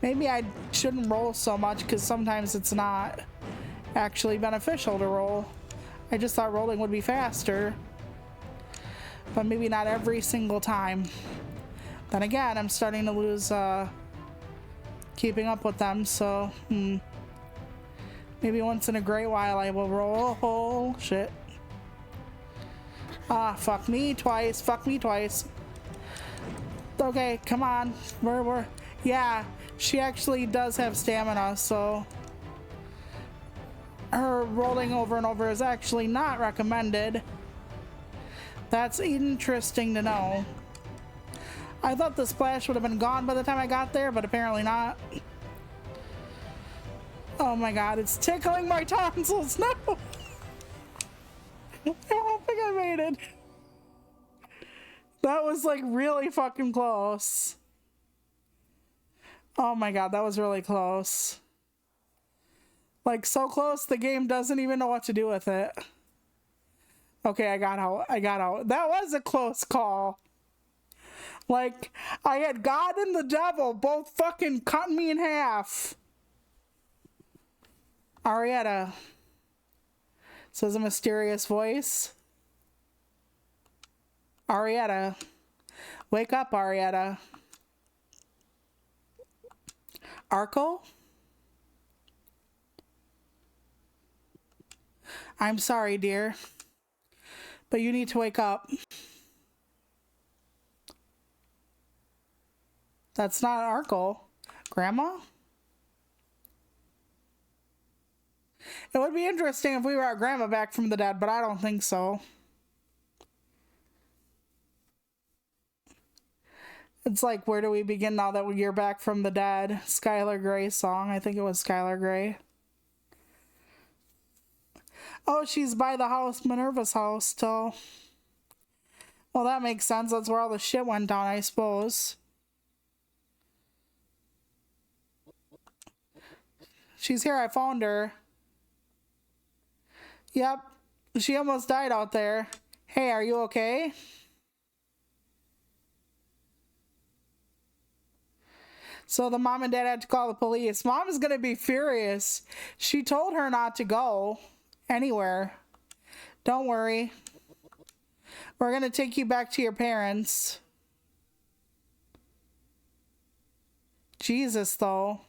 Speaker 1: maybe I shouldn't roll so much because sometimes it's not actually beneficial to roll. I just thought rolling would be faster, but maybe not every single time. Then again, I'm starting to lose keeping up with them, so maybe once in a great while I will roll. Oh shit. Ah, fuck me twice. Fuck me twice. Okay, come on. We're Yeah, she actually does have stamina, so her rolling over and over is actually not recommended. That's interesting to know. I thought the splash would have been gone by the time I got there, but apparently not. Oh my god, it's tickling my tonsils. No! I don't think I made it. That was like really fucking close. Oh my god, that was really close. Like so close, the game doesn't even know what to do with it. Okay, I got out. I got out. That was a close call. Like, I had God and the devil both fucking cutting me in half. Arietta, says a mysterious voice. Arietta. Wake up, Arietta. Arco? I'm sorry, dear, but you need to wake up. That's not Arco. Grandma? It would be interesting if we were our grandma back from the dead, but I don't think so. It's like, where do we begin now that you're back from the dead? Skylar Grey's song. I think it was Skylar Grey. Oh, she's by the house, Minerva's house still. Well, that makes sense. That's where all the shit went down, I suppose. She's here. I found her. Yep. She almost died out there. Hey, are you okay? So the mom and dad had to call the police. Mom is going to be furious. She told her not to go anywhere. Don't worry. We're going to take you back to your parents. Jesus, though.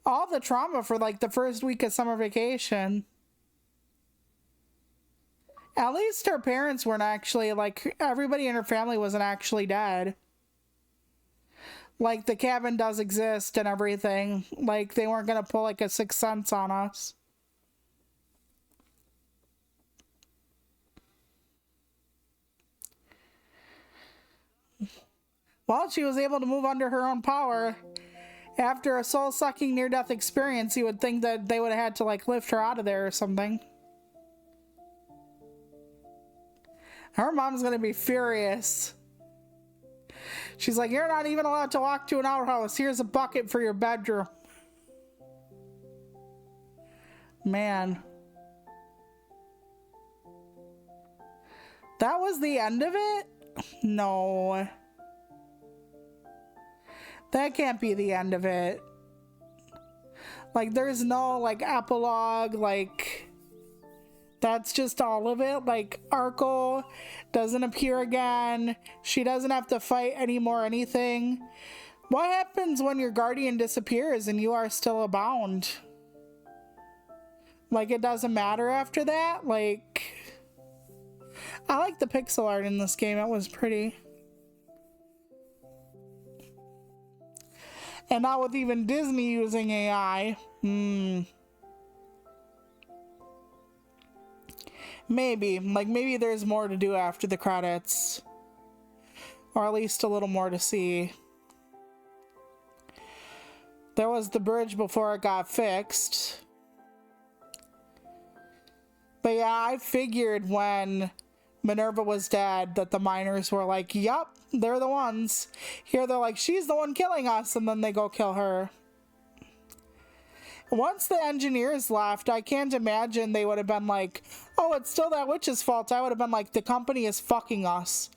Speaker 1: All the trauma for like the first week of summer vacation. At least her parents weren't actually, like, everybody in her family wasn't actually dead. Like, the cabin does exist and everything. Like, they weren't gonna pull, like, a Sixth Sense on us. Well, she was able to move under her own power. After a soul-sucking near-death experience, you would think that they would have had to, like, lift her out of there or something. Her mom's gonna be furious. She's like, you're not even allowed to walk to an outhouse. Here's a bucket for your bedroom. Man. That was the end of it? No. That can't be the end of it. Like, there's no, like, epilogue, like... That's just all of it. Like, Arco doesn't appear again. She doesn't have to fight anymore anything. What happens when your guardian disappears and you are still bound? Like, it doesn't matter after that? Like, I like the pixel art in this game. It was pretty. And now with even Disney using AI. Maybe. Like, maybe there's more to do after the credits. Or at least a little more to see. There was the bridge before it got fixed. But yeah, I figured when Minerva was dead that the miners were like, yup, they're the ones. Here they're like, she's the one killing us, and then they go kill her. Once the engineers left, I can't imagine they would have been like, oh, it's still that witch's fault. I would have been like, the company is fucking us.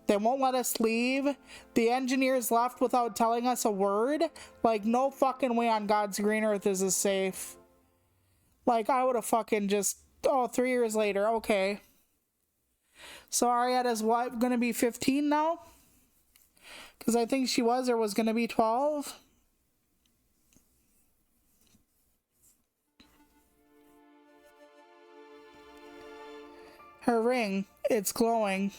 Speaker 1: They won't let us leave. The engineers left without telling us a word. Like, no fucking way on God's green earth is this safe. Like, I would have fucking just, oh, 3 years later, okay. So Arietta's what, gonna be 15 now? Because I think she was or was gonna be 12. Her ring, it's glowing.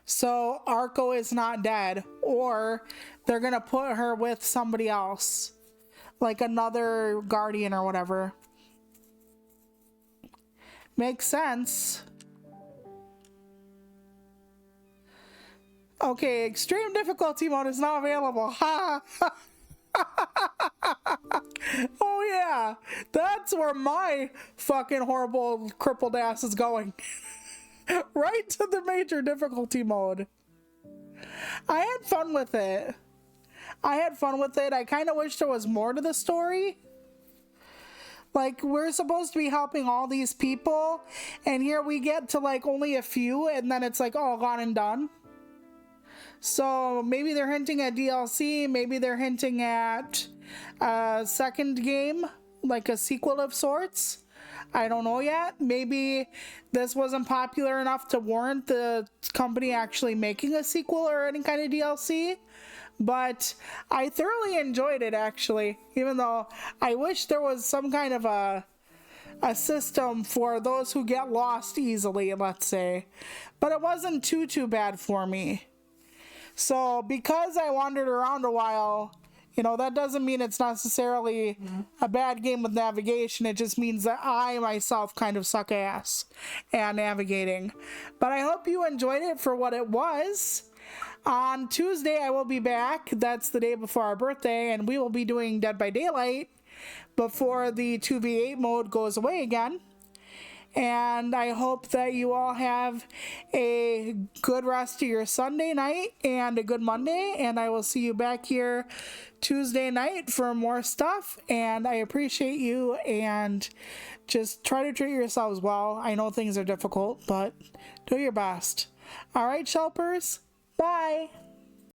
Speaker 1: So Arco is not dead, or they're gonna put her with somebody else, like another guardian or whatever. Makes sense. Okay, extreme difficulty mode is not available. Ha! Oh yeah, that's where my fucking horrible crippled ass is going. Right to the major difficulty mode. I had fun with it. I kind of wish there was more to the story. Like, we're supposed to be helping all these people, and here we get to like only a few, and then it's like all gone and done. So maybe they're hinting at DLC, maybe they're hinting at a second game, like a sequel of sorts. I don't know yet. Maybe this wasn't popular enough to warrant the company actually making a sequel or any kind of DLC. But I thoroughly enjoyed it, actually, even though I wish there was some kind of a system for those who get lost easily, let's say. But it wasn't too bad for me. So because I wandered around a while, you know, that doesn't mean it's necessarily a bad game with navigation. It just means that I myself kind of suck ass at navigating. But I hope you enjoyed it for what it was. On Tuesday, I will be back. That's the day before our birthday, and we will be doing Dead by Daylight before the 2v8 mode goes away again. And I hope that you all have a good rest of your Sunday night and a good Monday. And I will see you back here Tuesday night for more stuff. And I appreciate you, and just try to treat yourselves well. I know things are difficult, but do your best. All right, Shelpers. Bye.